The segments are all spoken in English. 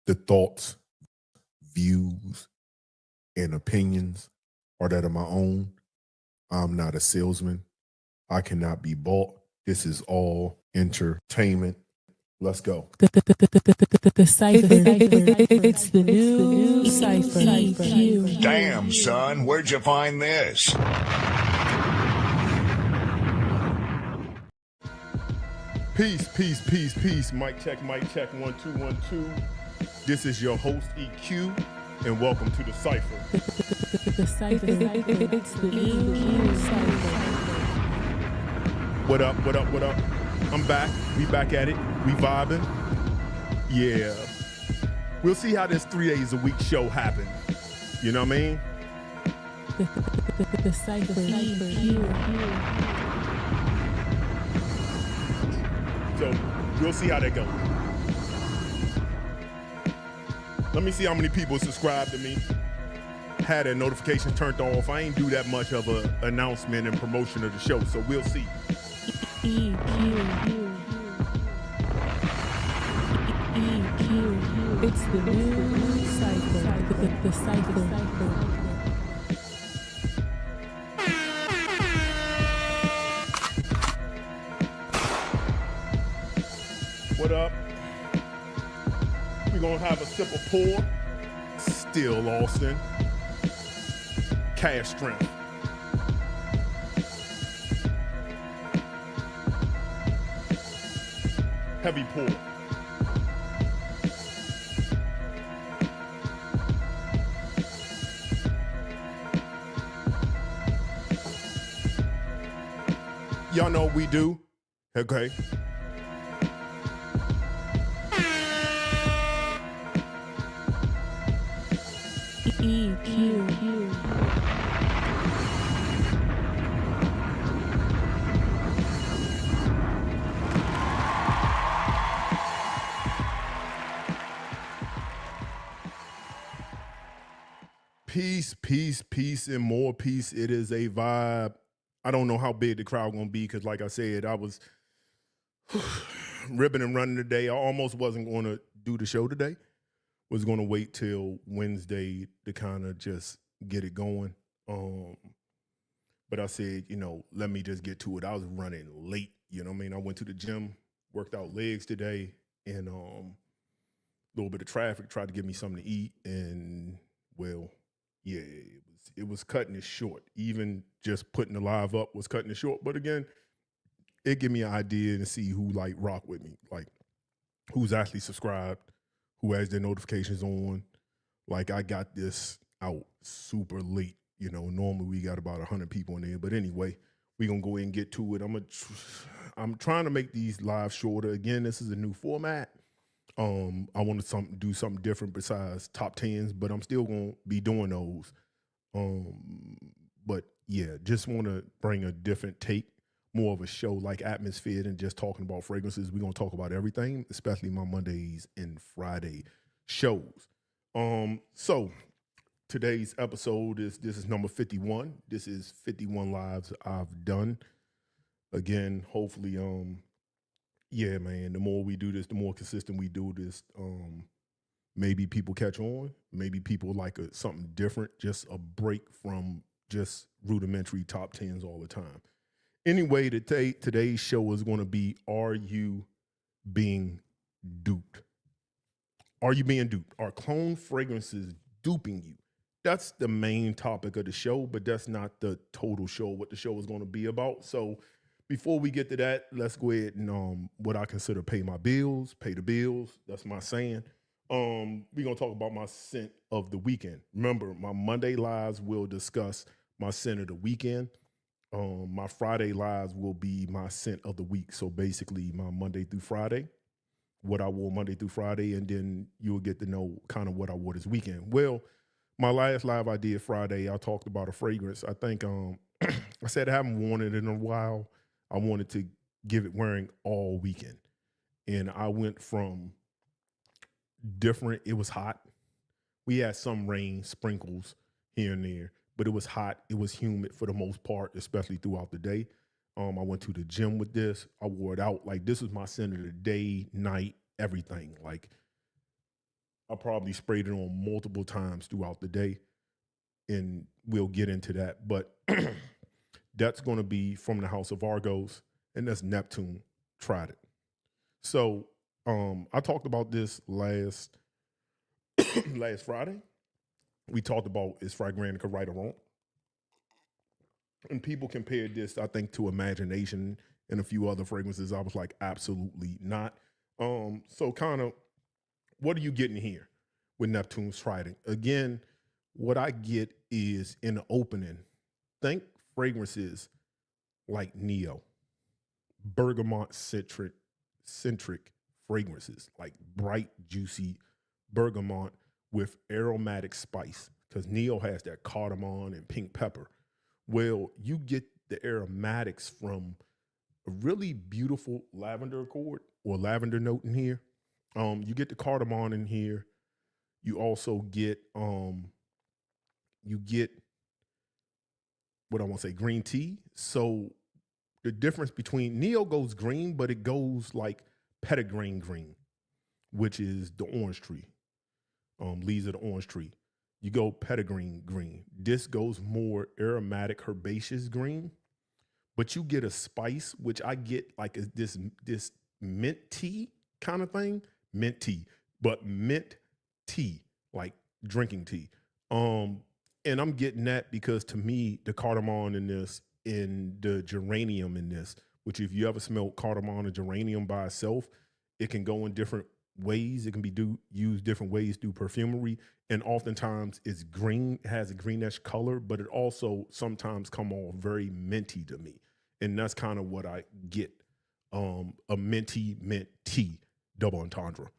The thoughts, views, and opinions are that of my own. I'm not a salesman. I cannot be bought. This is all entertainment. Let's go. The cipher. It's the new cipher. Damn, son, where'd you find this? Peace. Mic check. 1 2 1 2. This is your host EQ, and welcome to the cipher. The cipher. It's the new cipher. What up? I'm back. We back at it. We vibing. Yeah. We'll see how this 3 days a week show happens. You know what I mean? The cipher. So we'll see how that goes. Let me see how many people subscribe to me. Had a notification turned off. I ain't do that much of an announcement and promotion of the show, so we'll see. EQ. It's the new cipher. The cipher. What up? We're gonna have a sip of pour. Still Austin. Cash strength. Heavy pour. Y'all know what we do. Okay. EQ. Peace, and more peace. It is a vibe. I don't know how big the crowd gonna be because, like I said, I was ribbing and running today. I almost wasn't going to do the show today. Was going to wait till Wednesday to kind of just get it going. But I said, let me just get to it. I was running late. You know what I mean? I went to the gym, worked out legs today, and a little bit of traffic, tried to get me something to eat, and well, yeah, it was cutting it short. Even just putting the live up was cutting it short. But again, it gave me an idea to see who rock with me, who's actually subscribed, who has their notifications on. I got this out super late. Normally we got about 100 people in there. But anyway, we're going to go ahead and get to it. I'm trying to make these live shorter. Again, this is a new format. I want to do something different besides top 10s, but I'm still going to be doing those. But yeah, just want to bring a different take, more of a show-like atmosphere than just talking about fragrances. We're going to talk about everything, especially my Mondays and Friday shows. So today's episode this is number 51. This is 51 lives I've done. Again, hopefully, yeah, man, the more we do this, the more consistent we do this, maybe people catch on. Maybe people like something different, just a break from just rudimentary top 10s all the time. Anyway, today's show is going to be, are you being duped? Are you being duped? Are clone fragrances duping you? That's the main topic of the show, but that's not the total show, what the show is going to be about. So before we get to that, let's go ahead and what I consider pay the bills. That's my saying. We're going to talk about my scent of the weekend. Remember, my Monday lives will discuss my scent of the weekend. My Friday lives will be my scent of the week. So basically my Monday through Friday, what I wore Monday through Friday, and then you'll get to know kind of what I wore this weekend. Well, my last live I did Friday, I talked about a fragrance. I think I said I haven't worn it in a while. I wanted to give it wearing all weekend. And I went from different, it was hot. We had some rain, sprinkles here and there, but it was hot. It was humid for the most part, especially throughout the day. I went to the gym with this. I wore it out. This was my scent of the day, night, everything. I probably sprayed it on multiple times throughout the day, and we'll get into that. But that's going to be from the House of Argos, and that's Neptune. Tried it. So I talked about this last last Friday. We talked about is Fragrantica right or wrong, and people compared this, I think, to Imagination and a few other fragrances. I was like, absolutely not. So kind of, what are you getting here with Neptune's Trident? Again, what I get is in the opening, think fragrances like Neo, bergamot centric fragrances, like bright, juicy bergamot with aromatic spice, because Neo has that cardamom and pink pepper. Well, you get the aromatics from a really beautiful lavender accord or lavender note in here. You get the cardamom in here. You also get what I want to say, green tea. So the difference between Neo goes green, but it goes like petitgrain green, which is the orange tree, leaves of the orange tree. You go petitgrain green. This goes more aromatic, herbaceous green, but you get a spice, which I get like this mint tea kind of thing, mint tea, but mint tea, like drinking tea. And I'm getting that because to me, the cardamom in this and the geranium in this, which if you ever smelled cardamom or geranium by itself, it can go in different ways. It can be used different ways through perfumery. And oftentimes it's green, it has a greenish color, but it also sometimes come off very minty to me. And that's kind of what I get. A minty mint tea double entendre.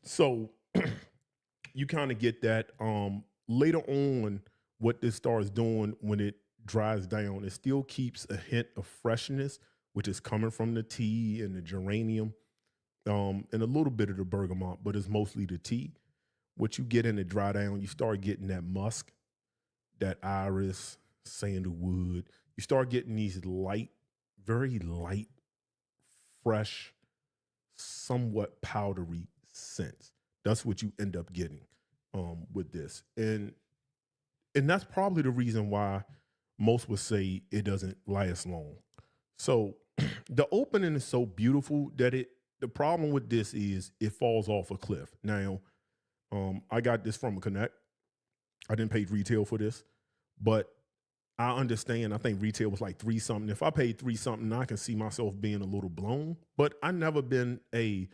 So you kind of get that. Later on, what this starts doing when it dries down, it still keeps a hint of freshness, which is coming from the tea and the geranium, and a little bit of the bergamot, but it's mostly the tea. What you get in the dry down, you start getting that musk, that iris, sandalwood. You start getting these light, very light, fresh, somewhat powdery scents. That's what you end up getting with this. And that's probably the reason why most would say it doesn't last long. So the opening is so beautiful that the problem with this is it falls off a cliff. Now, I got this from a Connect. I didn't pay retail for this, but I understand. I think retail was like $3 something. If I paid $3 something, I can see myself being a little blown. But I never been a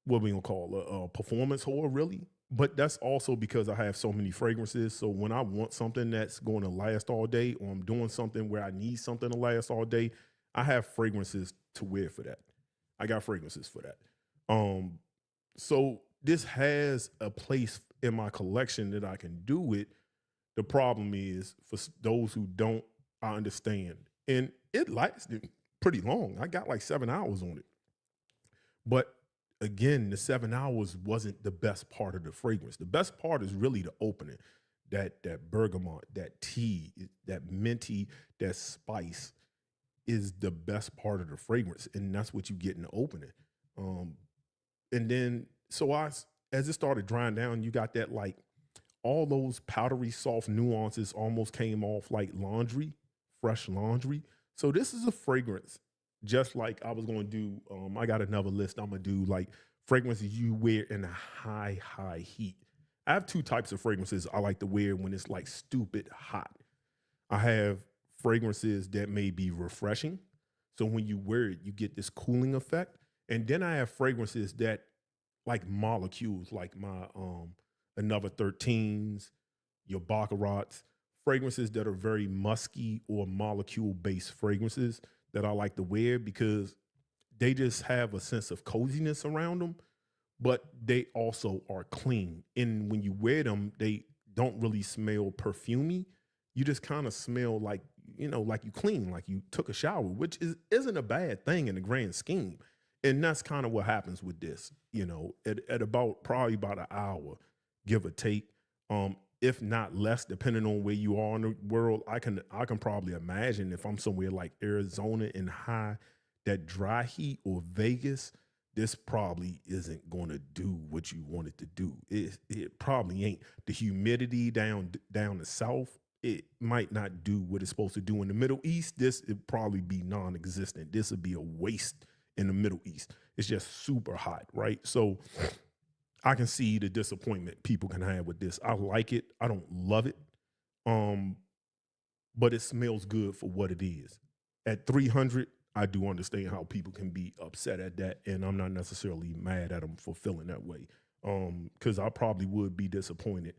what we gonna call a performance whore, really. But that's also because I have so many fragrances. So when I want something that's going to last all day, or I'm doing something where I need something to last all day, I have fragrances to wear for that. I got fragrances for that. So this has a place in my collection that I can do it. The problem is for those who don't, I understand. And it lasted pretty long. I got like 7 hours on it. But again, the 7 hours wasn't the best part of the fragrance. The best part is really the opening. That bergamot, that tea, that minty, that spice is the best part of the fragrance. And that's what you get in the opening. And then, so as it started drying down, you got that like, all those powdery, soft nuances almost came off like laundry, fresh laundry. So this is a fragrance, just like I was going to do. I got another list. I'm going to do like fragrances you wear in a high heat. I have two types of fragrances I like to wear when it's like stupid hot. I have fragrances that may be refreshing. So when you wear it, you get this cooling effect. And then I have fragrances that like molecules, like my Another 13s, your Baccarats, fragrances that are very musky or molecule-based fragrances that I like to wear because they just have a sense of coziness around them, but they also are clean. And when you wear them, they don't really smell perfumey. You just kind of smell like, like you clean, like you took a shower, which isn't a bad thing in the grand scheme. And that's kind of what happens with this, at probably about an hour, give or take, if not less, depending on where you are in the world. I can probably imagine if I'm somewhere like Arizona in that dry heat, or Vegas, this probably isn't going to do what you want it to do. It probably ain't. The humidity down the south, it might not do what it's supposed to do in the Middle East. This would probably be non-existent. This would be a waste in the Middle East. It's just super hot, right? So I can see the disappointment people can have with this. I like it. I don't love it. But it smells good for what it is. At 300, I do understand how people can be upset at that, and I'm not necessarily mad at them for feeling that way. Because I probably would be disappointed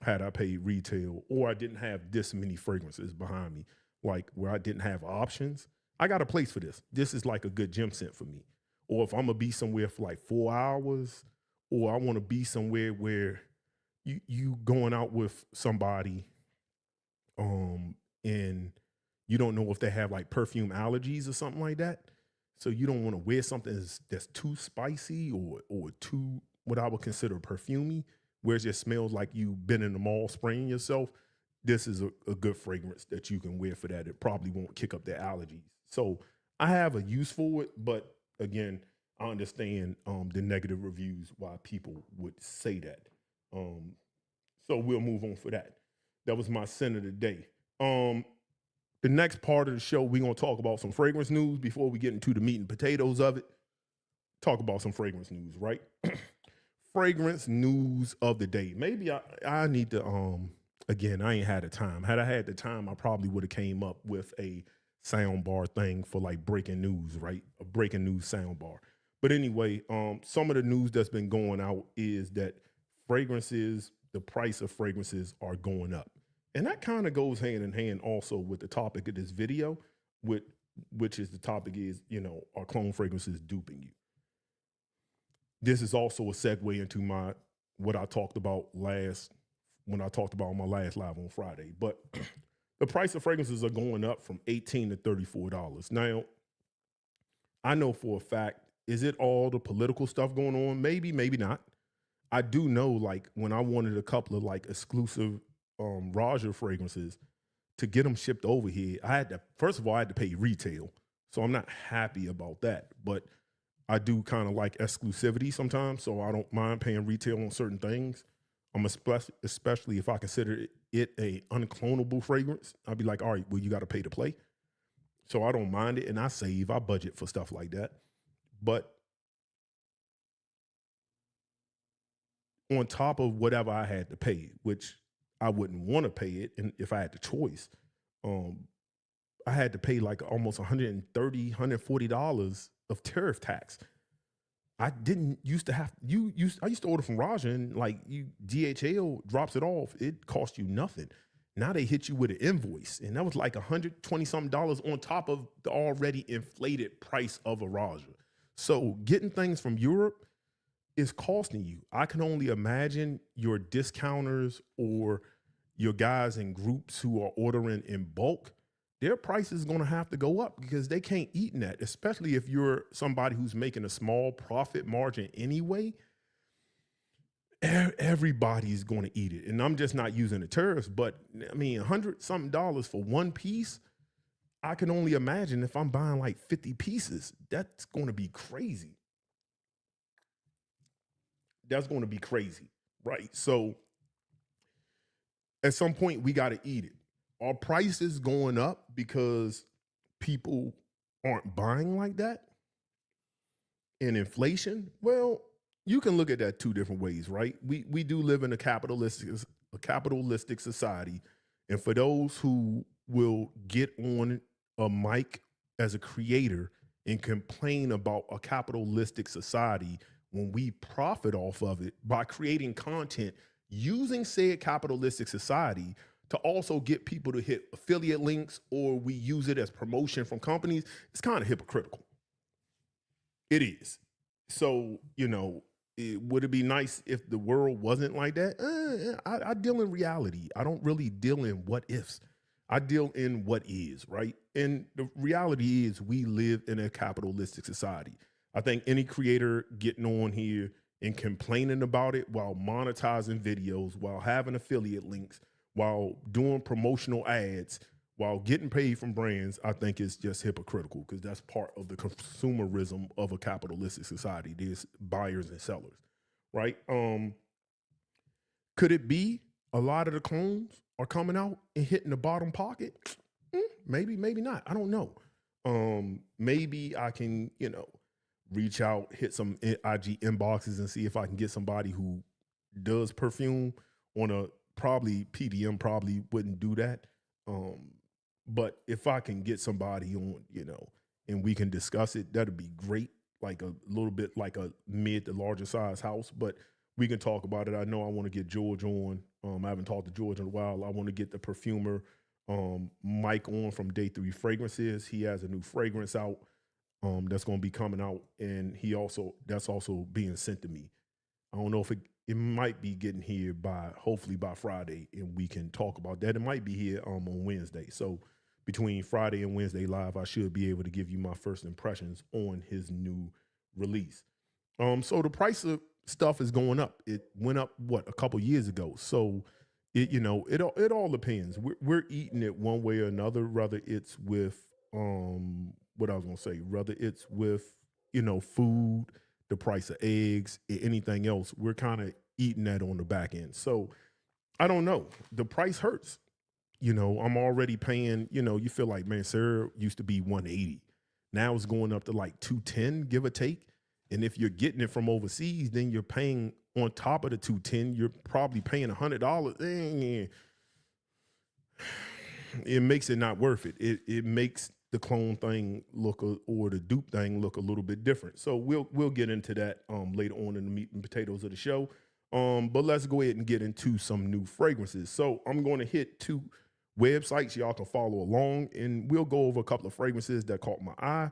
had I paid retail or I didn't have this many fragrances behind me, like where I didn't have options. I got a place for this. This is like a good gym scent for me. Or if I'm gonna be somewhere for like 4 hours, or I want to be somewhere where you going out with somebody, and you don't know if they have like perfume allergies or something like that. So you don't want to wear something that's too spicy or too what I would consider perfumey, where it just smells like you've been in the mall spraying yourself. This is a good fragrance that you can wear for that. It probably won't kick up their allergies. So I have a use for it, but again, I understand the negative reviews why people would say that. So we'll move on for that. That was my scent of the day. The next part of the show, we're going to talk about some fragrance news before we get into the meat and potatoes of it. Talk about some fragrance news, right? Fragrance news of the day. Maybe I need to, again, I ain't had the time. Had I had the time, I probably would have came up with a sound bar thing for like breaking news, right? A breaking news sound bar. But anyway, some of the news that's been going out is that fragrances, the price of fragrances are going up. And that kind of goes hand in hand also with the topic of this video, which is the topic is, are clone fragrances duping you? This is also a segue into what I talked about when I talked about my last live on Friday. But the price of fragrances are going up from $18 to $34. Now, I know for a fact, is it all the political stuff going on? Maybe, maybe not. I do know, like, when I wanted a couple of like exclusive Raja fragrances to get them shipped over here, first of all, I had to pay retail. So I'm not happy about that. But I do kind of like exclusivity sometimes, so I don't mind paying retail on certain things. Especially if I consider it a unclonable fragrance. I'd be like, all right, well, you got to pay to play. So I don't mind it, and I budget for stuff like that. But on top of whatever I had to pay, which I wouldn't want to pay it, and if I had the choice, I had to pay like almost $130, $140 of tariff tax. I didn't used to have I used to order from Raja, and like DHL drops it off. It cost you nothing. Now they hit you with an invoice, and that was like $120 something on top of the already inflated price of a Raja. So getting things from Europe is costing you. I can only imagine your discounters or your guys in groups who are ordering in bulk. Their price is going to have to go up because they can't eat in that, especially if you're somebody who's making a small profit margin anyway. Everybody's going to eat it. And I'm just not using the tariffs, but I mean, $100 something for one piece. I can only imagine if I'm buying like 50 pieces, that's going to be crazy. That's going to be crazy, right? So at some point we got to eat it. Are prices going up because people aren't buying like that? And inflation? Well, you can look at that two different ways, right? We do live in a capitalistic society. And for those who will get on a mic as a creator and complain about a capitalistic society when we profit off of it by creating content using said capitalistic society to also get people to hit affiliate links, or we use it as promotion from companies, it's kind of hypocritical. It is. So, would it be nice if the world wasn't like that? I deal in reality. I don't really deal in what ifs. I deal in what is, right? And the reality is we live in a capitalistic society. I think any creator getting on here and complaining about it while monetizing videos, while having affiliate links, while doing promotional ads, while getting paid from brands, I think it's just hypocritical because that's part of the consumerism of a capitalistic society. There's buyers and sellers, right? Could it be a lot of the clones are coming out and hitting the bottom pocket? Maybe, maybe not. I don't know. Maybe I can, reach out, hit some IG inboxes and see if I can get somebody who does perfume on a probably PDM probably wouldn't do that. But if I can get somebody on, and we can discuss it, that'd be great. Like a little bit like a mid to larger size house, but we can talk about it. I know I want to get George on. I haven't talked to George in a while. I want to get the perfumer Mike on from Day 3 Fragrances. He has a new fragrance out that's going to be coming out, and that's also being sent to me. I don't know if it might be getting here hopefully by Friday, and we can talk about that. It might be here on Wednesday. So between Friday and Wednesday live, I should be able to give you my first impressions on his new release. So the price of stuff is going up. It went up a couple years ago. So it all depends. We're eating it one way or another, whether it's with whether it's with food, the price of eggs, anything else. We're kind of eating that on the back end. So I don't know. The price hurts. I'm already paying, you feel like Mancera used to be 180. Now it's going up to like 210, give or take. And if you're getting it from overseas, then you're paying on top of the 210, you're probably paying $100. It makes it not worth it. It makes the clone thing or the dupe thing look a little bit different. So we'll get into that later on in the meat and potatoes of the show. But let's go ahead and get into some new fragrances. So I'm going to hit 2 websites. Y'all can follow along, and we'll go over a couple of fragrances that caught my eye,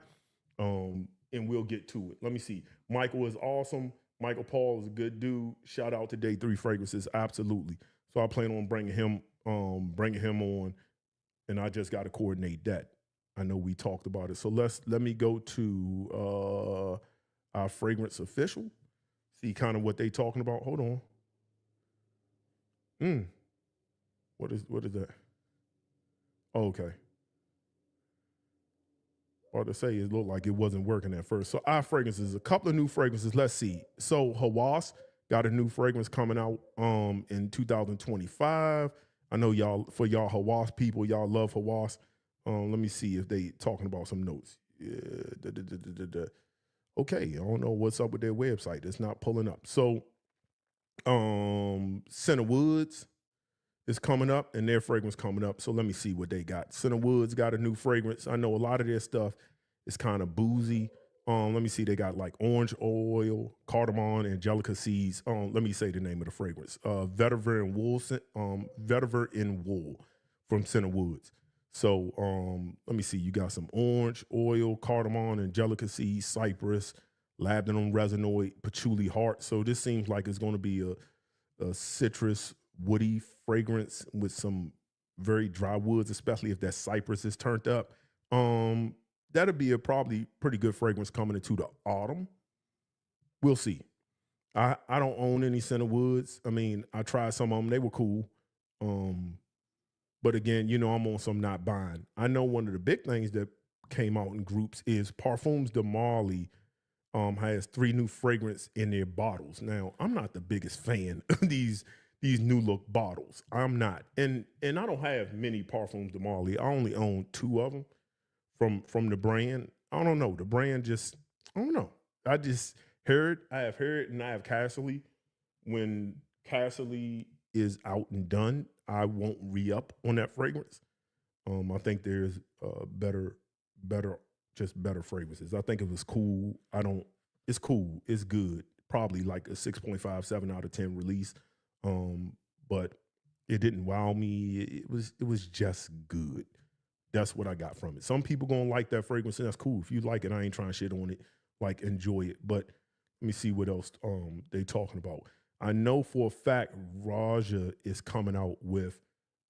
and we'll get to it. Let me see. Michael is awesome. Michael Paul is a good dude. Shout out to Day 3 Fragrances. Absolutely. So I plan on bringing him on, and I just got to coordinate that. I know we talked about it. So let me go to our fragrance official, see kind of what they talking about. Hold on. What is that? Oh, okay. Hard to say. It looked like it wasn't working at first. So our fragrances, a couple of new fragrances. Let's see. So Hawas got a new fragrance coming out in 2025. I know y'all Hawas people, y'all love Hawas. Let me see if they talking about some notes. Okay, I don't know what's up with their website. It's not pulling up. So Center Woods is coming up, and their fragrance coming up. So let me see what they got. Center Woods got a new fragrance. I know a lot of their stuff is kind of boozy. Let me see. They got like orange oil, cardamom, angelica seeds. Let me say the name of the fragrance. Vetiver in Wool from Center Woods. So let me see. You got some orange oil, cardamom, angelica seeds, cypress, labdanum resinoid, patchouli heart. So this seems like it's going to be a citrus, woody fragrance with some very dry woods, especially if that cypress is turned up. That'll be a probably pretty good fragrance coming into the autumn. We'll see. I don't own any Center Woods. I mean, I tried some of them. They were cool. But again, I'm on some not buying. I know one of the big things that came out in groups is Parfums de Marly has 3 new fragrance in their bottles. Now, I'm not the biggest fan of these new look bottles. I'm not. And I don't have many Parfums de Marly. I only own 2 of them from the brand. I don't know. The brand just, I don't know. I have heard, and I have Casserly. When Casserly is out and done, I won't re-up on that fragrance. I think there's better fragrances. I think it was cool. It's cool. It's good. Probably like a 6.5, 7 out of 10 release. But it didn't wow me. It was just good. That's what I got from it. Some people gonna like that fragrance, and that's cool. If you like it, I ain't trying to shit on it. Like, enjoy it. But let me see what else they talking about. I know for a fact Raja is coming out with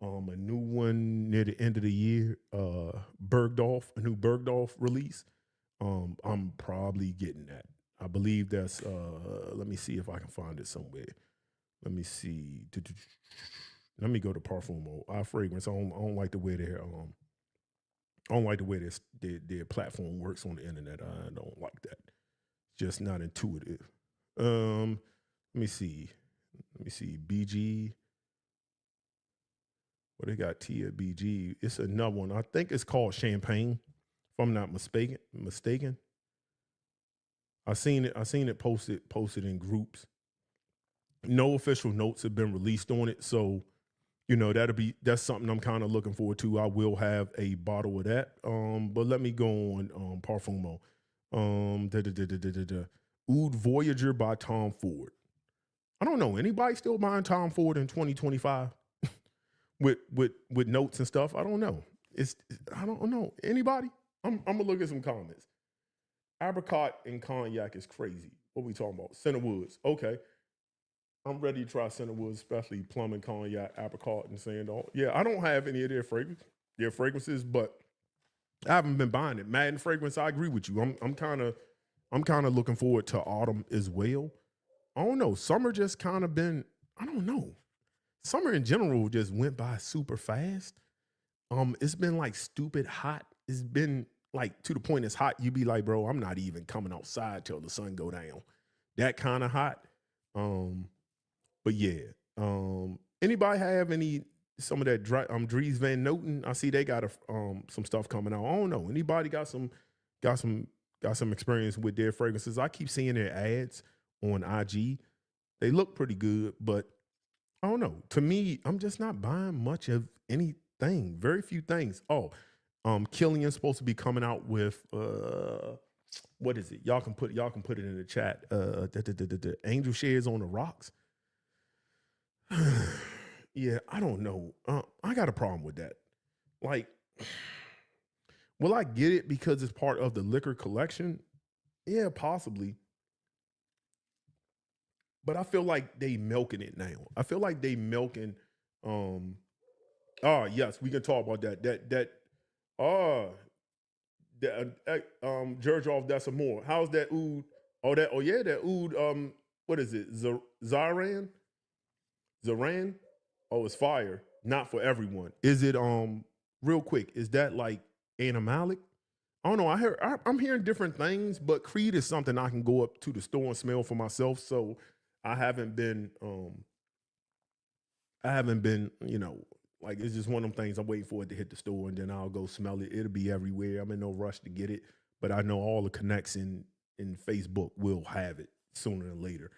a new one near the end of the year. A new Bergdorf release. I'm probably getting that. I believe that's let me see if I can find it somewhere. Let me see. Let me go to Parfumo. Our fragrance. I don't like the way they're I don't like the way their platform works on the internet. I don't like that. Just not intuitive. Let me see. BG. Well, they got Tia BG. It's another one. I think it's called Champagne, if I'm not mistaken. I seen it posted in groups. No official notes have been released on it, so that's something I'm kind of looking forward to. I will have a bottle of that. But let me go on Parfumo. Oud Voyager by Tom Ford. I don't know. Anybody still buying Tom Ford in 2025 with notes and stuff? I don't know. I don't know. Anybody? I'm gonna look at some comments. Apricot and cognac is crazy. What we talking about? Center Woods. Okay. I'm ready to try Center Woods, especially plum and cognac, apricot, and sandal. Yeah, I don't have any of their fragrances, but I haven't been buying it. Madden fragrance, I agree with you. I'm kind of looking forward to autumn as well. I don't know. Summer just kind of been, I don't know. Summer in general just went by super fast. It's been like stupid hot. It's been like to the point it's hot. You be like, bro, I'm not even coming outside till the sun go down. That kind of hot. But yeah. Anybody have some of that Dries Van Noten? I see they got some stuff coming out. I don't know. Anybody got some experience with their fragrances? I keep seeing their ads on IG. They look pretty good, but I don't know. To me, I'm just not buying much of anything. Very few things. Oh, Kilian's supposed to be coming out with what is it? Y'all can put it in the chat. Angel Shares on the Rocks. Yeah, I don't know. I got a problem with that. Like, will I get it because it's part of the liquor collection? Yeah, possibly. But I feel like they milking it now. I feel like they milking. Yes, we can talk about that. Xerjoff, that's some more. How's that oud? That oud. What is it? Zaran. Oh, it's fire. Not for everyone. Is it real quick? Is that like animalic? I don't know. I'm hearing different things, but Creed is something I can go up to the store and smell for myself. So I haven't been, like it's just one of them things. I'm waiting for it to hit the store and then I'll go smell it. It'll be everywhere. I'm in no rush to get it, but I know all the connects in Facebook will have it sooner than later.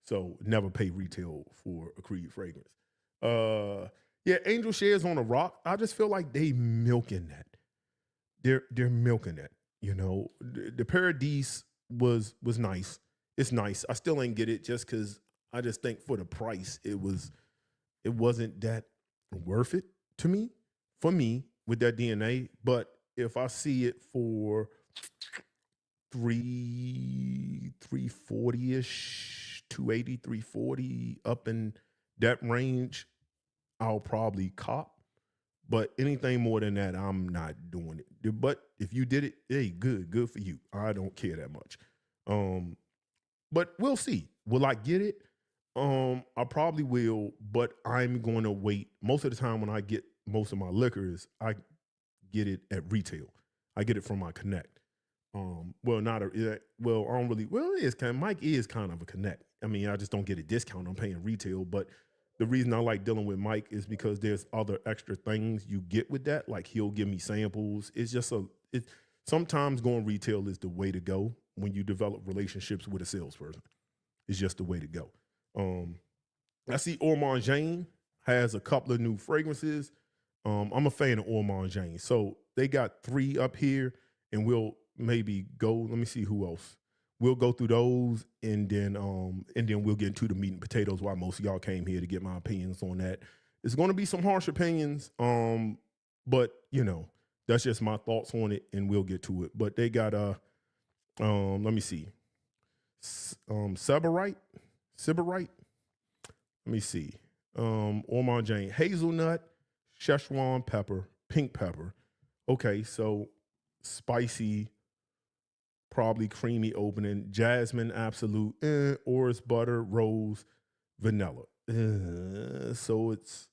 So never pay retail for a Creed fragrance. Yeah, Angel Shares on the Rock. I just feel like they milking that. They're milking that. The Paradise was nice. It's nice. I still ain't get it just because I just think for the price it wasn't that worth it to me. For me with that DNA, but if I see it for 340-ish, 280, 340 up in that range, I'll probably cop. But anything more than that, I'm not doing it. But if you did it, hey, good for you. I don't care that much. But we'll see. Will I get it? I probably will, but I'm going to wait. Most of the time when I get most of my liquors, I get it at retail. I get it from my connect. I don't really, it is kind of, Mike is kind of a connect. I mean, I just don't get a discount. I'm paying retail, but the reason I like dealing with Mike is because there's other extra things you get with that. Like he'll give me samples. It's just sometimes going retail is the way to go when you develop relationships with a salesperson. It's just the way to go. I see Ormond Jane has a couple of new fragrances. I'm a fan of Ormond Jane. So they got 3 up here and we'll maybe go, let me see who else. We'll go through those and then we'll get into the meat and potatoes while most of y'all came here to get my opinions on that. It's going to be some harsh opinions, but that's just my thoughts on it and we'll get to it. But they got let me see. Sybarite. Let me see. Ormond Jane, hazelnut, Szechuan pepper, pink pepper. Okay, so spicy, probably creamy opening, jasmine, absolute, orris butter, rose, vanilla. So it's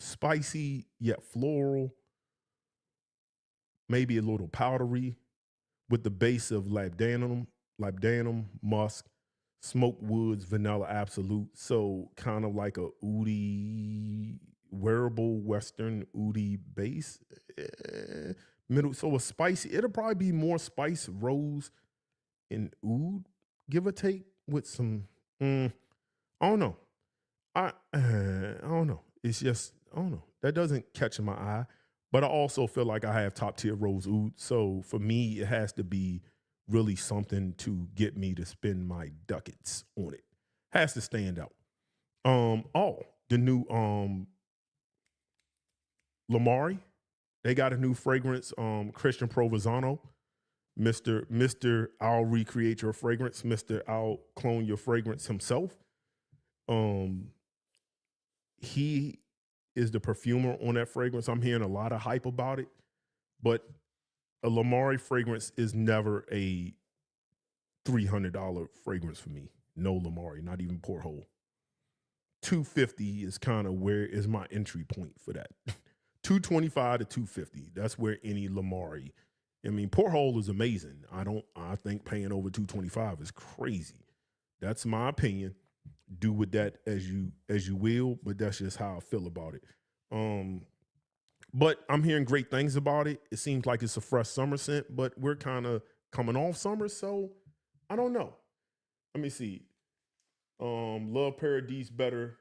spicy yet floral, maybe a little powdery, with the base of labdanum, musk, smoked woods, vanilla absolute. So kind of like a oudie, wearable Western oudie base. Middle, so a spicy, it'll probably be more spice, rose, and oud, give or take, with some, I don't know. I don't know. It's just, I don't know. That doesn't catch my eye. But I also feel like I have top tier rose oud. So for me, it has to be really something to get me to spend my ducats on it. Has to stand out. The new Lamari, they got a new fragrance, Christian Provenzano. Mr. I'll recreate your fragrance, Mr. I'll clone your fragrance himself. He is the perfumer on that fragrance. I'm hearing a lot of hype about it, but a Lamari fragrance is never a $300 fragrance for me. No Lamari, not even Porthole. $250 is kind of where is my entry point for that. $225 to $250. That's where any Lamari. I mean, Porthole is amazing. I think paying over $225 is crazy. That's my opinion. Do with that as you will, but that's just how I feel about it. But I'm hearing great things about it. It seems like it's a fresh summer scent, but we're kind of coming off summer, so I don't know. Let me see. Love Paradise better.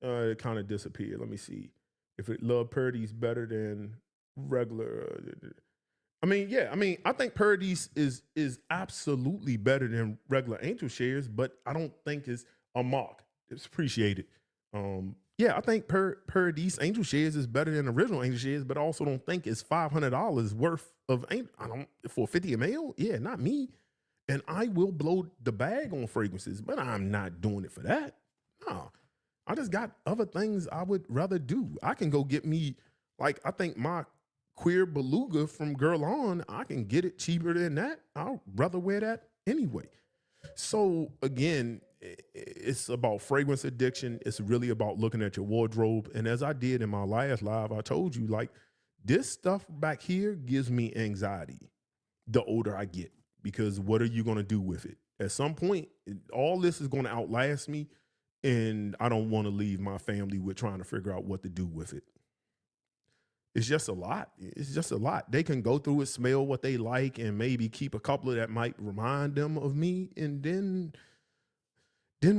It kind of disappeared. Let me see if Love Paradise better than regular. I think Paradise is absolutely better than regular Angel Shares, but I don't think it's a mock. It's appreciated. I think Paradise Angel Shares is better than original Angel Shares, but I also don't think it's $500 worth of for 50 ml. Yeah, not me. And I will blow the bag on fragrances, but I'm not doing it for that. No, I just got other things I would rather do. I can go get me, like, I think my Queer Beluga from Guerlain, I can get it cheaper than that. I'll rather wear that anyway. So again, it's about fragrance addiction. It's really about looking at your wardrobe. And as I did in my last live, I told you, like, this stuff back here gives me anxiety the older I get, because what are you going to do with it? At some point, all this is going to outlast me, and I don't want to leave my family with trying to figure out what to do with it. It's just a lot. It's just a lot. They can go through it, smell what they like, and maybe keep a couple of that might remind them of me. And then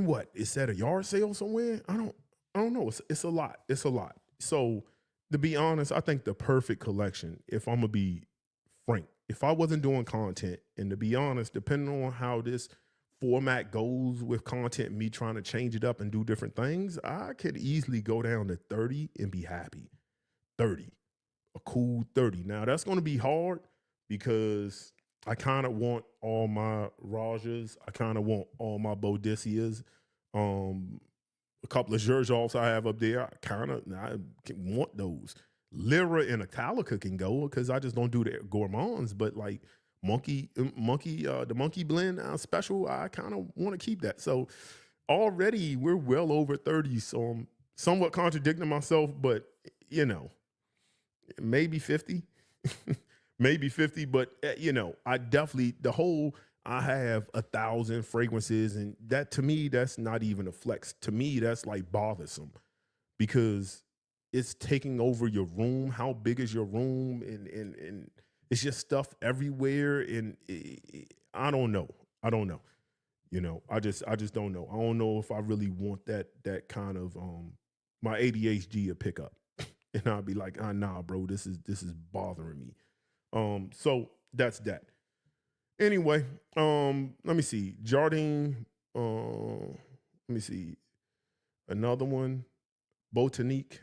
what? It's at a yard sale somewhere? I don't know. It's a lot. It's a lot. So to be honest, I think the perfect collection, if I'm gonna be frank, if I wasn't doing content, and to be honest, depending on how this format goes with content, me trying to change it up and do different things, I could easily go down to 30 and be happy. 30. A cool 30. Now that's going to be hard because I kind of want all my Rajas. I kind of want all my Boadiceas. A couple of Xerjoffs I have up there. I want those. Lyra and Italica can go because I just don't do the gourmands, but like the monkey blend special, I kind of want to keep that. So already we're well over 30. So I'm somewhat contradicting myself, but maybe 50, maybe 50. But I definitely, I have 1,000 fragrances, and that to me, that's not even a flex. To me, that's like bothersome because it's taking over your room. How big is your room? And it's just stuff everywhere. And I don't know. I just don't know. I don't know if I really want that kind of my ADHD to pick up. And I'll be like, nah, bro, this is bothering me. So that's that. Anyway, let me see. Jardine, let me see. Another one, Botanique,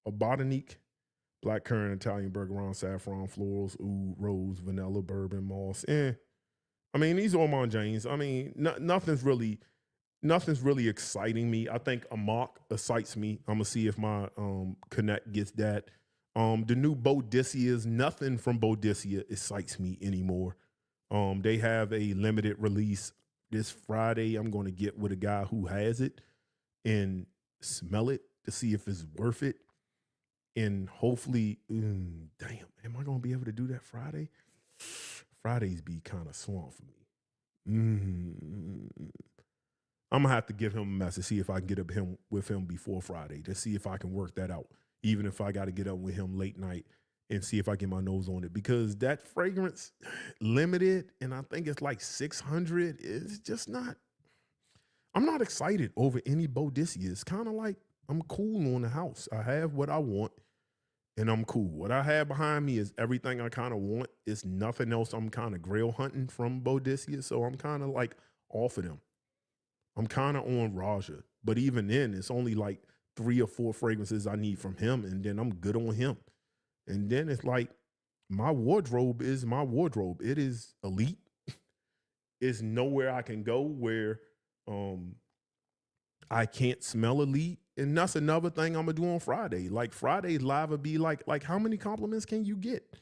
blackcurrant, Italian bergamot, saffron, florals, oud, rose, vanilla, bourbon, moss. I mean, these are Armand James. I mean, nothing's really exciting me. I think a mock excites me. I'm gonna see if my Connect gets that. The new Boadiceas, nothing from Boadicea excites me anymore. They have a limited release this Friday. I'm going to get with a guy who has it and smell it to see if it's worth it. And hopefully, damn, am I gonna be able to do that Friday? Fridays be kind of swamp for me. I'm gonna have to give him a message, see if I can get up with him before Friday to see if I can work that out. Even if I got to get up with him late night and see if I get my nose on it, because that fragrance limited, and I think it's like 600. Is just not. I'm not excited over any Boadicea. It's kind of like I'm cool on the house. I have what I want, and I'm cool. What I have behind me is everything I kind of want. It's nothing else. I'm kind of grail hunting from Boadicea, so I'm kind of like off of them. I'm kind of on Raja, but even then, it's only like 3 or 4 fragrances I need from him, and then I'm good on him. And then it's like my wardrobe is my wardrobe. It is elite. It's nowhere I can go where I can't smell elite. And that's another thing I'm gonna do on Friday. Like Friday's live will be like how many compliments can you get?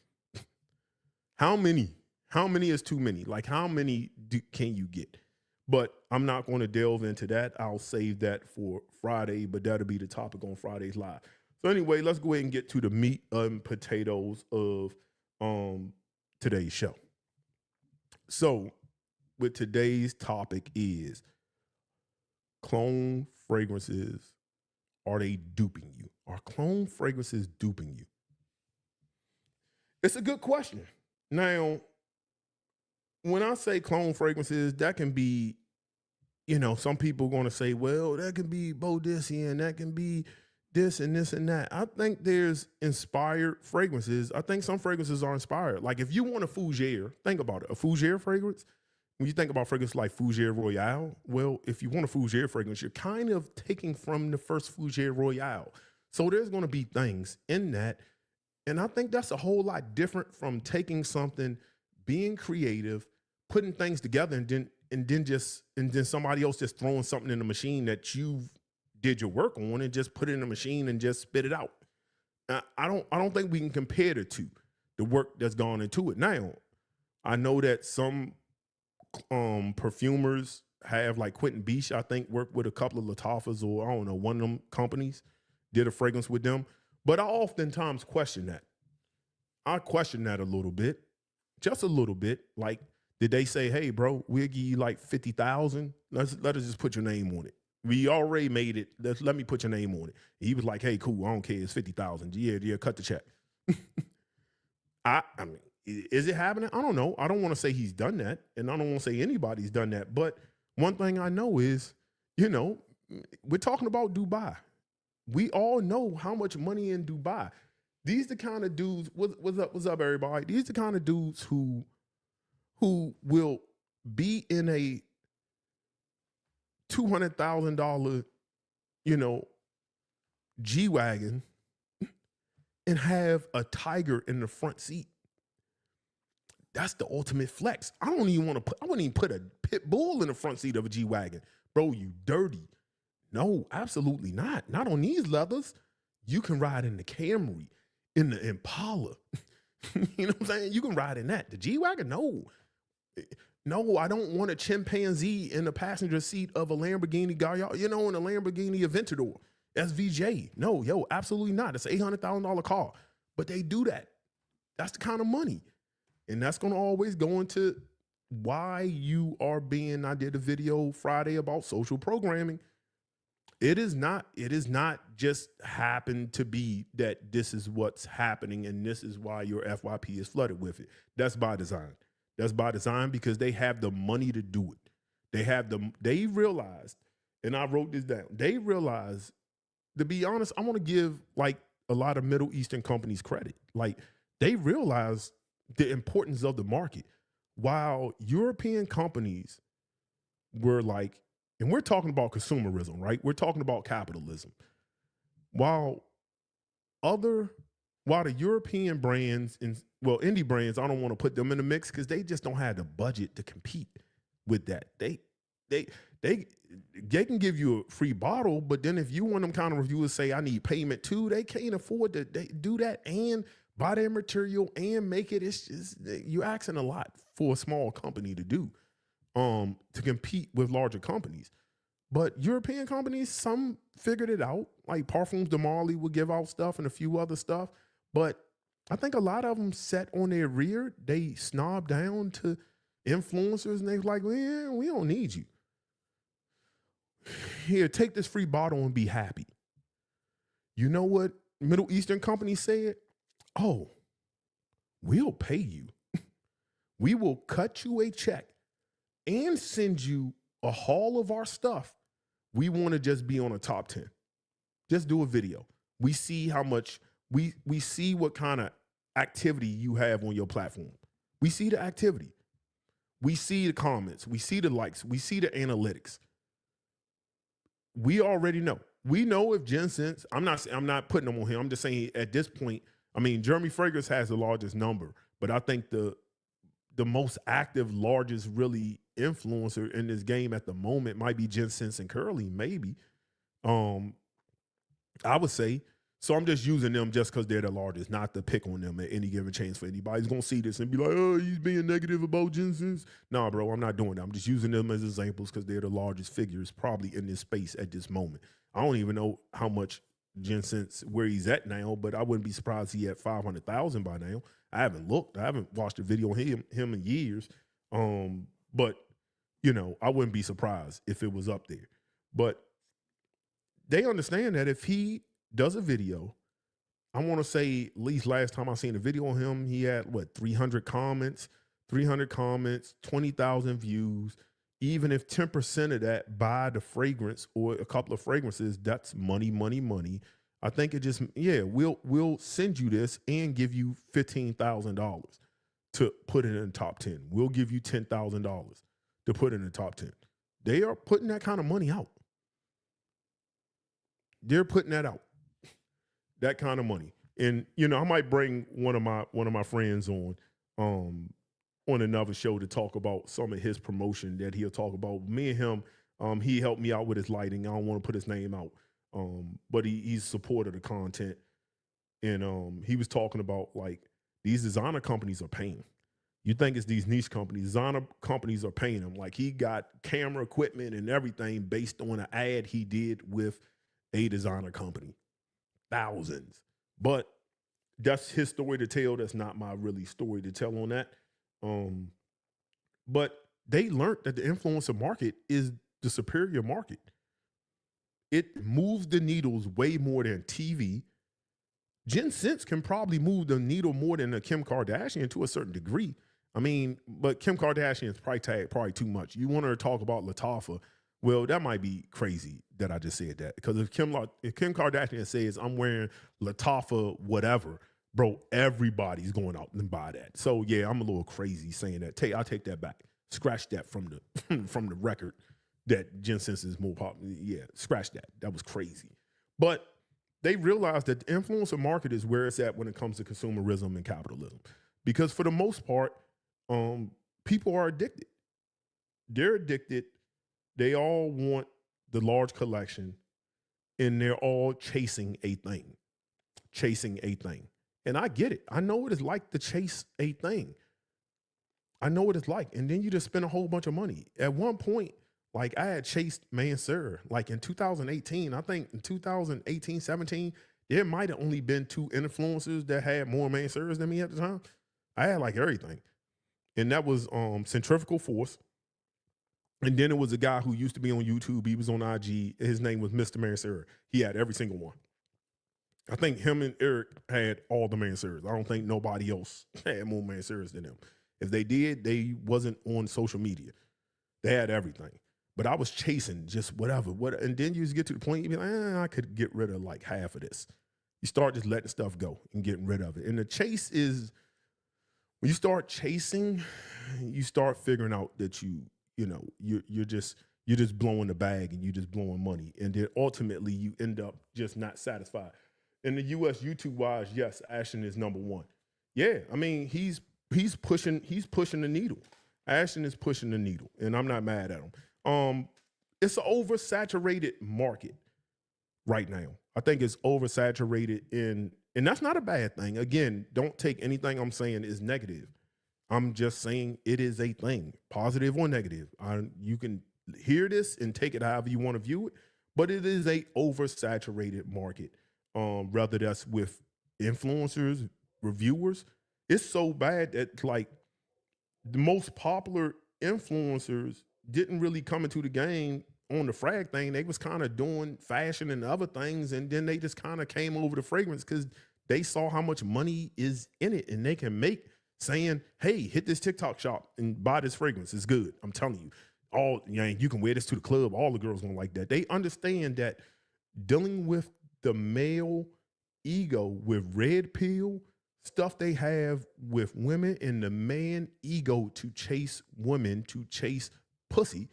How many? How many is too many? Like how many can you get? But I'm not going to delve into that. I'll save that for Friday, but that'll be the topic on Friday's live. So anyway, let's go ahead and get to the meat and potatoes of today's show. So with today's topic is clone fragrances. Are they duping you? Are clone fragrances duping you? It's a good question. Now, when I say clone fragrances, that can be, some people are going to say, well, that can be Boadicea and that can be this and this and that. I think there's inspired fragrances. I think some fragrances are inspired. Like if you want a fougere, think about it. A fougere fragrance, when you think about fragrances like Fougere Royal, well, if you want a fougere fragrance, you're kind of taking from the first Fougere Royal. So there's going to be things in that. And I think that's a whole lot different from taking something, being creative, putting things together, and then somebody else just throwing something in the machine that you did your work on and just put it in the machine and just spit it out. I don't think we can compare the two, the work that's gone into it. Now, I know that some perfumers have, like Quentin Beach, I think, worked with a couple of Lattafas, or I don't know, one of them companies did a fragrance with them. But I oftentimes question that. I question that a little bit, just a little bit. Like, did they say, hey, bro, we'll give you like 50,000. Let us just put your name on it. We already made it. Let me put your name on it. He was like, hey, cool, I don't care. It's 50,000. Yeah, cut the check. I mean, is it happening? I don't know. I don't want to say he's done that, and I don't want to say anybody's done that. But one thing I know is, we're talking about Dubai. We all know how much money in Dubai. These the kind of dudes. What's up, everybody? These the kind of dudes who will be in a $200,000, G-Wagon and have a tiger in the front seat. That's the ultimate flex. I wouldn't even put a pit bull in the front seat of a G-Wagon. Bro, you dirty. No, absolutely not. Not on these leathers. You can ride in the Camry, in the Impala. You know what I'm saying? You can ride in that. The G-Wagon, no. No, I don't want a chimpanzee in the passenger seat of a Lamborghini Gallardo, in a Lamborghini Aventador. SVJ. No, absolutely not. It's an $800,000 car. But they do that. That's the kind of money. And that's going to always go into why you are being, I did a video Friday about social programming. It is not just happened to be that this is what's happening and this is why your FYP is flooded with it. That's by design. That's by design because they have the money to do it. They realized, and I wrote this down, they realized, to be honest, I want to give like a lot of Middle Eastern companies credit. Like they realized the importance of the market. While European companies were like, and we're talking about consumerism, right? We're talking about capitalism. While the European brands indie brands, I don't want to put them in the mix because they just don't have the budget to compete with that. They can give you a free bottle, but then if you want them kind of reviewers say I need payment too, they can't afford to do that and buy their material and make it. It's just you're asking a lot for a small company to do to compete with larger companies. But European companies, some figured it out. Like Parfums de Marly would give out stuff and a few other stuff. But I think a lot of them sat on their rear. They snob down to influencers and they like, well, we don't need you. Here, take this free bottle and be happy. You know what Middle Eastern companies said? Oh, we'll pay you. We will cut you a check and send you a haul of our stuff. We want to just be on a top 10. Just do a video. We see how much, we see what kind of activity you have on your platform. We see the activity. We see the comments. We see the likes. We see the analytics. We already know. We know if Jensen's, I'm not putting them on him. I'm just saying at this point, I mean, Jeremy Fragrance has the largest number, but I think the most active, largest really influencer in this game at the moment might be Jensen's and Curly, maybe. I would say. So I'm just using them just because they're the largest, not to pick on them at any given chance for anybody's going to see this and be like, oh, he's being negative about Jensen's. Nah, bro, I'm not doing that. I'm just using them as examples because they're the largest figures probably in this space at this moment. I don't even know how much Jensen's, where he's at now, but I wouldn't be surprised he at 500,000 by now. I haven't looked. I haven't watched a video on him in years. But, you know, I wouldn't be surprised if it was up there. But they understand that if he does a video, I want to say at least last time I seen a video on him, he had 300 comments, 20,000 views. Even if 10% of that buy the fragrance or a couple of fragrances, that's money, money, money. I think it just, yeah, we'll send you this and give you $15,000 to put it in the top 10. We'll give you $10,000 to put it in the top 10. They are putting that kind of money out. They're putting that out. That kind of money. And, you know, I might bring one of my friends on another show to talk about some of his promotion that he'll talk about. Me and him, he helped me out with his lighting. I don't want to put his name out. But he's supported the content. And he was talking about like these designer companies are paying. You think it's these niche companies. Designer companies are paying him. Like he got camera equipment and everything based on an ad he did with a designer company. Thousands. But that's his story to tell. That's not my really story to tell on that. But they learned that the influencer market is the superior market. It moves the needles way more than TV. Jen Sense can probably move the needle more than a Kim Kardashian to a certain degree. I mean, but Kim Kardashian's price tag probably too much. You want her to talk about Latifah. Well, that might be crazy that I just said that. Because if Kim Kardashian says, I'm wearing Latifah whatever, bro, everybody's going out and buy that. So, yeah, I'm a little crazy saying that. I'll take that back. Scratch that from the record that Jen Sense is more popular. Yeah, scratch that. That was crazy. But they realized that the influencer market is where it's at when it comes to consumerism and capitalism. Because for the most part, people are addicted. They're addicted. They all want the large collection, and they're all chasing a thing. And I get it. I know what it's like to chase a thing. I know what it's like. And then you just spend a whole bunch of money. At one point, like I had chased Mancera, like in 2018, I think in 2018, 17, there might have only been 2 influencers that had more Manceras than me at the time. I had like everything. And that was Centrifugal Force. And then it was a guy who used to be on YouTube. He was on IG. His name was Mr. Mancera. He had every single one. I think him and Eric had all the Manceras. I don't think nobody else had more Manceras than him. If they did, they wasn't on social media. They had everything. But I was chasing just whatever. And then you just get to the point, you be like, I could get rid of like half of this. You start just letting stuff go and getting rid of it. And the chase is, when you start chasing, you start figuring out that you're just blowing the bag and you're just blowing money. And then ultimately you end up just not satisfied. In the US YouTube wise, yes, Ashton is number 1. Yeah, I mean, he's pushing the needle. Ashton is pushing the needle, and I'm not mad at him. It's an oversaturated market right now. I think it's oversaturated and that's not a bad thing. Again, don't take anything I'm saying as negative. I'm just saying it is a thing, positive or negative. You can hear this and take it however you want to view it, but it is a oversaturated market. Whether that's with influencers, reviewers, it's so bad that like the most popular influencers didn't really come into the game on the frag thing. They was kind of doing fashion and other things, and then they just kind of came over the fragrance because they saw how much money is in it, and they can make saying, hey, hit this TikTok shop and buy this fragrance. It's good. I'm telling you. You can wear this to the club. All the girls gonna like that. They understand that dealing with the male ego with red pill stuff they have with women and the man ego to chase women, to chase pussy,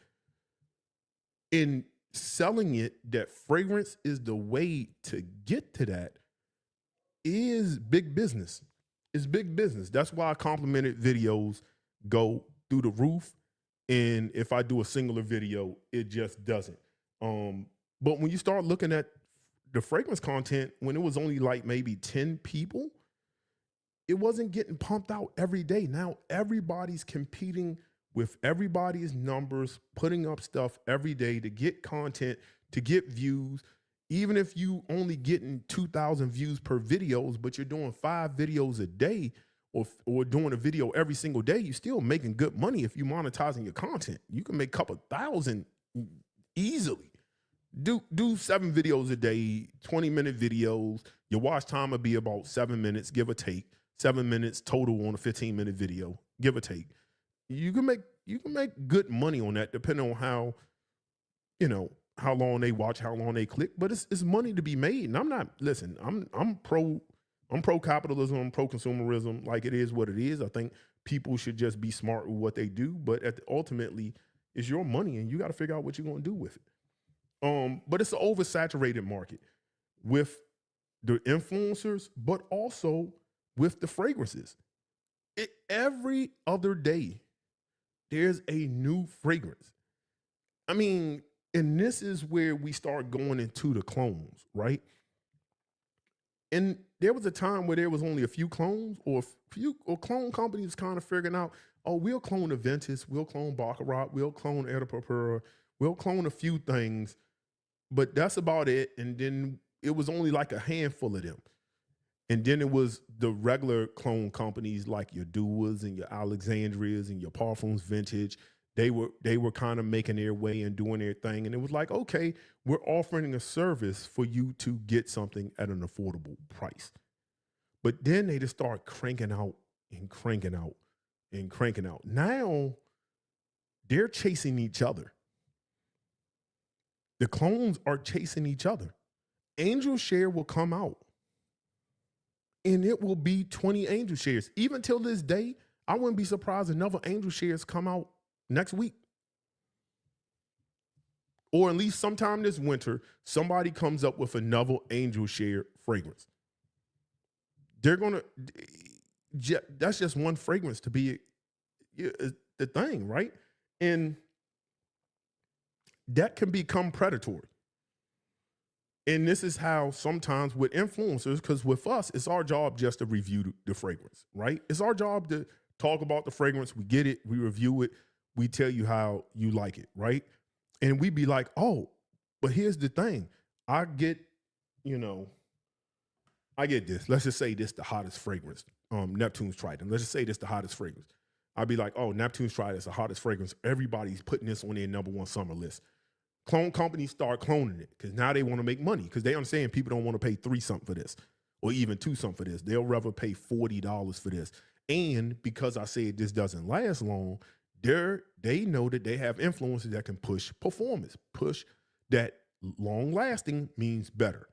in selling it that fragrance is the way to get to that is big business. It's big business. That's why complimented videos go through the roof. And if I do a singular video, it just doesn't. But when you start looking at the fragrance content, when it was only like maybe 10 people, it wasn't getting pumped out every day. Now everybody's competing with everybody's numbers, putting up stuff every day to get content, to get views. Even if you only getting 2,000 views per videos, but you're doing 5 videos a day, or doing a video every single day, you're still making good money if you're monetizing your content. You can make a couple thousand easily. Do 7 videos a day, 20-minute videos. Your watch time will be about 7 minutes, give or take. 7 minutes total on a 15-minute video, give or take. You can make good money on that, depending on how long they watch, how long they click. But it's money to be made. And I'm pro capitalism, I'm pro consumerism. Like, it is what it is. I think people should just be smart with what they do. But ultimately, it's your money, and you got to figure out what you're going to do with it. But it's an oversaturated market with the influencers, but also with the fragrances. Every other day, there's a new fragrance. I mean, and this is where we start going into the clones, right? And there was a time where there was only a few clones, or clone companies kind of figuring out, oh, we'll clone Aventus, we'll clone Baccarat, we'll clone Eau de Purpura, we'll clone a few things, but that's about it. And then it was only like a handful of them. And then it was the regular clone companies like your Duas and your Alexandrias and your Parfums Vintage. They were kind of making their way and doing their thing. And it was like, okay, we're offering a service for you to get something at an affordable price. But then they just start cranking out and cranking out and cranking out. Now they're chasing each other. The clones are chasing each other. Angel Share will come out, and it will be 20 Angel Shares. Even till this day, I wouldn't be surprised if another Angel Shares come out next week. Or at least sometime this winter, somebody comes up with another Angel Share fragrance. They're going to, that's just one fragrance to be the thing, right? And that can become predatory. And this is how sometimes with influencers, because with us, it's our job just to review the fragrance, right? It's our job to talk about the fragrance. We get it, we review it, we tell you how you like it, right? And we be like, oh, but here's the thing. I get this. Let's just say this the hottest fragrance. Neptune's Trident. Let's just say this the hottest fragrance. I'd be like, oh, Neptune's Trident is the hottest fragrance. Everybody's putting this on their #1 summer list. Clone companies start cloning it because now they want to make money because they understand people don't want to pay $3-something for this or even $2-something for this. They'll rather pay $40 for this. And because I said this doesn't last long, they know that they have influencers that can push performance, push that long lasting means better.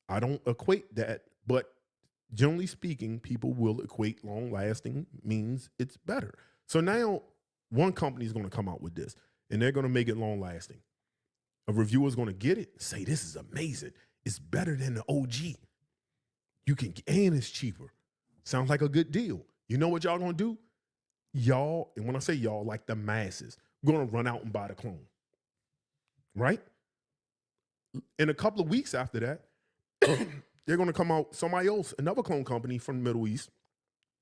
I don't equate that, but generally speaking, people will equate long lasting means it's better. So now one company is going to come out with this and they're going to make it long lasting. A reviewer is going to get it and say, this is amazing. It's better than the OG. And it's cheaper. Sounds like a good deal. You know what y'all going to do? Y'all, and when I say y'all, like the masses, going to run out and buy the clone. Right? In a couple of weeks after that, they're going to come out, somebody else, another clone company from the Middle East,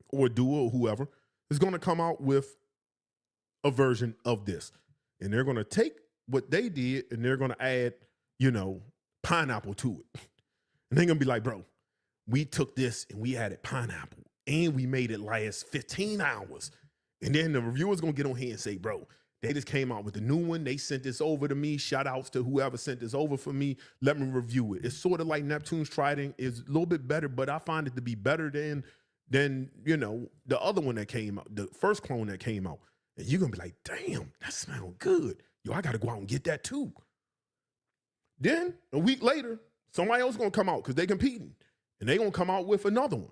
or Dua or whoever, is going to come out with a version of this. And they're going to take what they did, and they're gonna add, pineapple to it. And they're gonna be like, bro, we took this and we added pineapple and we made it last 15 hours. And then the reviewer's gonna get on here and say, bro, they just came out with the new one. They sent this over to me. Shout outs to whoever sent this over for me. Let me review it. It's sort of like Neptune's Trident is a little bit better, but I find it to be better than the other one that came out, the first clone that came out. And you're gonna be like, damn, that smells good. Yo, I gotta go out and get that too. Then a week later, somebody else gonna come out because they competing. And they gonna come out with another one.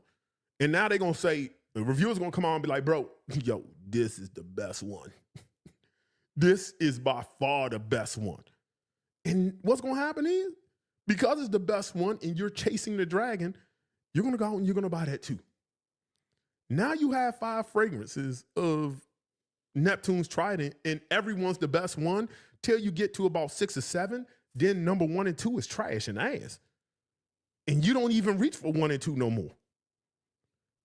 And now they gonna say, the reviewer's gonna come out and be like, bro, yo, this is the best one. This is by far the best one. And what's going to happen is, because it's the best one and you're chasing the dragon, you're going to go out and you're going to buy that too. Now you have 5 fragrances of Neptune's Trident and everyone's the best one till you get to about 6 or 7. Then number 1 and 2 is trash and ass. And you don't even reach for 1 and 2 no more.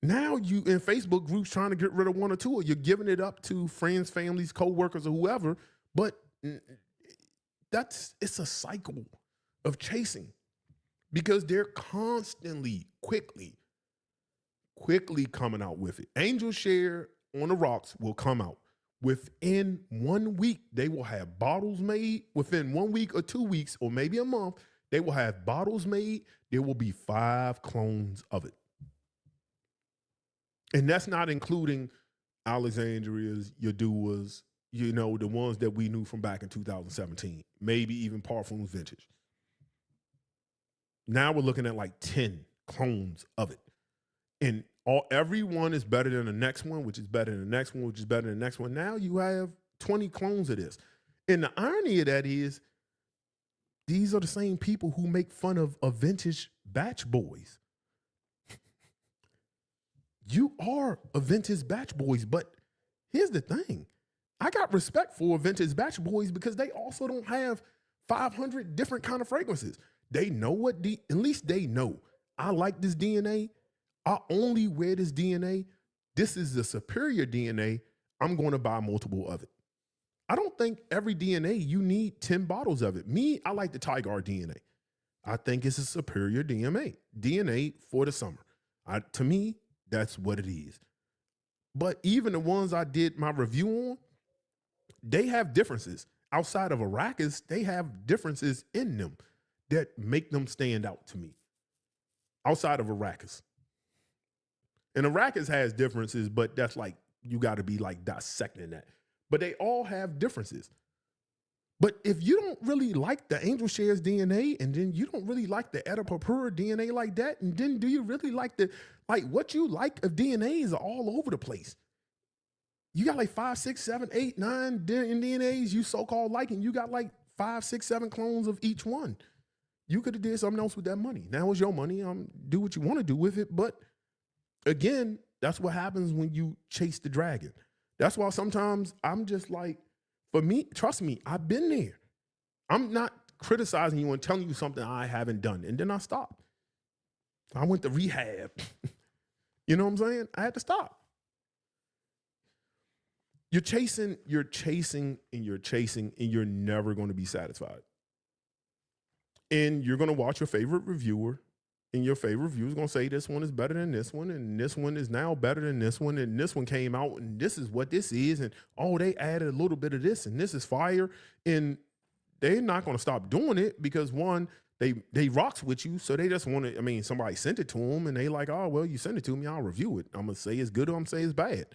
Now you in Facebook groups trying to get rid of 1 or 2, or you're giving it up to friends, families, co-workers, or whoever. But it's a cycle of chasing because they're constantly, quickly coming out with it. Angel Share on the rocks will come out. Within 1 week, they will have bottles made. Within 1 week or 2 weeks, or maybe a month, they will have bottles made. There will be 5 clones of it. And that's not including Alexandria's, Yadua's, the ones that we knew from back in 2017, maybe even Parfums Vintage. Now we're looking at like 10 clones of it. And every one is better than the next one, which is better than the next one, which is better than the next one. Now you have 20 clones of this. And the irony of that is, these are the same people who make fun of vintage batch boys. You are a vintage batch boys, but here's the thing. I got respect for vintage batch boys because they also don't have 500 different kind of fragrances. They know at least they know. I like this DNA. I only wear this DNA. This is the superior DNA. I'm going to buy multiple of it. I don't think every DNA you need 10 bottles of it. Me, I like the Tiger DNA. I think it's a superior DNA for the summer. To me, that's what it is. But even the ones I did my review on, they have differences. Outside of Arrakis, they have differences in them that make them stand out to me. Outside of Arrakis. And Arrakis has differences, but that's like, you got to be like dissecting that. But they all have differences. But if you don't really like the Angel Shares DNA, and then you don't really like the Eta Purpura DNA like that, and then do you really like what you like of DNAs are all over the place. You got like 5, 6, 7, 8, 9 DNAs you so-called like, and you got like 5, 6, 7 clones of each one. You could have did something else with that money. Now it's your money. Do what you want to do with it. But again, that's what happens when you chase the dragon. That's why sometimes I'm just like, for me, trust me, I've been there. I'm not criticizing you and telling you something I haven't done. And then I stopped. I went to rehab. You know what I'm saying? I had to stop. You're chasing, and you're never going to be satisfied. And you're going to watch your favorite reviewer, and your favorite reviewer is going to say this one is better than this one, and this one is now better than this one, and this one came out, and this is what this is, and oh, they added a little bit of this, and this is fire, and they're not going to stop doing it because, one, they rocks with you, so they just want to, somebody sent it to them, and they like, oh, well, you sent it to me, I'll review it. I'm going to say it's good or I'm going to say it's bad.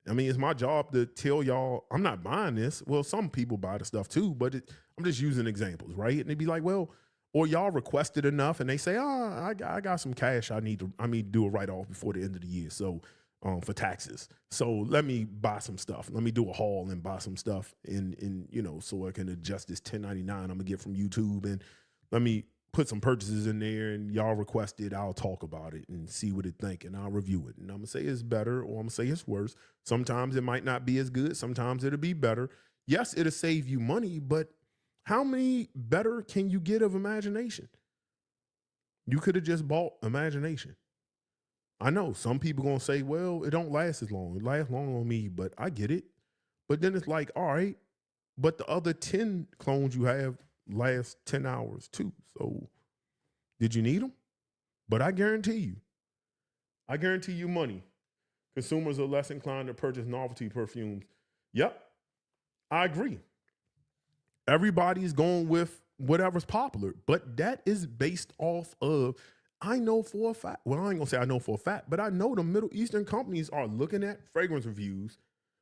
It's my job to tell y'all I'm not buying this. Well, some people buy the stuff too, but I'm just using examples, right? And they'd be like, well, or y'all requested enough, and they say, I got some cash I need to do a write-off before the end of the year, so for taxes. So let me buy some stuff. Let me do a haul and buy some stuff, and so I can adjust this 1099 I'm gonna get from YouTube, and let me put some purchases in there, and y'all requested, I'll talk about it and see what it think, and I'll review it. And I'm gonna say it's better, or I'm gonna say it's worse. Sometimes it might not be as good. Sometimes it'll be better. Yes, it'll save you money, but how many better can you get of imagination? You could have just bought imagination. I know some people gonna say, well, it don't last as long. It lasts long on me, but I get it. But then it's like, all right, but the other 10 clones you have last 10 hours too. So did you need them? But I guarantee you money. Consumers are less inclined to purchase novelty perfumes. Yep, I agree. Everybody's going with whatever's popular, but that is based off of, I know for a fact, well, I ain't gonna say I know for a fact, but I know the Middle Eastern companies are looking at fragrance reviews.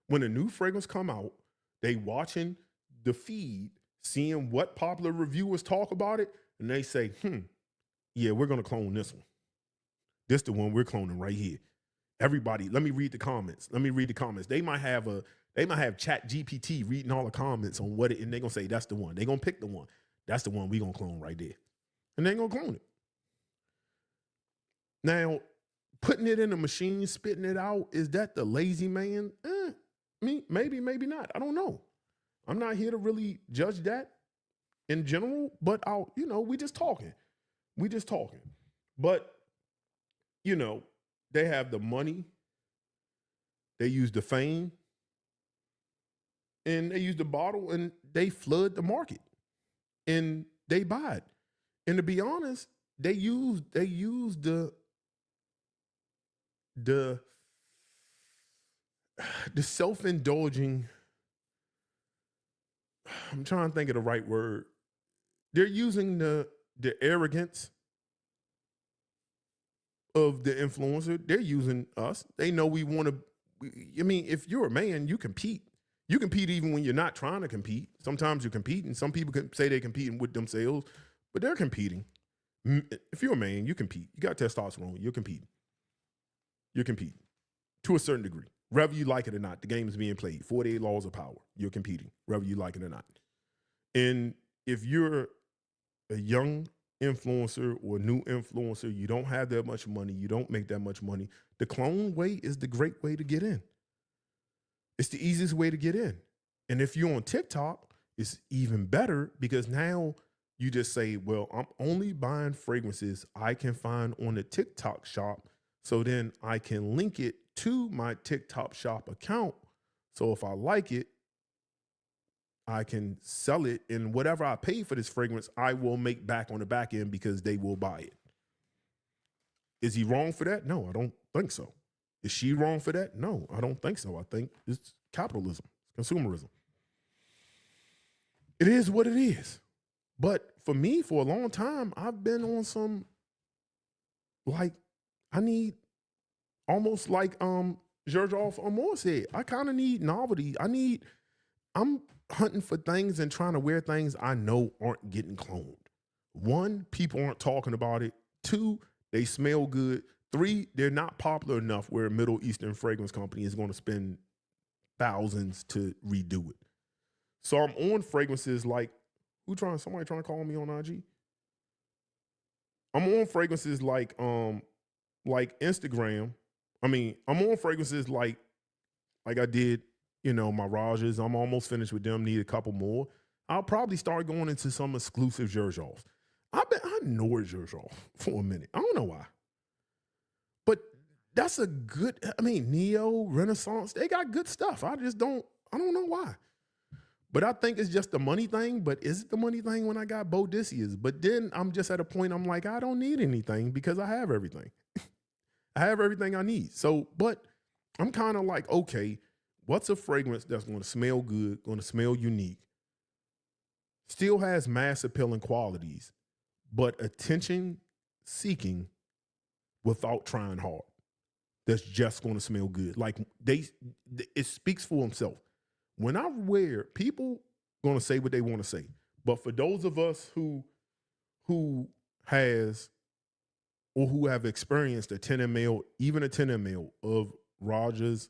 When a new fragrance come out, they watching the feed, seeing what popular reviewers talk about it, and they say, yeah, we're gonna clone this one. This the one we're cloning right here. Everybody, let me read the comments. They might have Chat GPT reading all the comments on what it, and they're gonna say that's the one. They're gonna pick the one. That's the one we gonna clone right there. And they're gonna clone it. Now, putting it in a machine, spitting it out, is that the lazy man? Maybe not. I don't know. I'm not here to really judge that in general, but we just talking. But, they have the money, they use the fame, and they use the bottle, and they flood the market, and they buy it. And to be honest, they use the self-indulging, I'm trying to think of the right word. They're using the arrogance of the influencer. They're using us. They know we want to, if you're a man, you compete. You compete even when you're not trying to compete. Sometimes you're competing. Some people can say they're competing with themselves, but they're competing. If you're a man, you compete. You got testosterone, you're competing. You're competing to a certain degree. Whether you like it or not, the game is being played. 48 laws of power. You're competing, whether you like it or not. And if you're a young influencer or new influencer, you don't have that much money, you don't make that much money, the clone way is the great way to get in. It's the easiest way to get in. And if you're on TikTok, it's even better because now you just say, well, I'm only buying fragrances I can find on the TikTok shop. So then I can link it to my TikTok shop account. So if I like it, I can sell it, and whatever I pay for this fragrance, I will make back on the back end because they will buy it. Is he wrong for that? No, I don't think so. Is she wrong for that? No, I don't think so. I think it's capitalism, consumerism. It is what it is. But for me, for a long time, I've been on some, I need almost like Xerjoff Naxos said, I kind of need novelty. I'm hunting for things and trying to wear things I know aren't getting cloned. 1, people aren't talking about it. 2, they smell good. 3, they're not popular enough where a Middle Eastern fragrance company is going to spend thousands to redo it. So I'm on fragrances like, somebody trying to call me on IG? I'm on fragrances like Instagram. I'm on fragrances like I did, my Rajas. I'm almost finished with them, need a couple more. I'll probably start going into some exclusive Xerjoffs. I ignored Xerjoff for a minute. I don't know why. But that's a good, Neo, Renaissance, they got good stuff. I don't know why. But I think it's just the money thing. But is it the money thing when I got Boadicea's? But then I'm just at a point, I'm like, I don't need anything because I have everything. I have everything I need. So, but I'm kind of like, okay, what's a fragrance that's going to smell good, going to smell unique, still has mass appealing qualities, but attention seeking without trying hard? That's just going to smell good. Like it speaks for himself. When I wear, people going to say what they want to say. But for those of us who have experienced a 10 ml, even a 10 ml of Rogers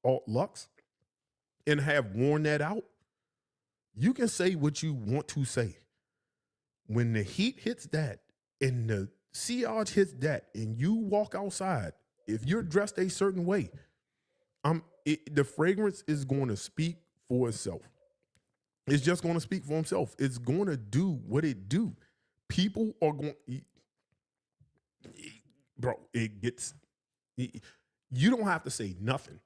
Alt Luxe and have worn that out, you can say what you want to say. When the heat hits that and the sillage hits that and you walk outside, if you're dressed a certain way, the fragrance is going to speak for itself. It's just going to speak for himself. It's going to do what it do. People are going, bro, you don't have to say nothing.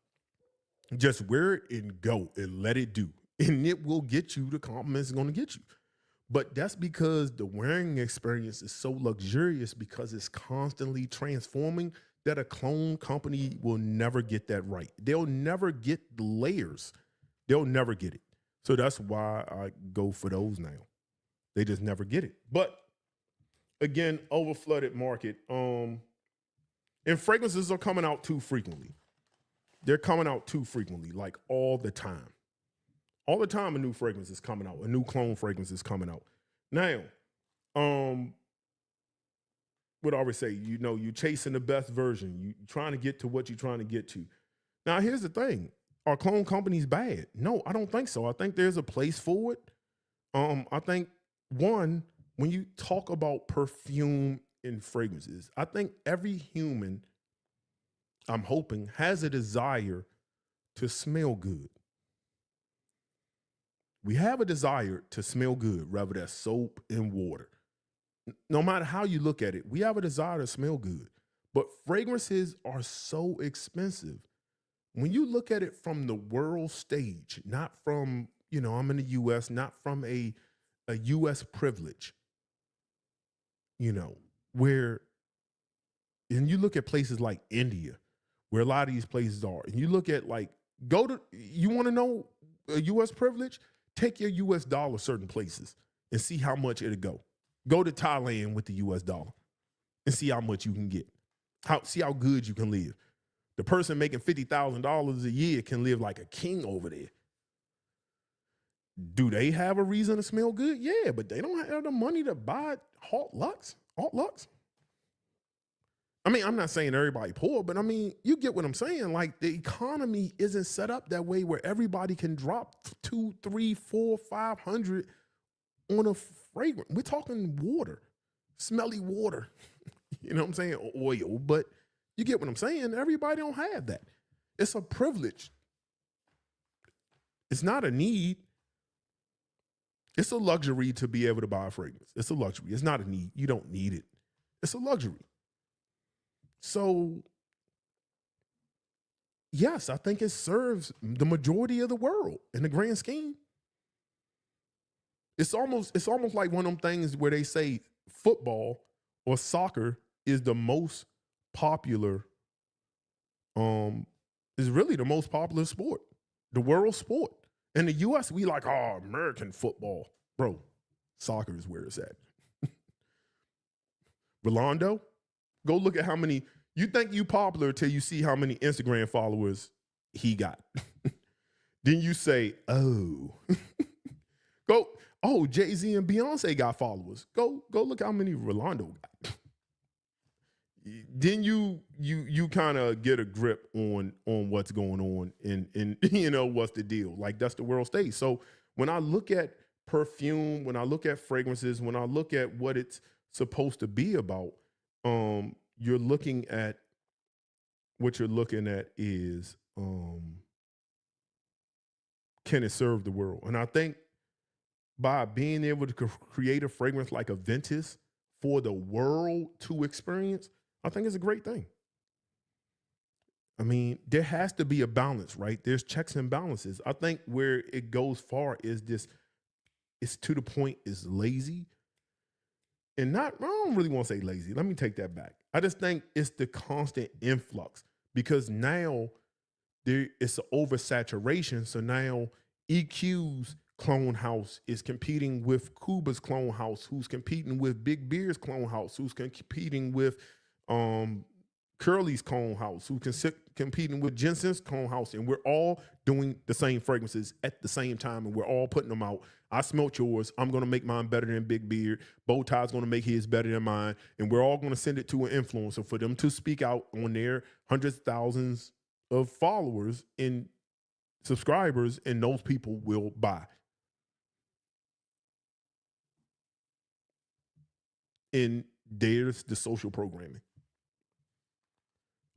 Just wear it and go and let it do. and it will get you the compliments it's going to get you. But that's because the wearing experience is so luxurious because it's constantly transforming that a clone company will never get that right. They'll never get the layers. They'll never get it. So that's why I go for those now. They just never get it. But again, overflooded market. And fragrances are coming out too frequently. They're coming out too frequently, like all the time. All the time a new fragrance is coming out. A new clone fragrance is coming out. Now, what I always say, you know, you're chasing the best version. You're trying to get to what you're trying to get to. Now, here's the thing. Are clone companies bad? No, I don't think so. I think there's a place for it. I think, one, when you talk about perfume and fragrances, I think every human, I'm hoping, has a desire to smell good. We have a desire to smell good, whether that's soap and water. No matter how you look at it, we have a desire to smell good. But fragrances are so expensive. When you look at it from the world stage, not from, you know, I'm in the U.S., not from a U.S. privilege, you know, where, and you look at places like India, where a lot of these places are, and you look at like, you want to know a U.S. privilege? Take your U.S. dollar certain places and see how much it'll go. Go to Thailand with the U.S. dollar and see how much you can get. See how good you can live. The person making $50,000 a year can live like a king over there. Do they have a reason to smell good? Yeah, but they don't have the money to buy Alt Lux. I mean, I'm not saying everybody poor, but I mean, you get what I'm saying. Like, the economy isn't set up that way where everybody can drop 2, 3, 4, 500 on a fragrance. We're talking water, smelly water. You know what I'm saying? Oil, but you get what I'm saying? Everybody don't have that. It's a privilege. It's not a need. It's a luxury to be able to buy a fragrance. It's a luxury. It's not a need. You don't need it. It's a luxury. So, yes, I think it serves the majority of the world in the grand scheme. It's almost like one of them things where they say football or soccer is the most popular, is really the most popular sport, the world sport. In the U.S., we like, oh, American football. Bro, soccer is where it's at. Rolando, go look at how many, you think you popular till you see how many Instagram followers he got. Then you say, oh. Jay-Z and Beyonce got followers. Go look how many Rolando got. Then you kind of get a grip on what's going on and you know what's the deal. Like, that's the world stage. So when I look at perfume, when I look at fragrances, when I look at what it's supposed to be about, you're looking at what you're looking at is can it serve the world? And I think by being able to create a fragrance like a Ventus for the world to experience, I think it's a great thing. I mean, there has to be a balance, right? There's checks and balances. I think where it goes far is this, it's to the point is lazy. And I don't really want to say lazy. Let me take that back. I just think it's the constant influx because now it's an oversaturation. So now EQ's clone house is competing with Cuba's clone house, who's competing with Big Beer's clone house, who's competing with Curly's clone house, who's competing with Jensen's clone house, and we're all doing the same fragrances at the same time, and we're all putting them out. I smelt yours. I'm going to make mine better than Big Beard. Bowtie's going to make his better than mine, and we're all going to send it to an influencer for them to speak out on their hundreds of thousands of followers and subscribers, and those people will buy. And there's the social programming.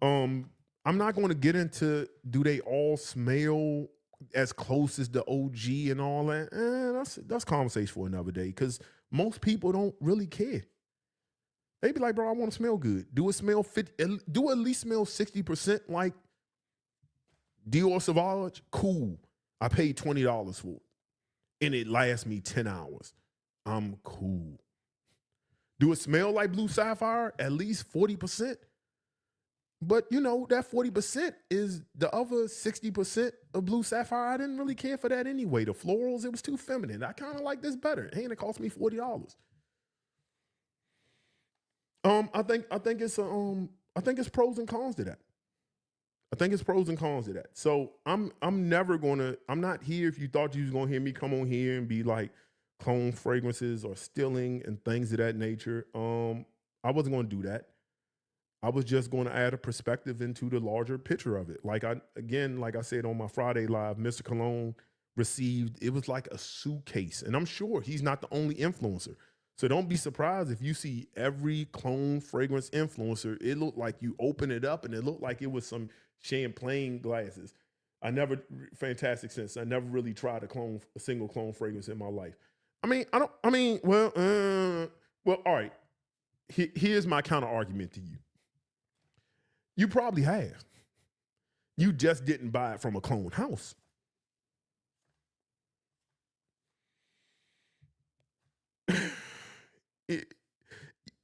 I'm not going to get into do they all smell as close as the OG and all that. That's conversation for another day because most people don't really care. They be like, bro, I want to smell good. Do it smell 50? Do it at least smell 60% like Dior Sauvage? Cool. I paid $20 for it. and it lasts me 10 hours. I'm cool. Do it smell like blue sapphire? At least 40%. But you know, that 40% is the other 60% of blue sapphire. I didn't really care for that anyway. The florals, it was too feminine. I kind of like this better. And it cost me $40. I think it's pros and cons to that. I think it's pros and cons to that. So I'm not here if you thought you was gonna hear me come on here and be like clone fragrances or stealing and things of that nature. I wasn't gonna do that. I was just going to add a perspective into the larger picture of it. Like I said on my Friday live, Mr. Cologne received, it was like a suitcase. And I'm sure he's not the only influencer. So don't be surprised if you see every clone fragrance influencer, it looked like you open it up and it looked like it was some champagne glasses. Fantastic sense. I never really tried a single clone fragrance in my life. Well, all right. Here's my counter argument to you. You probably have. You just didn't buy it from a clone house.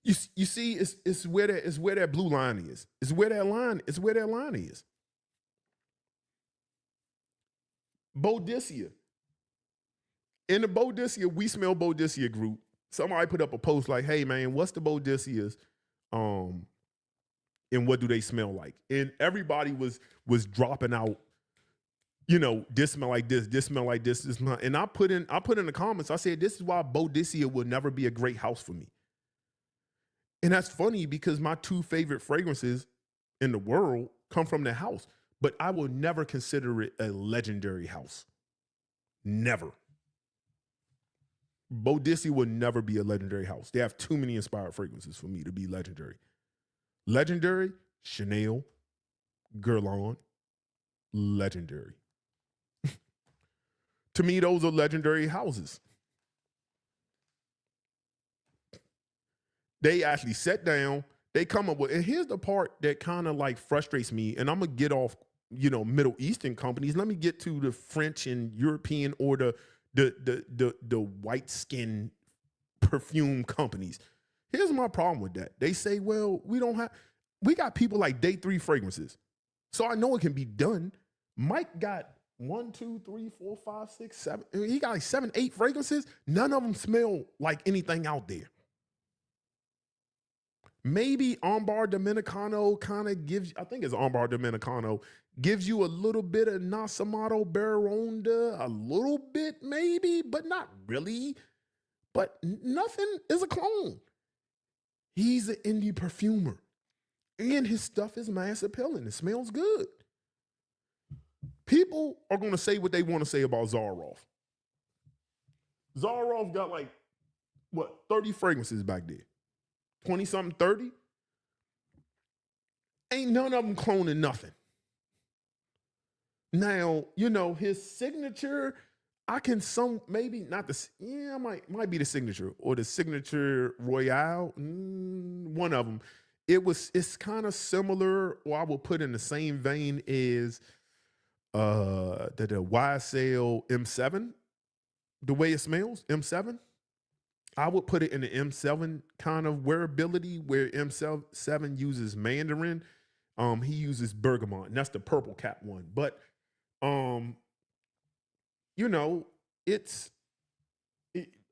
You see, it's where that blue line is. It's where that line is. Boadicea. In the Boadicea, we smell Boadicea group. Somebody put up a post like, "Hey man, what's the Boadiceas? And what do they smell like?" And everybody was dropping out, you know, this smell like this smell like this smell. And I put in the comments, I said, this is why Boadicea will never be a great house for me. And that's funny because my two favorite fragrances in the world come from that house, but I will never consider it a legendary house. Never. Boadicea will never be a legendary house. They have too many inspired fragrances for me to be legendary. Legendary, Chanel, Guerlain, legendary. To me, those are legendary houses. They actually sat down, they come up with, and here's the part that kind of like frustrates me, and I'm gonna get off, you know, Middle Eastern companies. Let me get to the French and European or the white skin perfume companies. Here's my problem with that. They say, well, we got people like Day 3 Fragrances. So I know it can be done. Mike got 1, 2, 3, 4, 5, 6, 7. He got like 7, 8 fragrances. None of them smell like anything out there. Maybe Ambar Dominicano kind of gives, I think it's Ambar Dominicano, gives you a little bit of Nasamato Baronda, a little bit maybe, but not really. But nothing is a clone. He's an indie perfumer. And his stuff is mass appealing. It smells good. People are going to say what they want to say about Zaharoff. Zaharoff got like, 30 fragrances back there. 20-something, 30. Ain't none of them cloning nothing. Now, you know, his signature, maybe not might be the signature or the Signature Royal, one of them. It's kind of similar, or I will put in the same vein as the YSL M7, the way it smells, M7. I would put it in the M7 kind of wearability, where M7 uses mandarin. He uses bergamot, and that's the purple cap one. But you know,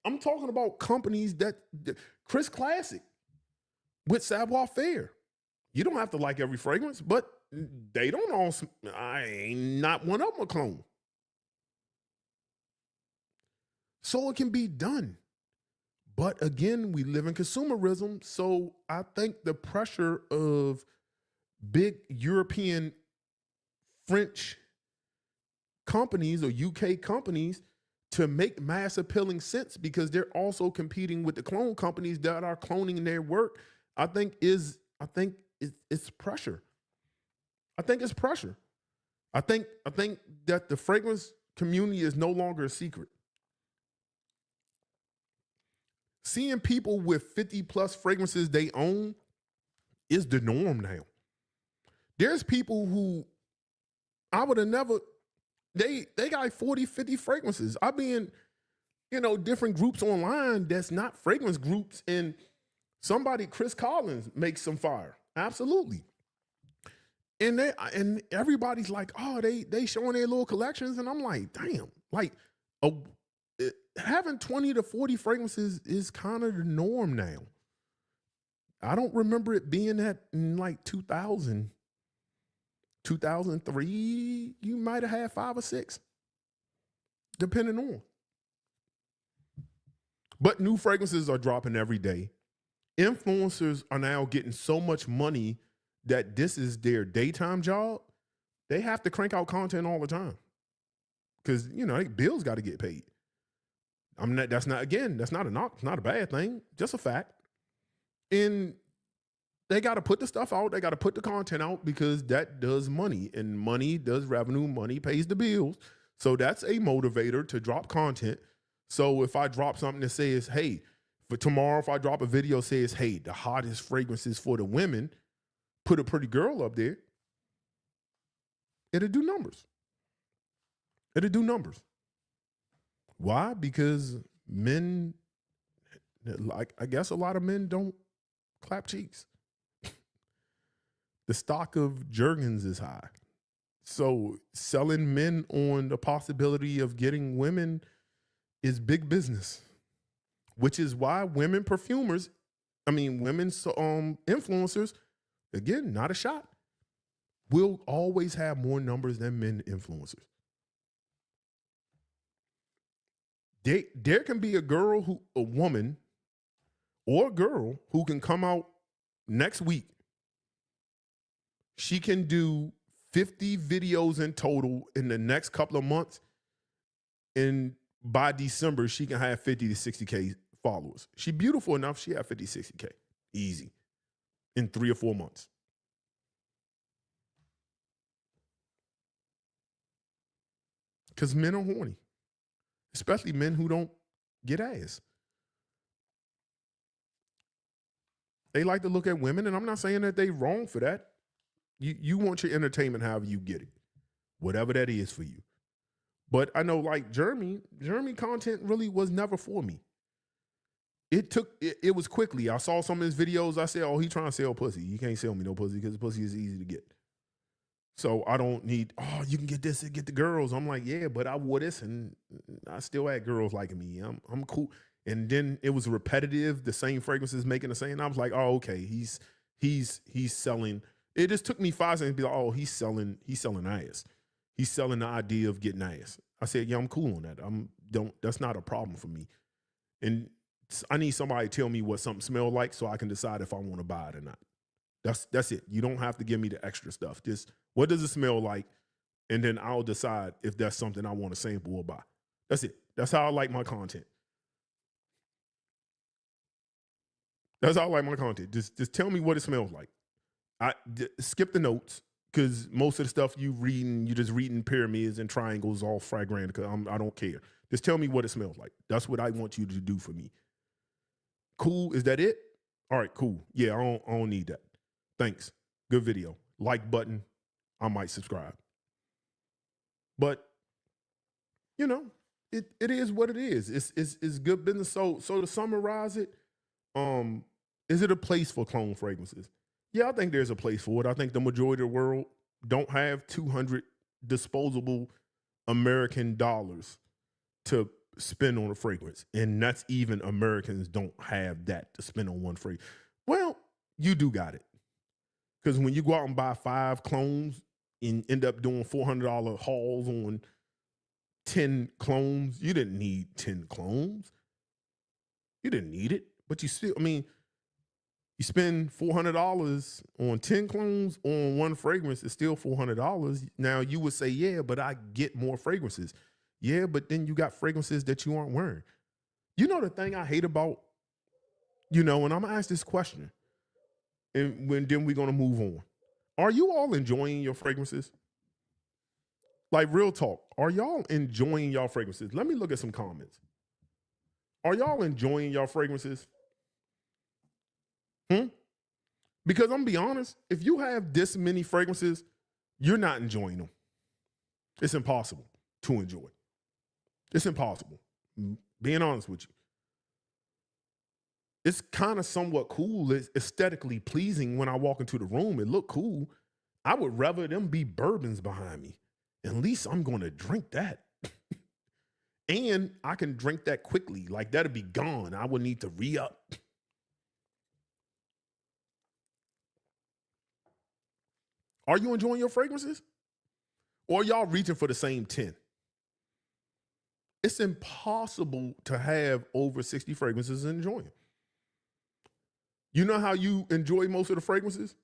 I'm talking about companies that Chris Classic with Savoir Faire. You don't have to like every fragrance, but they don't all. Not one of them a clone. So it can be done. But again, we live in consumerism. So I think the pressure of big European, French companies or UK companies to make mass appealing sense, because they're also competing with the clone companies that are cloning their work, I think it's pressure. I think it's pressure. I think that the fragrance community is no longer a secret. Seeing people with 50 plus fragrances they own is the norm now. There's people who I would have never, they got 40, 50 fragrances. I be in different groups online that's not fragrance groups. And somebody, Chris Collins, makes some fire. Absolutely. And everybody's like, oh, they showing their little collections. And I'm like, damn, like having 20 to 40 fragrances is kind of the norm now. I don't remember it being that in like 2000, 2003. You might have had 5 or 6, depending on. But new fragrances are dropping every day. Influencers are now getting so much money that this is their daytime job. They have to crank out content all the time because, bills got to get paid. That's not a knock. It's not a bad thing, just a fact. And they got to put the stuff out. They got to put the content out because that does money, and money does revenue. Money pays the bills. So that's a motivator to drop content. So if I drop something that says, hey, for tomorrow, if I drop a video says, hey, the hottest fragrances for the women, put a pretty girl up there, it'll do numbers. It'll do numbers. Why? Because men, I guess a lot of men don't clap cheeks. The stock of Jergens is high. So selling men on the possibility of getting women is big business, which is why women influencers, again, not a shot, will always have more numbers than men influencers. There can be a woman or a girl who can come out next week. She can do 50 videos in total in the next couple of months. And by December, she can have 50 to 60K followers. She's beautiful enough. She have 50, 60K. Easy. In 3 or 4 months. Because men are horny. Especially men who don't get ass. They like to look at women, and I'm not saying that they wrong for that. You want your entertainment however you get it. Whatever that is for you. But I know like Jeremy content really was never for me. It was quickly. I saw some of his videos. I said, oh, he trying to sell pussy. You can't sell me no pussy because pussy is easy to get. So I don't need, you can get this and get the girls. I'm like, yeah, but I wore this and I still had girls liking me. I'm cool. And then it was repetitive, the same fragrances making the same. I was like, oh, okay, he's selling. It just took me 5 seconds to be like, oh, he's selling ass. He's selling the idea of getting ass. I said, yeah, I'm cool on that. That's not a problem for me. And I need somebody to tell me what something smells like so I can decide if I want to buy it or not. That's it. You don't have to give me the extra stuff. Just what does it smell like? And then I'll decide if that's something I want to sample or buy. That's it. That's how I like my content. That's how I like my content. Just tell me what it smells like. Skip the notes because most of the stuff you're just reading pyramids and triangles all Fragrantica. I don't care. Just tell me what it smells like. That's what I want you to do for me. Cool. Is that it? All right, cool. Yeah, I don't need that. Thanks. Good video. Like button. I might subscribe. But, it is what it is. It's good business. So to summarize it, is it a place for clone fragrances? Yeah, I think there's a place for it. I think the majority of the world don't have 200 disposable American dollars to spend on a fragrance. And that's even Americans don't have that to spend on one fragrance. Well, you do got it. Because when you go out and buy 5 clones and end up doing $400 hauls on 10 clones, you didn't need 10 clones. You didn't need it. But you spend $400 on 10 clones on one fragrance, it's still $400. Now you would say, yeah, but I get more fragrances. Yeah, but then you got fragrances that you aren't wearing. You know the thing I hate about, and I'm going to ask this question, and then we're going to move on. Are you all enjoying your fragrances? Like real talk, are y'all enjoying y'all fragrances? Let me look at some comments. Are y'all enjoying y'all fragrances? Because I'm going to be honest, if you have this many fragrances, you're not enjoying them. It's impossible to enjoy. It's impossible. being honest with you. It's kind of somewhat cool. It's aesthetically pleasing when I walk into the room. It look cool. I would rather them be bourbons behind me. At least I'm going to drink that. And I can drink that quickly. Like, that'll be gone. I would need to re-up. Are you enjoying your fragrances? Or are y'all reaching for the same 10? It's impossible to have over 60 fragrances and enjoy them. You know how you enjoy most of the fragrances?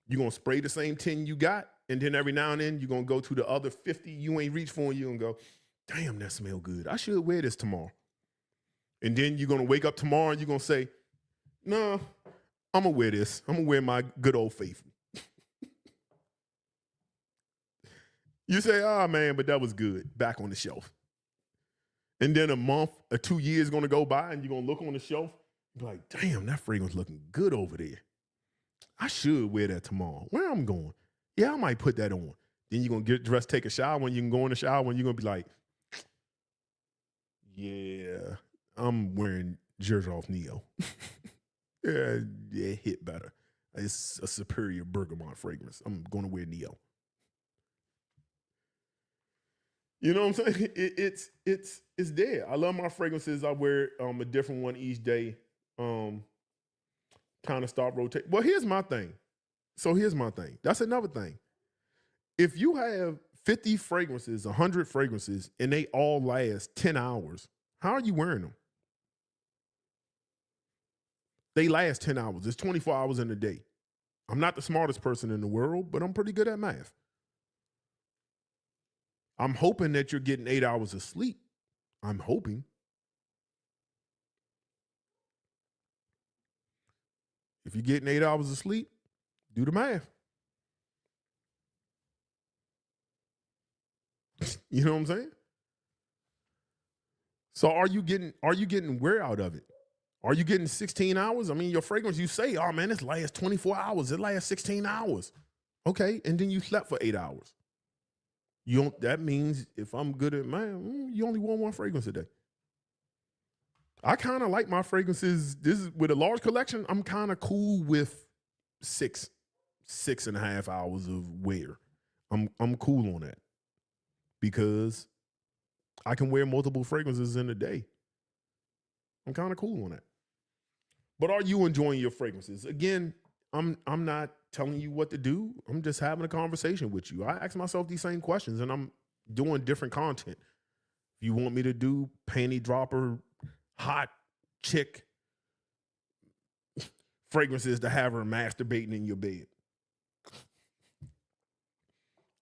You're going to spray the same 10 you got, and then every now and then you're going to go to the other 50 you ain't reached for, and you're going to go, damn, that smell good. I should wear this tomorrow. And then you're going to wake up tomorrow and you're going to say, no, I'm going to wear this. I'm going to wear my good old faithful. You say, oh, man, but that was good. Back on the shelf. And then a month or 2 years going to go by and you're going to look on the shelf and be like, damn, that fragrance looking good over there. I should wear that tomorrow. Where I'm going? Yeah, I might put that on. Then you're going to get dressed, take a shower, and you can go in the shower and you're going to be like, yeah, I'm wearing Xerjoff Neo. yeah, it hit better. It's a superior bergamot fragrance. I'm going to wear Neo. You know what I'm saying? It's there. I love my fragrances. I wear a different one each day. Kind of start rotating. Well, here's my thing. That's another thing. If you have 50 fragrances, 100 fragrances, and they all last 10 hours, how are you wearing them? They last 10 hours. It's 24 hours in a day. I'm not the smartest person in the world, but I'm pretty good at math. I'm hoping that you're getting 8 hours of sleep. I'm hoping. If you're getting 8 hours of sleep, do the math. You know what I'm saying? So are you getting wear out of it? Are you getting 16 hours? I mean, your fragrance, you say, oh man, this lasts 24 hours. It lasts 16 hours. Okay, and then you slept for 8 hours. That means if I'm good at mine, you only want one fragrance a day. I kind of like my fragrances. This is with a large collection. I'm kind of cool with 6.5 hours of wear. I'm cool on that because I can wear multiple fragrances in a day. I'm kind of cool on that. But are you enjoying your fragrances? Again, I'm not telling you what to do. I'm just having a conversation with you. I ask myself these same questions and I'm doing different content. If you want me to do panty dropper, hot chick fragrances to have her masturbating in your bed.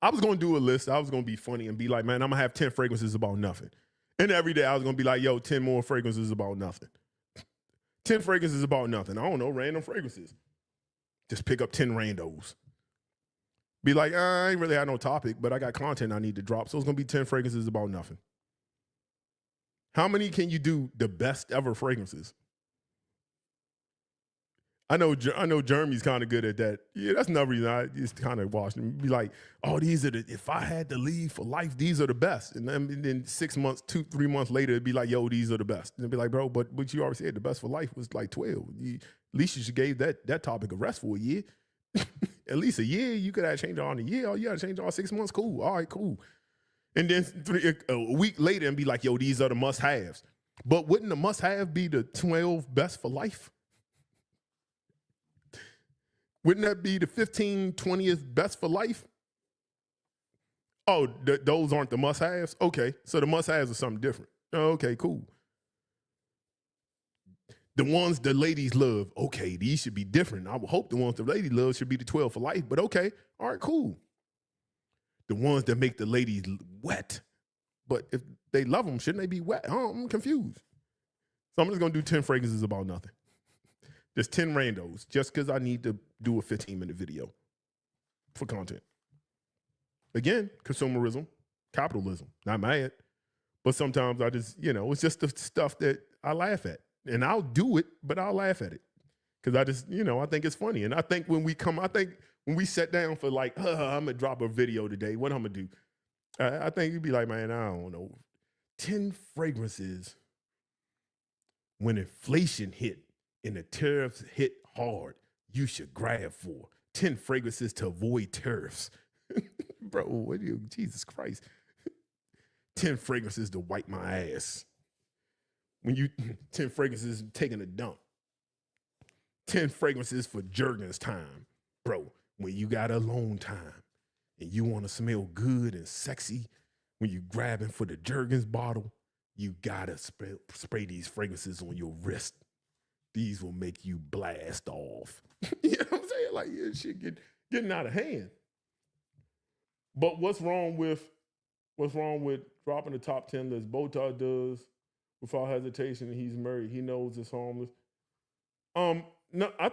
I was going to do a list. I was going to be funny and be like, man, I'm going to have 10 fragrances about nothing. And every day I was going to be like, yo, 10 more fragrances about nothing. 10 fragrances about nothing. I don't know, random fragrances. Just pick up 10 randos. Be like, I ain't really had no topic, but I got content I need to drop. So it's going to be 10 fragrances about nothing. How many can you do the best ever fragrances? I know Jeremy's kind of good at that. Yeah, that's another reason I just kind of watched him. Be like, oh, if I had to leave for life, these are the best. And then 6 months, 2-3 months later, it'd be like, yo, these are the best. And it'd be like, bro, but you already said the best for life was like 12. At least you should gave that topic a rest for a year. At least a year. You could have changed it all in a year. Oh, you got to change it all 6 months. Cool. All right, cool. And then a week later and be like, yo, these are the must-haves. But wouldn't the must-have be the 12 best for life? Wouldn't that be the 15, 20th best for life? Oh, those aren't the must-haves? Okay, so the must-haves are something different. Okay, cool. The ones the ladies love, okay, these should be different. I would hope the ones the ladies love should be the 12 for life, but okay, all right, cool. The ones that make the ladies wet, but if they love them, shouldn't they be wet? Oh, I'm confused. So I'm just going to do 10 fragrances about nothing. Just 10 randos, just because I need to do a 15-minute video for content. Again, consumerism, capitalism, not mad. But sometimes I just, it's just the stuff that I laugh at. And I'll do it, but I'll laugh at it. Because I just, I think it's funny. And I think when we sat down for like, I'm going to drop a video today, what I'm going to do? I think you'd be like, man, I don't know, 10 fragrances when inflation hit and the tariffs hit hard, you should grab for 10 fragrances to avoid tariffs. Bro, what do you, Jesus Christ. 10 fragrances to wipe my ass. 10 fragrances taking a dump. 10 fragrances for Jergens time. Bro, when you got alone time and you want to smell good and sexy, when you grabbing for the Jergens bottle, you gotta spray these fragrances on your wrist. These will make you blast off. You know what I'm saying? Like, yeah, shit getting out of hand. But what's wrong with dropping the top 10 list? Botas does without hesitation, and he's married. He knows it's homeless. No, I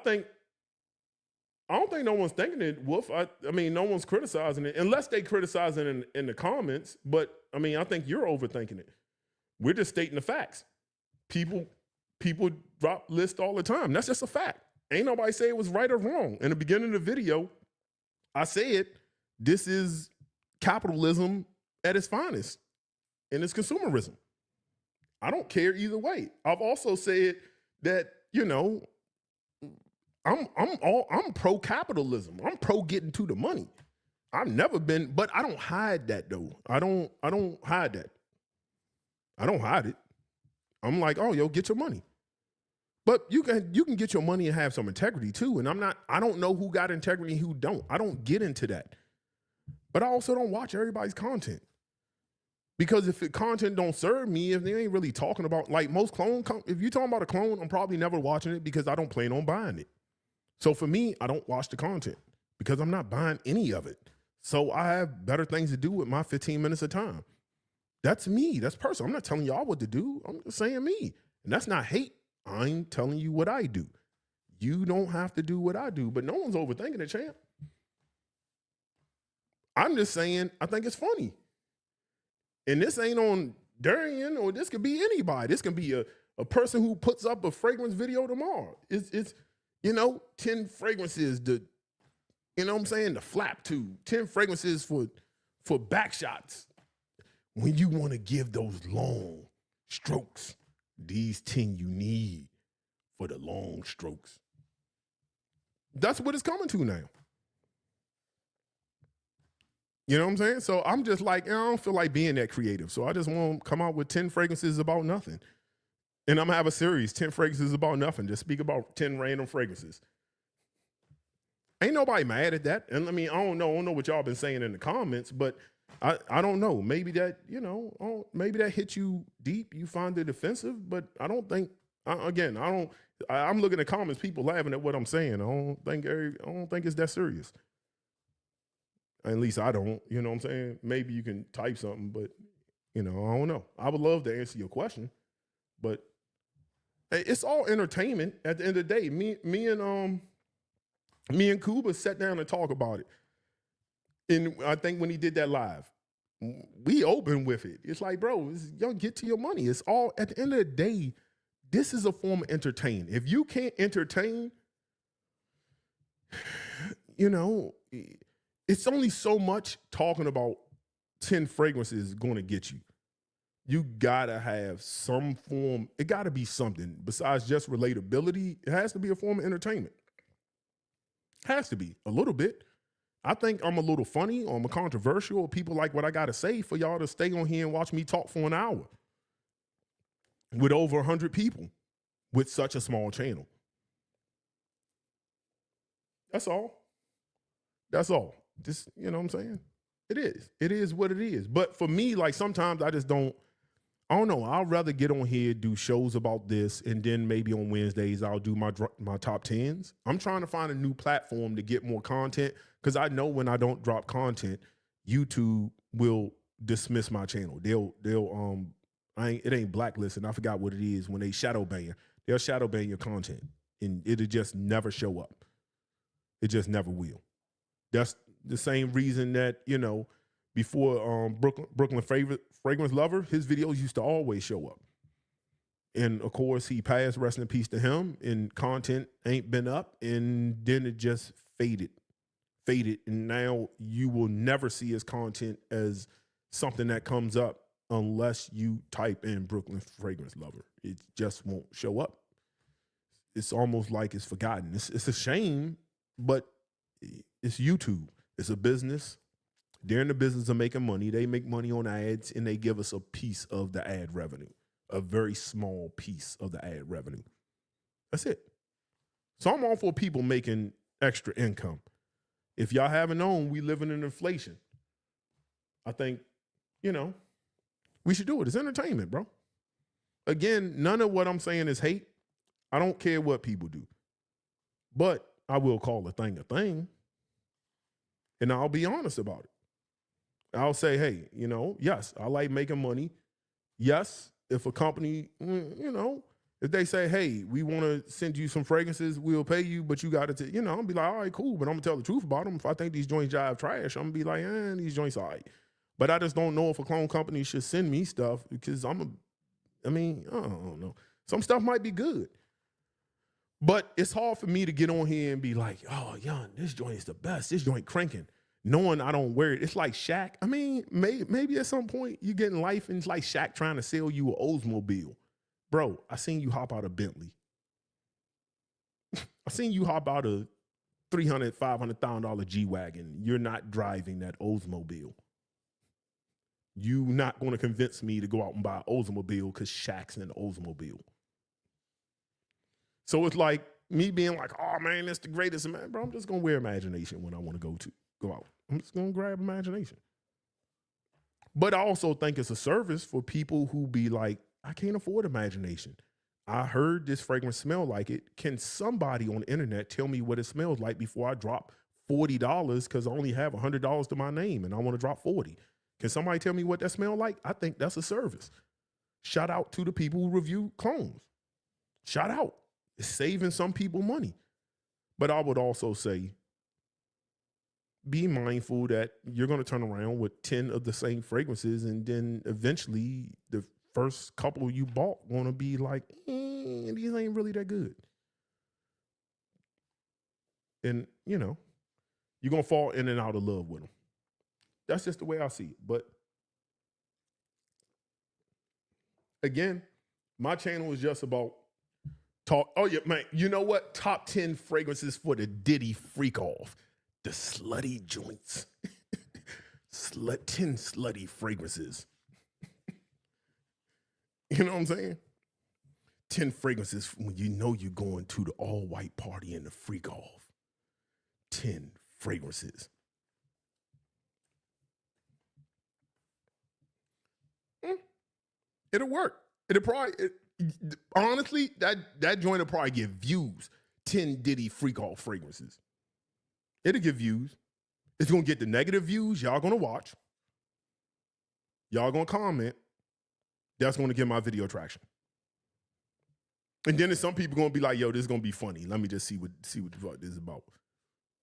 don't think no one's thinking it, Wolf. I mean, no one's criticizing it, unless they criticize it in the comments. But I mean, I think you're overthinking it. We're just stating the facts. People drop lists all the time. That's just a fact. Ain't nobody say it was right or wrong. In the beginning of the video, I said this is capitalism at its finest, and it's consumerism. I don't care either way. I've also said that, you know, I'm pro capitalism. I'm pro getting to the money. I've never been, but I don't hide that though. I don't hide that. I don't hide it. I'm like, oh, yo, get your money. But you can get your money and have some integrity too. And I don't know who got integrity and who don't. I don't get into that. But I also don't watch everybody's content. Because if the content don't serve me, if they ain't really talking about, like most clone, if you're talking about a clone, I'm probably never watching it because I don't plan on buying it. So for me, I don't watch the content because I'm not buying any of it. So I have better things to do with my 15 minutes of time. That's me. That's personal. I'm not telling y'all what to do. I'm just saying me. And that's not hate. I'm telling you what I do. You don't have to do what I do, but no one's overthinking it, champ. I'm just saying, I think it's funny. And this ain't on Darian, or this could be anybody. This can be a person who puts up a fragrance video tomorrow. It's 10 fragrances, you know what I'm saying? The flap tube, 10 fragrances for back shots. When you want to give those long strokes, these 10 you need for the long strokes. That's what it's coming to now. You know what I'm saying? So I'm just like, I don't feel like being that creative. So I just want to come out with 10 fragrances about nothing. And I'm going to have a series, 10 fragrances about nothing. Just speak about 10 random fragrances. Ain't nobody mad at that. And I mean, I don't know what y'all been saying in the comments, but I don't know. Maybe that, maybe that hit you deep. You find it offensive, but I don't think, I'm looking at comments, people laughing at what I'm saying. I don't think it's that serious. At least I don't, you know what I'm saying? Maybe you can type something, but, I don't know. I would love to answer your question, but it's all entertainment at the end of the day. Me and Kuba sat down and talked about it. And I think when he did that live, we opened with it. It's like, bro, y'all get to your money. It's all, at the end of the day, this is a form of entertainment. If you can't entertain, it's only so much talking about 10 fragrances going to get you. You gotta have some form, it gotta be something besides just relatability. It has to be a form of entertainment. Has to be, a little bit. I think I'm a little funny or I'm a controversial, or people like what I gotta say for y'all to stay on here and watch me talk for an hour with over 100 people with such a small channel. That's all. That's all. Just, you know what I'm saying? It is. It is what it is. But for me, like sometimes I don't know. I'd rather get on here, do shows about this, and then maybe on Wednesdays I'll do my top 10s. I'm trying to find a new platform to get more content because I know when I don't drop content, YouTube will dismiss my channel. It ain't blacklisted. I forgot what it is when they shadow ban. They'll shadow ban your content, and it'll just never show up. It just never will. That's the same reason that before Brooklyn Fragrance Lover, his videos used to always show up. And of course, he passed, rest in peace to him, and content ain't been up, and then it just faded. And now you will never see his content as something that comes up unless you type in Brooklyn fragrance lover. It just won't show up. It's almost like it's forgotten. It's a shame, but it's YouTube. It's a business. They're in the business of making money. They make money on ads, and they give us a piece of the ad revenue, a very small piece of the ad revenue. That's it. So I'm all for people making extra income. If y'all haven't known, we living in inflation. I think, we should do it. It's entertainment, bro. Again, none of what I'm saying is hate. I don't care what people do. But I will call a thing a thing. And I'll be honest about it. I'll say, hey, yes, I like making money. Yes, if a company, if they say, hey, we want to send you some fragrances, we'll pay you, but you got to, I'll be like, all right, cool. But I'm going to tell the truth about them. If I think these joints jive trash, I'm going to be like, these joints all right. But I just don't know if a clone company should send me stuff because I don't know. Some stuff might be good. But it's hard for me to get on here and be like, oh, this joint is the best. This joint cranking. Knowing I don't wear it. It's like Shaq. I mean, maybe at some point you get in life and it's like Shaq trying to sell you an Oldsmobile. Bro, I seen you hop out of Bentley. I seen you hop out of $300,000, $500,000 G-Wagon. You're not driving that Oldsmobile. You not going to convince me to go out and buy an Oldsmobile because Shaq's in an Oldsmobile. So it's like me being like, oh man, that's the greatest. Man, bro, I'm just going to wear imagination when I want to go out. I'm just going to grab imagination. But I also think it's a service for people who be like, I can't afford imagination. I heard this fragrance smell like it. Can somebody on the internet tell me what it smells like before I drop $40 because I only have $100 to my name and I want to drop 40? Can somebody tell me what that smells like? I think that's a service. Shout out to the people who review clones. Shout out. It's saving some people money. But I would also say, be mindful that you're going to turn around with 10 of the same fragrances, and then eventually the first couple you bought going to be like, these ain't really that good. And, you're going to fall in and out of love with them. That's just the way I see it. But again, my channel is just about talk. Oh, yeah, man. You know what? Top 10 fragrances for the Diddy freak off. The slutty joints. 10 slutty fragrances. You know what I'm saying? 10 fragrances when you're going to the all-white party and the freak off. 10 fragrances. It'll work. Honestly, that joint will probably get views. 10 Diddy freak off fragrances. It'll get views. It's going to get the negative views. Y'all going to watch. Y'all going to comment. That's going to get my video traction. And then there's some people going to be like, yo, this is going to be funny. Let me just see what the fuck this is about.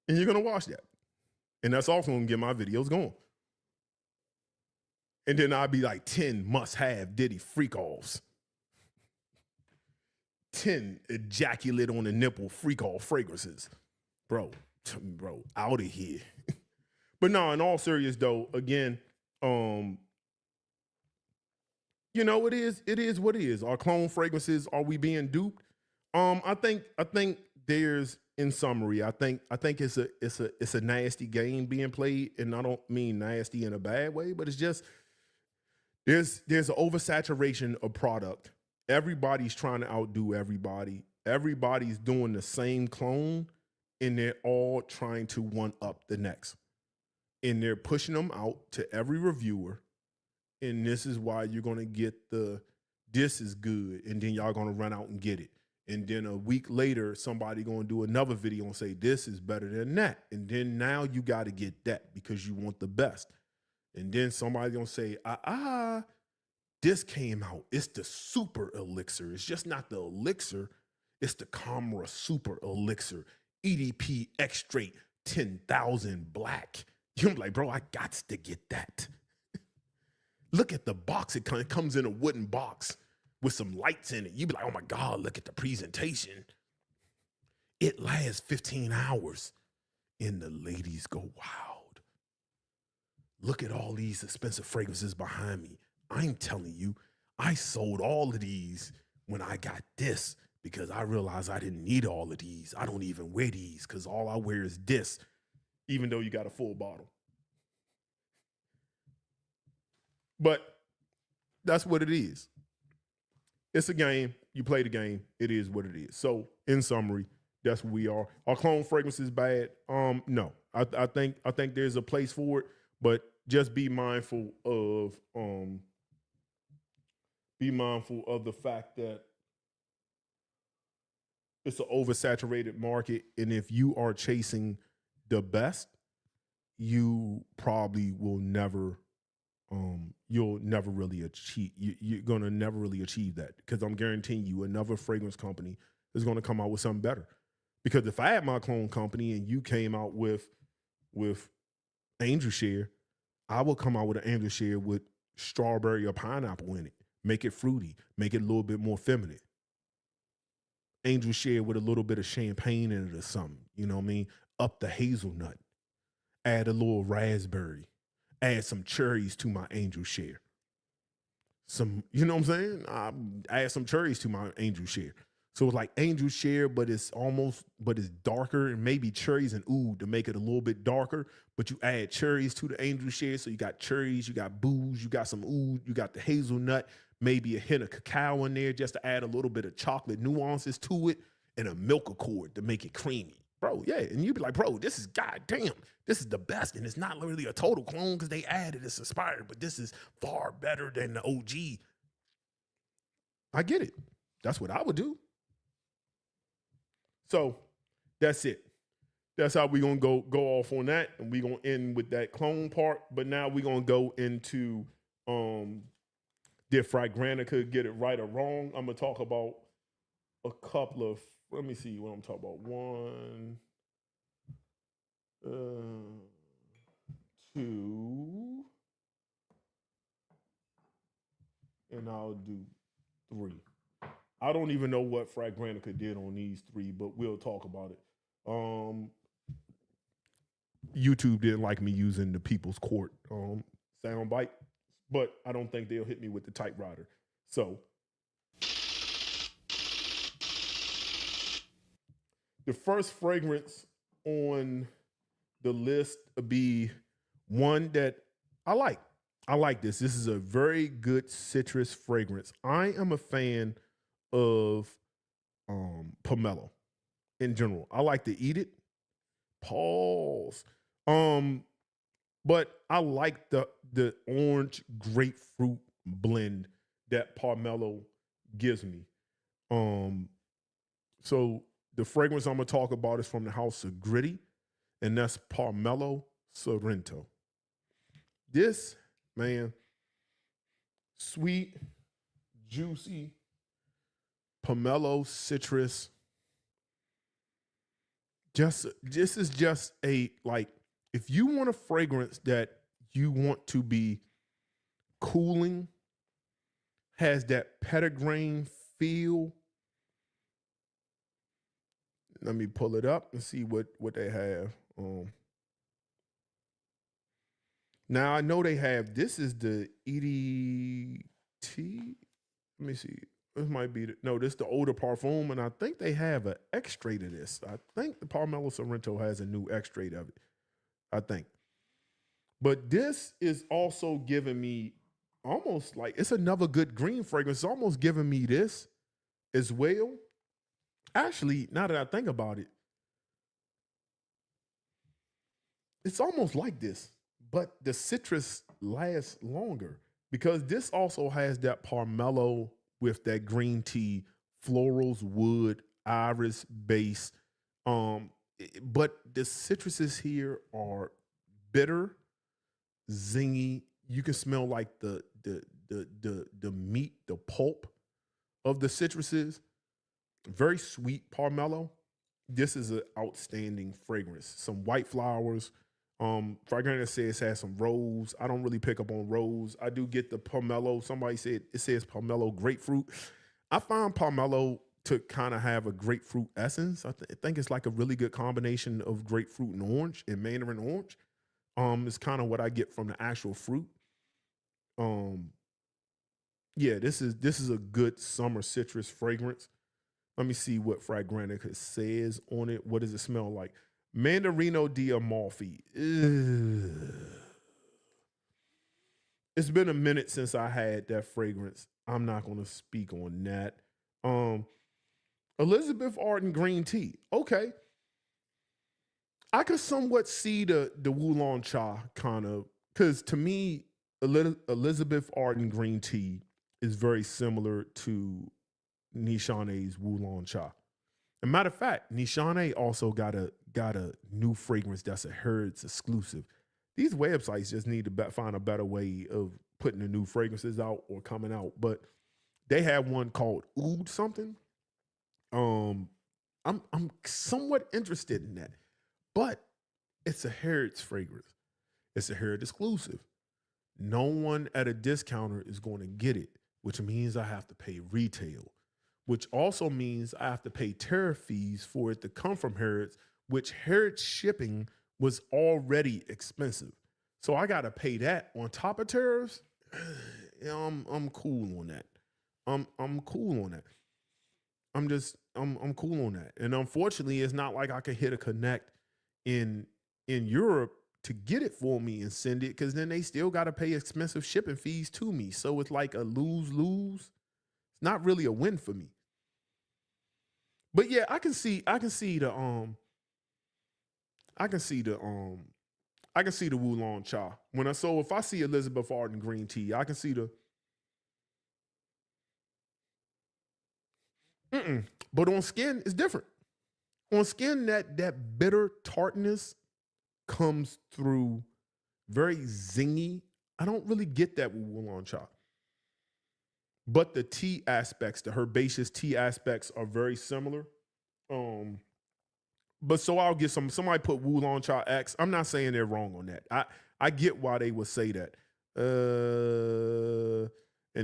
And you're going to watch that. And that's also going to get my videos going. And then I'll be like 10 must-have Diddy freak-offs. 10 ejaculate on the nipple freak-off fragrances. Bro, out of here. But no, in all serious though, again, it is what it is. Our clone fragrances, are we being duped? I think there's, in summary, I think it's a nasty game being played, and I don't mean nasty in a bad way, but it's just there's an oversaturation of product. Everybody's trying to outdo everybody. Everybody's doing the same clone, and they're all trying to one up the next. And they're pushing them out to every reviewer. And this is why you're going to get this is good. And then y'all going to run out and get it. And then a week later, somebody going to do another video and say, this is better than that. And then now you got to get that because you want the best. And then somebody going to say, this came out. It's the super elixir. It's just not the elixir. It's the Camera super elixir. EDP extrait 10,000 black. You're like, bro, I got to get that. Look at the box. It comes in a wooden box with some lights in it. You be like, oh my God, look at the presentation. It lasts 15 hours. And the ladies go wild. Look at all these expensive fragrances behind me. I'm telling you, I sold all of these when I got this because I realized I didn't need all of these. I don't even wear these because all I wear is this, even though you got a full bottle. But that's what it is. It's a game. You play the game. It is what it is. So, in summary, that's what we are. Are clone fragrances bad? No. I think there's a place for it, but just be mindful of the fact that it's an oversaturated market, and if you are chasing the best, you probably will never you'll never really achieve you're gonna never really achieve that, because I'm guaranteeing you another fragrance company is gonna come out with something better. Because if I had my clone company and you came out with Angel Share, I will come out with an Angel Share with strawberry or pineapple in it. Make it fruity, make it a little bit more feminine. Angel Share with a little bit of champagne in it or something, you know what I mean? Up the hazelnut, add a little raspberry, add some cherries to my Angel Share. Some, you know what I'm saying? Add some cherries to my Angel Share. So it's like Angel Share, but it's darker, and maybe cherries and oud to make it a little bit darker. But you add cherries to the Angel Share, so you got cherries, you got booze, you got some oud, you got the hazelnut, maybe a hint of cacao in there just to add a little bit of chocolate nuances to it, and a milk accord to make it creamy. Bro, yeah, and you'd be like, bro, this is goddamn, this is the best, and it's not really a total clone because they added it's inspired, but this is far better than the OG. I get it. That's what I would do. So that's it. That's how we're gonna go off on that, and we're gonna end with that clone part. But now we're gonna go into did Fragrantica get it right or wrong? I'm gonna talk about a couple of. Let me see what I'm talking about. 1, 2, and I'll do 3. I don't even know what Fragrantica did on these 3, but we'll talk about it. YouTube didn't like me using the People's Court soundbite, but I don't think they'll hit me with the typewriter. So the first fragrance on the list would be one that I like. I like this. This is a very good citrus fragrance. I am a fan of pomelo in general. I like to eat it. Pause. But I like the orange grapefruit blend that pomelo gives me. So the fragrance I'm gonna talk about is from the house of Gritty, and that's Pomelo Sorrento. This, man, sweet, juicy, pomelo citrus. This is just a, like, if you want a fragrance that you want to be cooling, has that petitgrain feel. Let me pull it up and see what they have. Now I know they have, this is the EDT. Let me see. This might be, this is the Eau de Parfum, and I think they have an extrait of this. I think the Pomelo Sorrento has a new extrait of it, I think. But this is also giving me almost like, it's another good green fragrance. It's almost giving me this as well. Actually, now that I think about it, it's almost like this, but the citrus lasts longer because this also has that pomelo with that green tea, florals, wood, iris base. But the citruses here are bitter, zingy. You can smell like the meat, the pulp of the citruses. Very sweet pomelo. This is an outstanding fragrance. Some white flowers. Fragrantica says it has some rose. I don't really pick up on rose. I do get the pomelo. Somebody said it says pomelo grapefruit. I find pomelo to kind of have a grapefruit essence. I think it's like a really good combination of grapefruit and orange and mandarin orange. It's kind of what I get from the actual fruit. Yeah, this is a good summer citrus fragrance. Let me see what Fragrantica says on it. What does it smell like? Mandarino di Amalfi. Ugh. It's been a minute since I had that fragrance. I'm not going to speak on that. Elizabeth Arden green tea. Okay. I could somewhat see the wulong cha kind of, because to me, Elizabeth Arden green tea is very similar to Nishane's wulong cha. As a matter of fact, Nishane also got a new fragrance that's a Harrods exclusive. These websites just need to find a better way of putting the new fragrances out or coming out. But they have one called Oud something. I'm somewhat interested in that, but it's a Harrods fragrance. It's a Harrods exclusive. No one at a discounter is going to get it, which means I have to pay retail, which also means I have to pay tariff fees for it to come from Harrods, which Harrods shipping was already expensive. So I got to pay that on top of tariffs. I'm cool on that. I'm cool on that. I'm cool on that. And unfortunately, it's not like I could hit a connect in Europe to get it for me and send it, because then they still got to pay expensive shipping fees to me. So it's like a lose-lose. It's not really a win for me. But yeah, I can see the wulong cha. If I see Elizabeth Arden green tea, I can see the But on skin, it's different. On skin, that bitter tartness comes through very zingy. I don't really get that with wulong cha. But the tea aspects, the herbaceous tea aspects are very similar. But so I'll get somebody put wulong cha X. I'm not saying they're wrong on that. I get why they would say that. And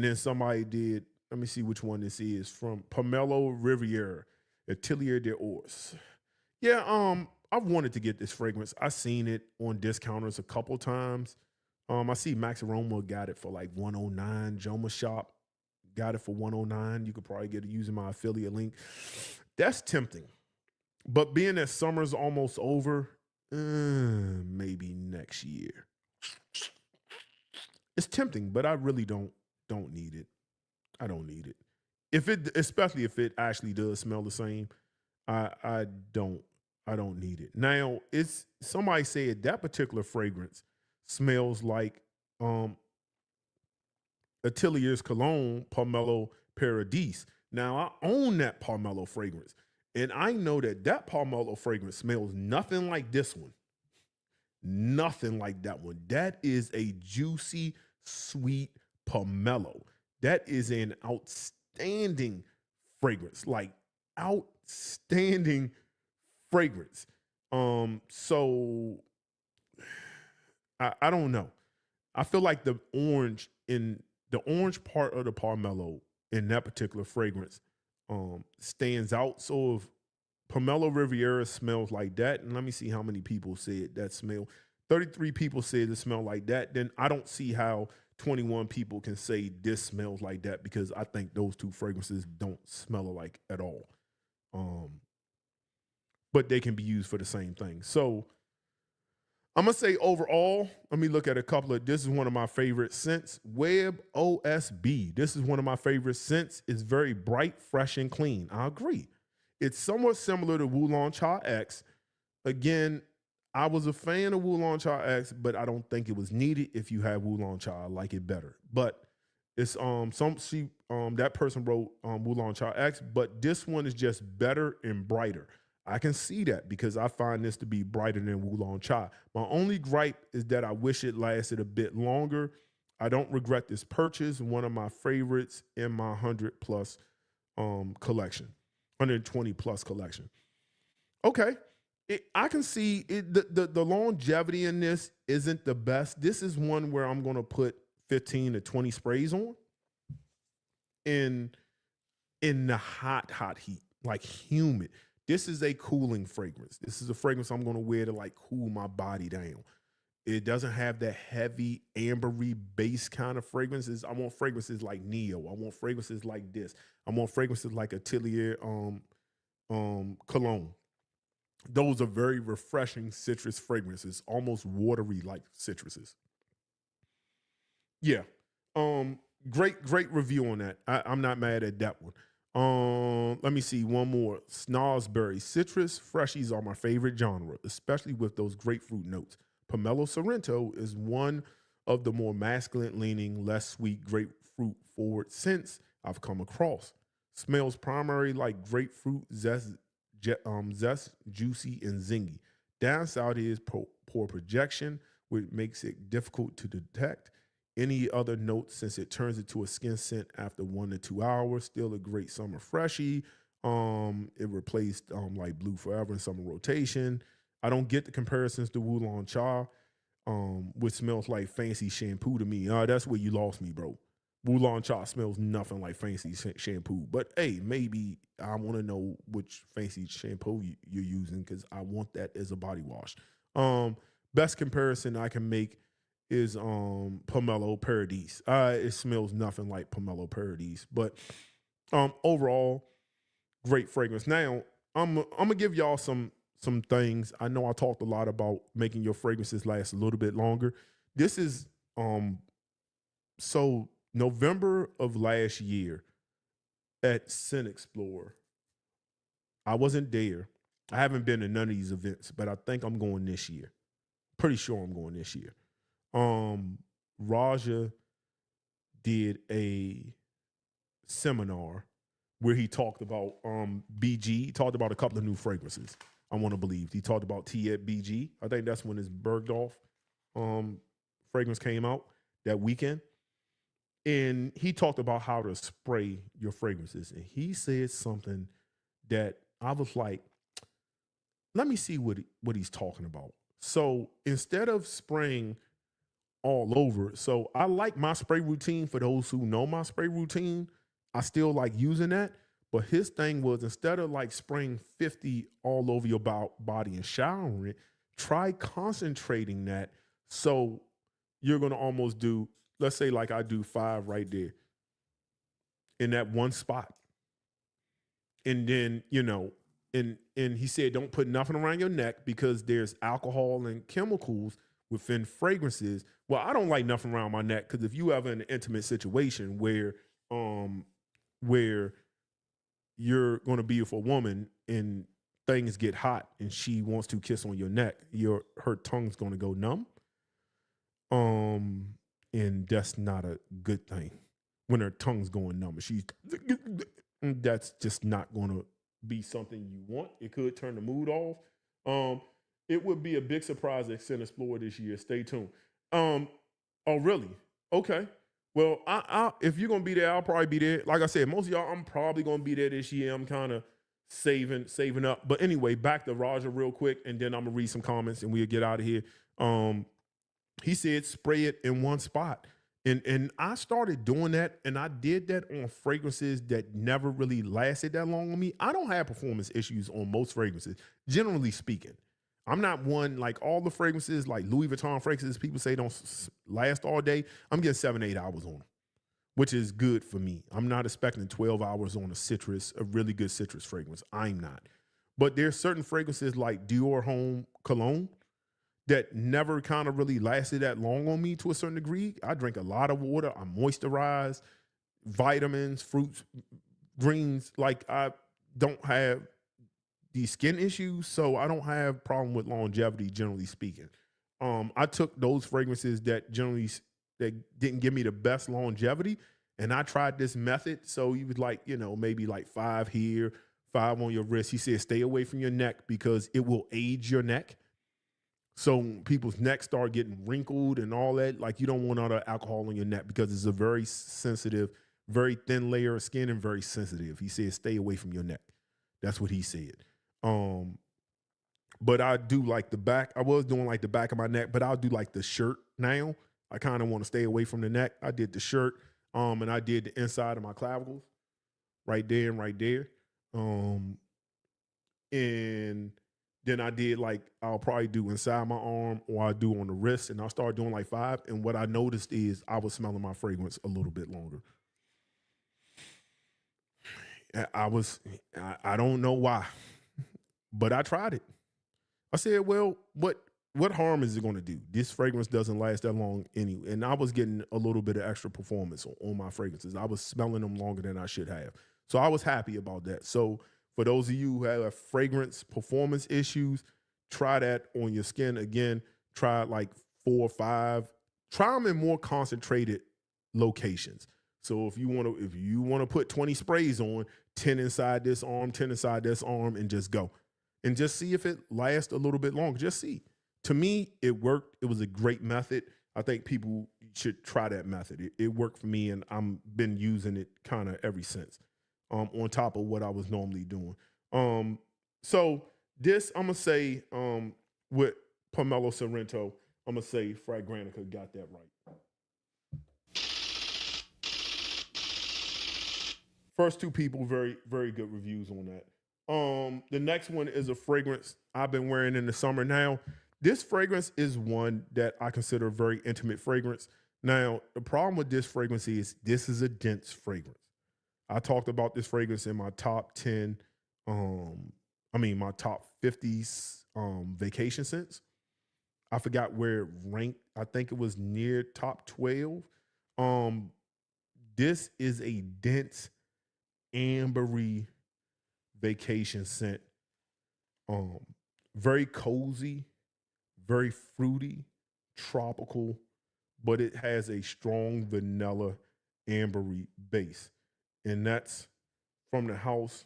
then somebody did, let me see which one this is, from Pomelo Riviera, Atelier des Ors. Yeah, I've wanted to get this fragrance. I've seen it on discounters a couple times. I see Max Aroma got it for like $109. Joma Shop got it for $109. You could probably get it using my affiliate link. That's tempting. But being that summer's almost over, maybe next year. It's tempting, but I really don't need it. I don't need it. Especially if it actually does smell the same, I don't need it. Now, it's somebody said that particular fragrance smells like Atelier's cologne Pomelo Paradis. Now, I own that Pomelo fragrance, and I know that Pomelo fragrance smells nothing like this one. Nothing like that one. That is a juicy, sweet pomelo. That is an outstanding fragrance, like outstanding fragrance. So I don't know. I feel like the orange part of the pomelo in that particular fragrance stands out. So if Pomelo Riviera smells like that, and let me see how many people said that smell. 33 people said it smelled like that. Then I don't see how 21 people can say this smells like that, because I think those two fragrances don't smell alike at all. But they can be used for the same thing. So I'm going to say overall, let me look at a couple of, this is one of my favorite scents, Web OSB. This is one of my favorite scents. It's very bright, fresh, and clean. I agree. It's somewhat similar to Wulong Cha X. Again, I was a fan of Wulong Cha X, but I don't think it was needed. If you have Wulong Cha, I like it better. But it's that person wrote Wulong Cha X, but this one is just better and brighter. I can see that because I find this to be brighter than Wulong Cha. My only gripe is that I wish it lasted a bit longer. I don't regret this purchase. One of my favorites in my 100 plus collection. 120 plus collection. Okay. I can see it, the longevity in this isn't the best. This is one where I'm going to put 15 to 20 sprays on in the hot heat, like humid. This is a cooling fragrance. This is a fragrance I'm going to wear to like cool my body down. It doesn't have that heavy ambery base kind of fragrances. I want fragrances like Neo. I want fragrances like this. I want fragrances like Atelier cologne. Those are very refreshing citrus fragrances, almost watery like citruses. Yeah. Great review on that. I'm not mad at that one. Let me see one more. Snosberry citrus freshies are my favorite genre, especially with those grapefruit notes. Pomelo Sorrento is one of the more masculine leaning, less sweet grapefruit forward scents I've come across. Smells primarily like grapefruit zest, zest, juicy and zingy. Downside is poor projection, which makes it difficult to detect any other notes since it turns into a skin scent after 1 to 2 hours. Still a great summer freshie. It replaced like Blue Forever in summer rotation. I don't get the comparisons to Wulong Cha, which smells like fancy shampoo to me. That's where you lost me, bro. Wulong Cha smells nothing like fancy shampoo. But hey, maybe I want to know which fancy shampoo you're using because I want that as a body wash. Best comparison I can make is Pomelo Paradise. It smells nothing like Pomelo Paradise. But overall, great fragrance. Now, I'm gonna give y'all some things. I know I talked a lot about making your fragrances last a little bit longer. This is so November of last year at Scent Explorer. I wasn't there. I haven't been to none of these events, but I think I'm going this year. Pretty sure I'm going this year. Raja did a seminar where he talked about BG. He talked about a couple of new fragrances. I want to believe he talked about T at BG. I think that's when his Bergdorf fragrance came out that weekend. And he talked about how to spray your fragrances. And he said something that I was like, let me see what he's talking about. So instead of spraying all over, so I like my spray routine. For those who know my spray routine, I still like using that. But his thing was, instead of like spraying 50 all over your body and showering it, try concentrating that. So you're going to almost do, let's say like I do 5 right there in that one spot. And then, and he said, don't put nothing around your neck because there's alcohol and chemicals within fragrances. Well, I don't like nothing around my neck because if you have an intimate situation where you're going to be with a woman and things get hot and she wants to kiss on your neck, her tongue's going to go numb. And that's not a good thing when her tongue's going numb. That's just not going to be something you want. It could turn the mood off. It would be a big surprise at Scent Explorer this year. Stay tuned. Oh, really? Okay. Well, if you're gonna be there, I'll probably be there. Like I said, most of y'all, I'm probably gonna be there this year. I'm kind of saving up. But anyway, back to Raja real quick, and then I'm gonna read some comments and we'll get out of here. He said spray it in one spot. And I started doing that, and I did that on fragrances that never really lasted that long on me. I don't have performance issues on most fragrances, generally speaking. I'm not one, like all the fragrances, like Louis Vuitton fragrances, people say don't last all day. I'm getting 7-8 hours on them, which is good for me. I'm not expecting 12 hours on a really good citrus fragrance. I'm not. But there's certain fragrances like Dior Homme Cologne that never kind of really lasted that long on me to a certain degree. I drink a lot of water. I moisturize, vitamins, fruits, greens. Like I don't have these skin issues, so I don't have problem with longevity, generally speaking. I took those fragrances that didn't give me the best longevity, and I tried this method. So he was like, maybe like 5 here, 5 on your wrist. He said, stay away from your neck because it will age your neck. So people's necks start getting wrinkled and all that. Like you don't want all the alcohol on your neck because it's a very sensitive, very thin layer of skin and very sensitive. He said, stay away from your neck. That's what he said. But I do like the back. I was doing like the back of my neck, but I'll do like the shirt now. I kind of want to stay away from the neck. I did the shirt, and I did the inside of my clavicles, right there and right there. And than I did like I'll probably do inside my arm or I do on the wrist, and I'll start doing like 5. And what I noticed is I was smelling my fragrance a little bit longer. I don't know why, but I tried it. I said, well, what harm is it going to do? This fragrance doesn't last that long anyway. And I was getting a little bit of extra performance on my fragrances. I was smelling them longer than I should have. So I was happy about that. So for those of you who have fragrance performance issues, try that on your skin. Again, try like 4 or 5. Try them in more concentrated locations. So if you want to put 20 sprays on, 10 inside this arm, 10 inside this arm, and just go. And just see if it lasts a little bit longer. Just see. To me, it worked. It was a great method. I think people should try that method. It worked for me, and I've been using it kind of ever since, on top of what I was normally doing. So this, I'm going to say, with Pomelo Sorrento, I'm going to say Fragrantica got that right. First 2 people, very, very good reviews on that. The next one is a fragrance I've been wearing in the summer now. This fragrance is one that I consider a very intimate fragrance. Now, the problem with this fragrance is this is a dense fragrance. I talked about this fragrance in my top 10, my top 50s vacation scents. I forgot where it ranked. I think it was near top 12. This is a dense, ambery vacation scent. Very cozy, very fruity, tropical, but it has a strong vanilla ambery base. And that's from the house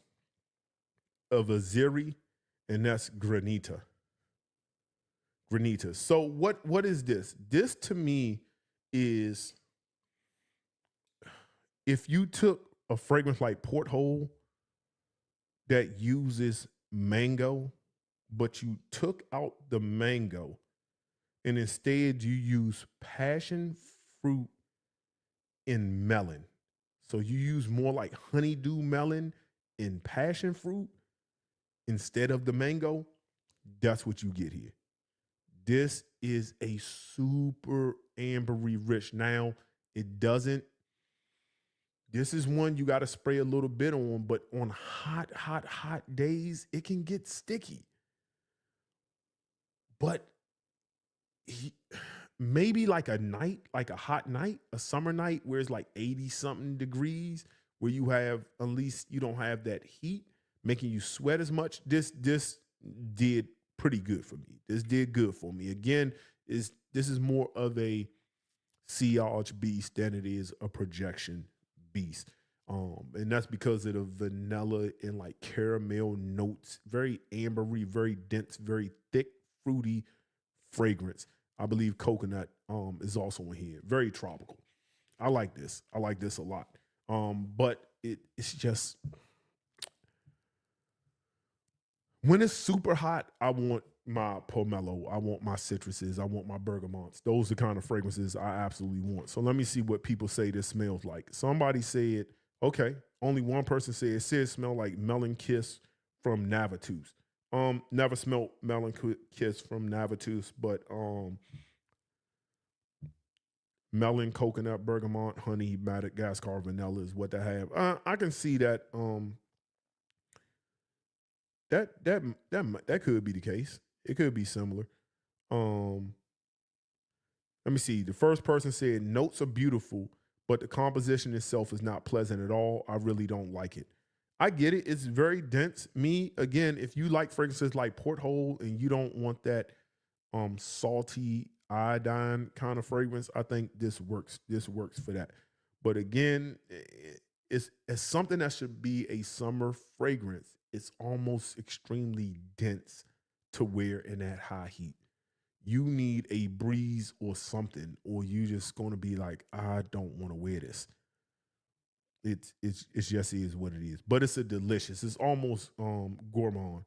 of Azari, and that's Granita. So what is this? This to me is, if you took a fragrance like Porthole that uses mango, but you took out the mango and instead you use passion fruit and melon. So you use more like honeydew melon and passion fruit instead of the mango. That's what you get here. This is a super ambery rich. Now, this is one you got to spray a little bit on, but on hot days, it can get sticky. But maybe like a night, like a hot night, a summer night where it's like 80 something degrees, where you have, at least you don't have that heat making you sweat as much. This did pretty good for me. This did good for me. Again, this is more of a sillage beast than it is a projection beast. And that's because of the vanilla and like caramel notes, very ambery, very dense, very thick, fruity fragrance. I believe coconut is also in here. Very tropical. I like this. I like this a lot. But it's just, when it's super hot, I want my pomelo, I want my citruses, I want my bergamots. Those are the kind of fragrances I absolutely want. So let me see what people say this smells like. Somebody said, okay, only one person said it smell like melon kiss from Navatus. Never smelled melon kiss from Navatus, but melon, coconut, bergamot, honey, Madagascar, vanilla is what they have. I can see that. That could be the case. It could be similar. Let me see. The first person said notes are beautiful, but the composition itself is not pleasant at all. I really don't like it. I get it. It's very dense. Me, again, if you like fragrances like Porthole and you don't want that salty iodine kind of fragrance, I think this works. This works for that. But again, it's something that should be a summer fragrance. It's almost extremely dense to wear in that high heat. You need a breeze or something, or you just going to be like, I don't want to wear this. It's just is what it is. But it's a delicious. It's almost gourmand.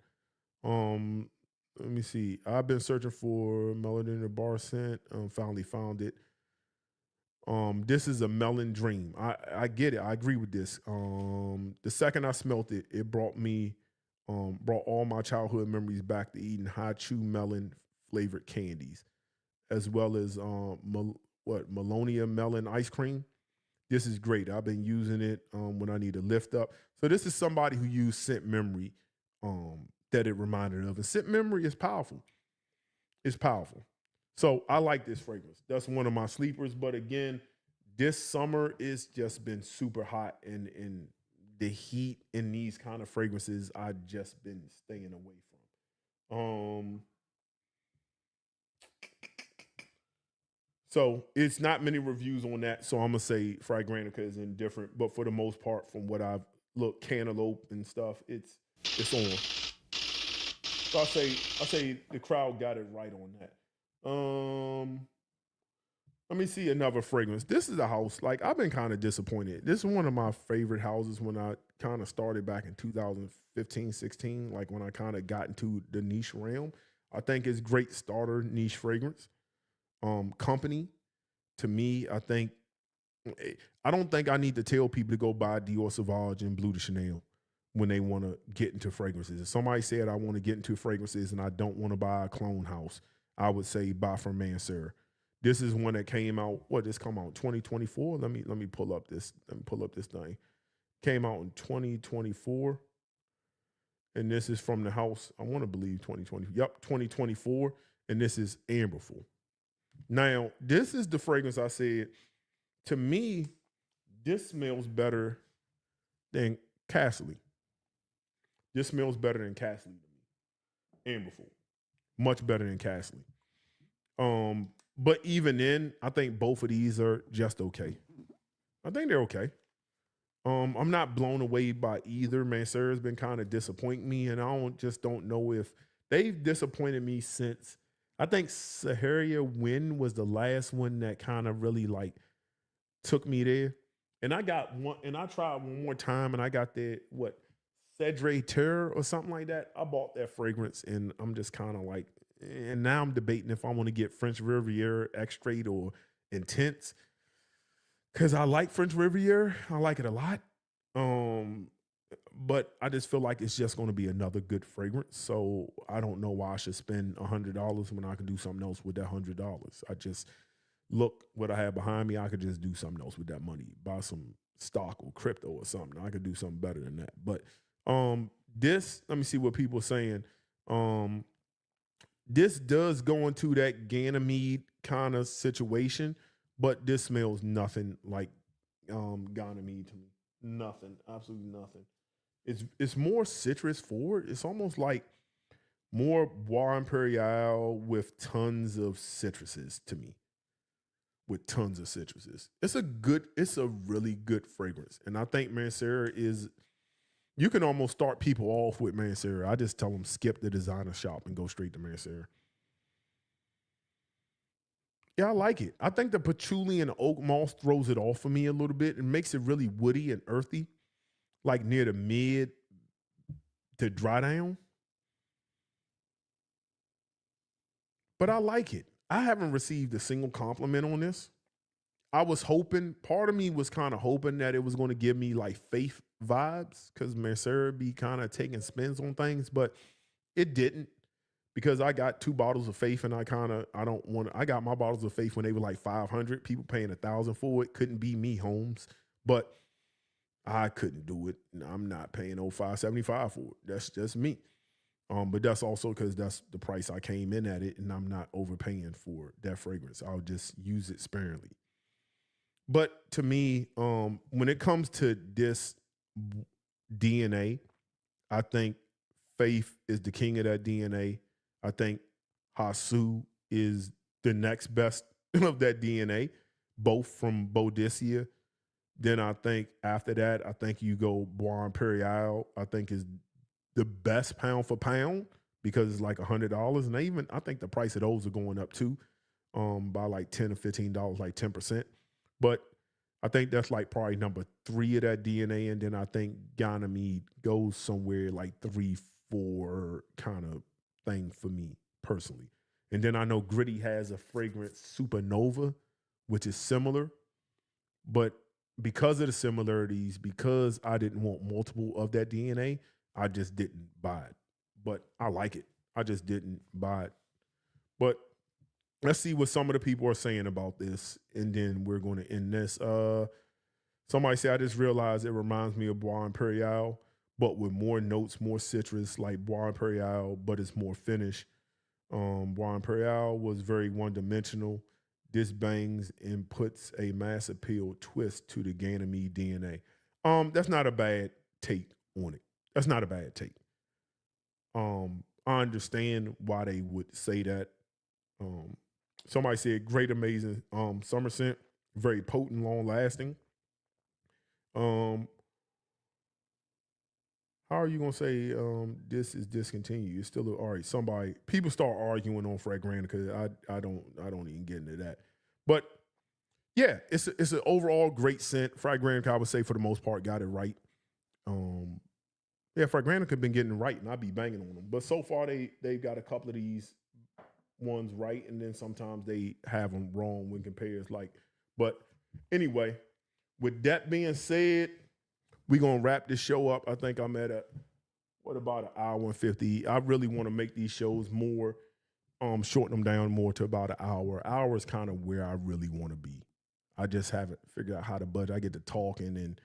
Let me see. I've been searching for melon in the bar scent. Finally found it. This is a melon dream. I get it. I agree with this. The second I smelt it, it brought me Brought all my childhood memories back to eating high chew melon flavored candies, as well as Melonia melon ice cream. This is great. I've been using it when I need to lift up. So this is somebody who used scent memory that it reminded of. And scent memory is powerful. It's powerful. So I like this fragrance. That's one of my sleepers. But again, this summer it's just been super hot, and the heat in these kind of fragrances I've just been staying away from. So it's not many reviews on that. So I'm gonna say Fragrantica is indifferent, but for the most part, from what I've looked, Cantaloupe and stuff, it's on. So I say the crowd got it right on that. Let me see another fragrance. This is a house, like I've been kind of disappointed. This is one of my favorite houses when I kind of started back in 2015, 16, like when I kind of got into the niche realm. I think it's great starter niche fragrance. Company, to me, I don't think I need to tell people to go buy Dior Sauvage and Bleu De Chanel when they want to get into fragrances. If somebody said I want to get into fragrances and I don't want to buy a clone house, I would say buy from Mancera. This is one that came out. What, this come out 2024? Let me pull up this. Let me pull up this thing. Came out in 2024, and this is from the house. I want to believe 2020. Yep, 2024, and this is Amberful. Now, this is the fragrance I said, to me, this smells better than Castley. This smells better than Castley to me. Amberful. Much better than Castley. But even then, I think both of these are just okay. I think they're okay. I'm not blown away by either. Mancera's been kind of disappointing me, and I don't know if they've disappointed me since. I think Sahara Wind was the last one that kind of really like took me there. And I got one, and I tried one more time, and I got that, Cedre Terre or something like that. I bought that fragrance, and I'm just kind of like, and now I'm debating if I want to get French Riviera Extrait or Intense, because I like French Riviera. I like it a lot. But I just feel like it's just going to be another good fragrance. So I don't know why I should spend $100 when I can do something else with that $100. I just look what I have behind me. I could just do something else with that money, buy some stock or crypto or something. I could do something better than that. But this, let me see what people are saying. This does go into that Ganymede kind of situation, but this smells nothing like Ganymede to me. Nothing, absolutely nothing. It's more citrus forward. It's almost like more Bois Imperial with tons of citruses to me. With tons of citruses. It's a really good fragrance. And I think Mancera is, you can almost start people off with Mancera. I just tell them skip the designer shop and go straight to Mancera. Yeah, I like it. I think the patchouli and oak moss throws it off for me a little bit. It makes it really woody and earthy, like near the mid to dry down. But I like it. I haven't received a single compliment on this. I was hoping, part of me was kind of hoping that it was going to give me like Faith vibes, because Mancera be kind of taking spins on things, but it didn't, because I got 2 bottles of Faith, and I got my bottles of Faith when they were like 500, people paying $1,000 for it. Couldn't be me, Holmes, but I couldn't do it. I'm not paying $575 for it. That's just me. But that's also because that's the price I came in at it, and I'm not overpaying for that fragrance. I'll just use it sparingly. But to me, when it comes to this DNA, I think Faith is the king of that DNA. I think Hasu is the next best of that DNA, both from Boadicea. Then I think after that, I think you go Bois Imperial. I think is the best pound for pound, because it's like $100, and I think the price of those are going up too, by like $10 or $15, like 10%. But I think that's like probably number 3 of that DNA, and then I think Ganymede goes somewhere like 3, 4 kind of thing for me personally. And then I know Gritty has a fragrance Supernova, which is similar, but because of the similarities, because I didn't want multiple of that DNA, I just didn't buy it. But I like it. I just didn't buy it. But let's see what some of the people are saying about this, and then we're going to end this. Somebody said, I just realized it reminds me of Bois Imperial, but with more notes, more citrus, like Bois Imperial, but it's more finished. Bois Imperial was very one-dimensional. This bangs and puts a mass appeal twist to the Ganymede DNA. That's not a bad take on it. That's not a bad take. I understand why they would say that. Somebody said great, amazing summer scent, very potent, long lasting. How are you gonna say this is discontinued? It's still all right. People start arguing on Fragrantica. I don't even get into that. But yeah, it's an overall great scent. Fragrantica, I would say for the most part, got it right. Yeah, Fragrantica been getting it right, and I be banging on them. But so far, they've got a couple of these ones right, and then sometimes they have them wrong when compared. But anyway, with that being said, we're gonna wrap this show up. I think I'm at about an hour and 50. I really want to make these shows more, shorten them down more to about an hour. Hour is kind of where I really want to be. I just haven't figured out how to budget. I get to talking and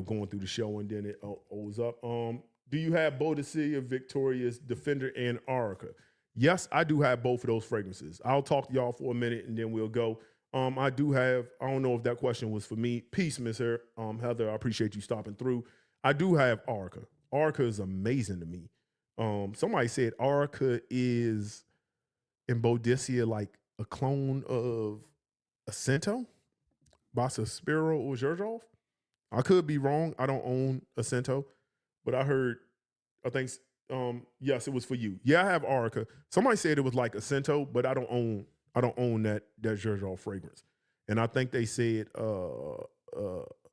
going through the show, and then it owes up. Do you have Boadicea, Victorious, Defender, and Aurica? Yes, I do have both of those fragrances. I'll talk to y'all for a minute, and then we'll go. I do have, I don't know if that question was for me. Peace, Miss Heather. I appreciate you stopping through. I do have Aurica. Aurica is amazing to me. Somebody said Aurica is in Boadicea like a clone of Accento by Suspiro or Xerjoff. I could be wrong. I don't own Accento, but I think, yes, it was for you. Yeah, I have Aurica. Somebody said it was like Accento, but I don't own that Xerjoff fragrance. And I think they said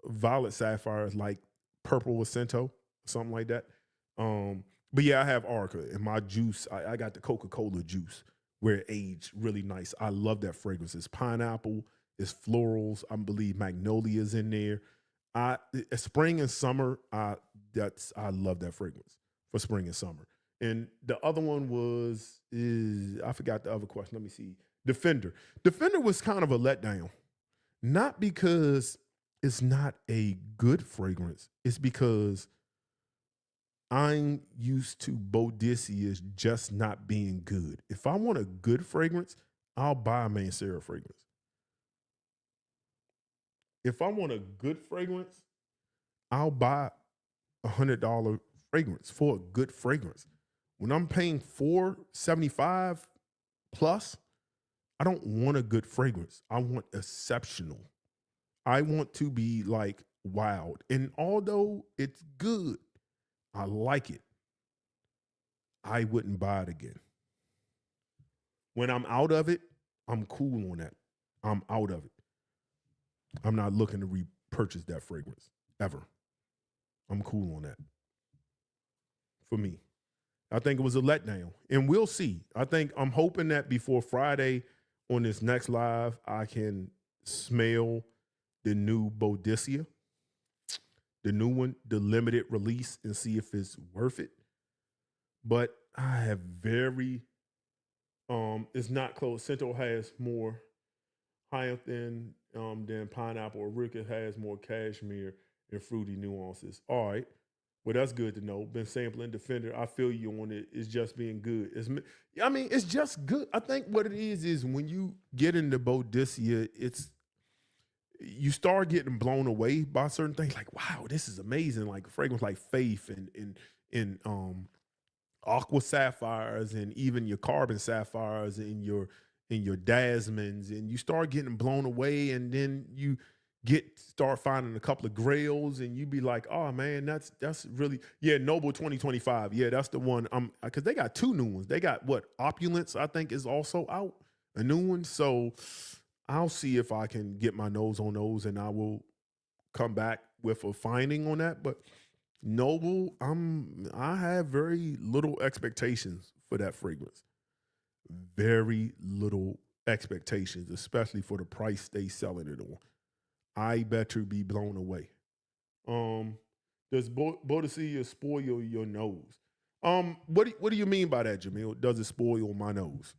Violet Sapphire is like purple Accento, something like that. But yeah, I have Aurica. And my juice, I got the Coca-Cola juice where it aged really nice. I love that fragrance. It's pineapple, it's florals. I believe magnolia's in there. Spring and summer, I love that fragrance for spring and summer. And the other one I forgot the other question. Let me see. Defender. Defender was kind of a letdown. Not because it's not a good fragrance. It's because I'm used to Boadicea just not being good. If I want a good fragrance, I'll buy a Mancera fragrance. If I want a good fragrance, I'll buy $100 fragrance for a good fragrance. When I'm paying $475 plus, I don't want a good fragrance. I want exceptional. I want to be like wild. And although it's good, I like it, I wouldn't buy it again. When I'm out of it, I'm cool on that. I'm out of it. I'm not looking to repurchase that fragrance ever. I'm cool on that. For me, I think it was a letdown, and we'll see. I'm hoping that before Friday on this next live, I can smell the new Boadicea, the new one, the limited release, and see if it's worth it. But I have it's not close. Central has more hyacinth than pineapple. Aurica has more cashmere and fruity nuances. All right. Well, that's good to know. Been sampling Defender. I feel you on it. It's just being good. It's just good. I think what it is when you get into Boadicea, you start getting blown away by certain things. Like, wow, this is amazing. Like a fragrance like Faith and Aqua Sapphires, and even your Carbon Sapphires and your Dasmins, and you start getting blown away, and then you start finding a couple of grails, and you be like, oh man, that's really, yeah, Noble 2025. Yeah, that's the one. Because they got two new ones. They got Opulence, I think, is also out, a new one. So I'll see if I can get my nose on those, and I will come back with a finding on that. But Noble, I have very little expectations for that fragrance. Very little expectations, especially for the price they selling it on. I better be blown away. Does Boadicea spoil your nose? What do you mean by that, Jamil? Does it spoil my nose?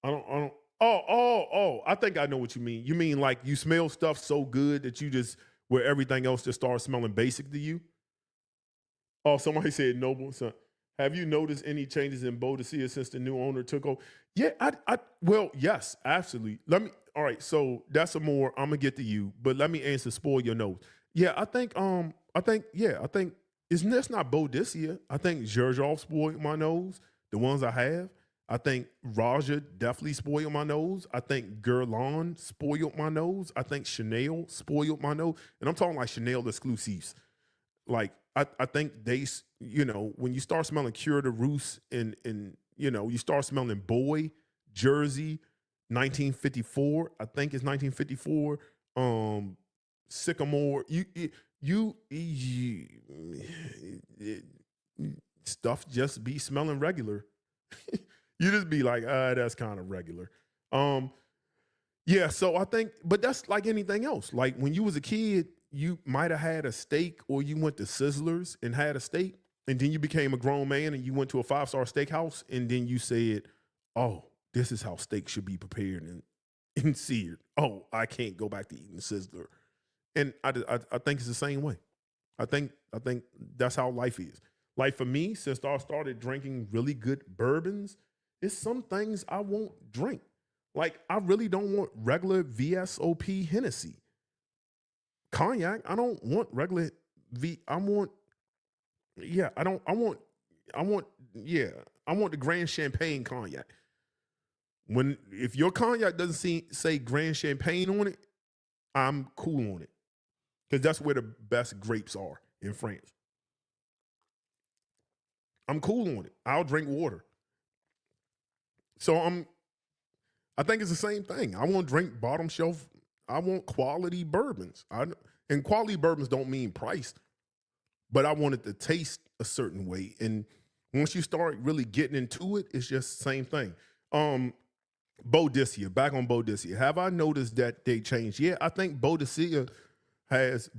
I don't. Oh. I think I know what you mean. You mean like you smell stuff so good that you just where everything else just starts smelling basic to you? Oh, somebody said noble son. Have you noticed any changes in Boadicea since the new owner took over? Yeah, well, yes, absolutely. All right, so that's a more, I'm gonna get to you, but let me answer spoil your nose. Yeah, I think, isn't that's not Boadicea. I think Xerjoff spoiled my nose, the ones I have. I think Raja definitely spoiled my nose. I think Guerlain spoiled my nose. I think Chanel spoiled my nose. And I'm talking like Chanel exclusives. Like I think when you start smelling Cure de Rousse and you start smelling Boy, Jersey, 1954. I think it's 1954. Sycamore. You stuff just be smelling regular. You just be like, that's kind of regular. Yeah, so I think, but that's like anything else. Like when you was a kid, you might have had a steak or you went to Sizzlers and had a steak, and then you became a grown man and you went to a 5-star steakhouse, and then you said, oh, this is how steak should be prepared and seared. Oh, I can't go back to eating Sizzler. And I think it's the same way. I think that's how life is. Like for me, since I started drinking really good bourbons, it's some things I won't drink. Like I really don't want regular VSOP Hennessy. Cognac, I don't want regular I want the Grand Champagne cognac. If your cognac doesn't say Grand Champagne on it, I'm cool on it. Because that's where the best grapes are in France. I'm cool on it. I'll drink water. So I think it's the same thing. I want to drink bottom shelf. I want quality bourbons. And quality bourbons don't mean price, but I want it to taste a certain way. And once you start really getting into it, it's just the same thing. Boadicea, back on Boadicea. Have I noticed that they changed? Yeah, I think Boadicea has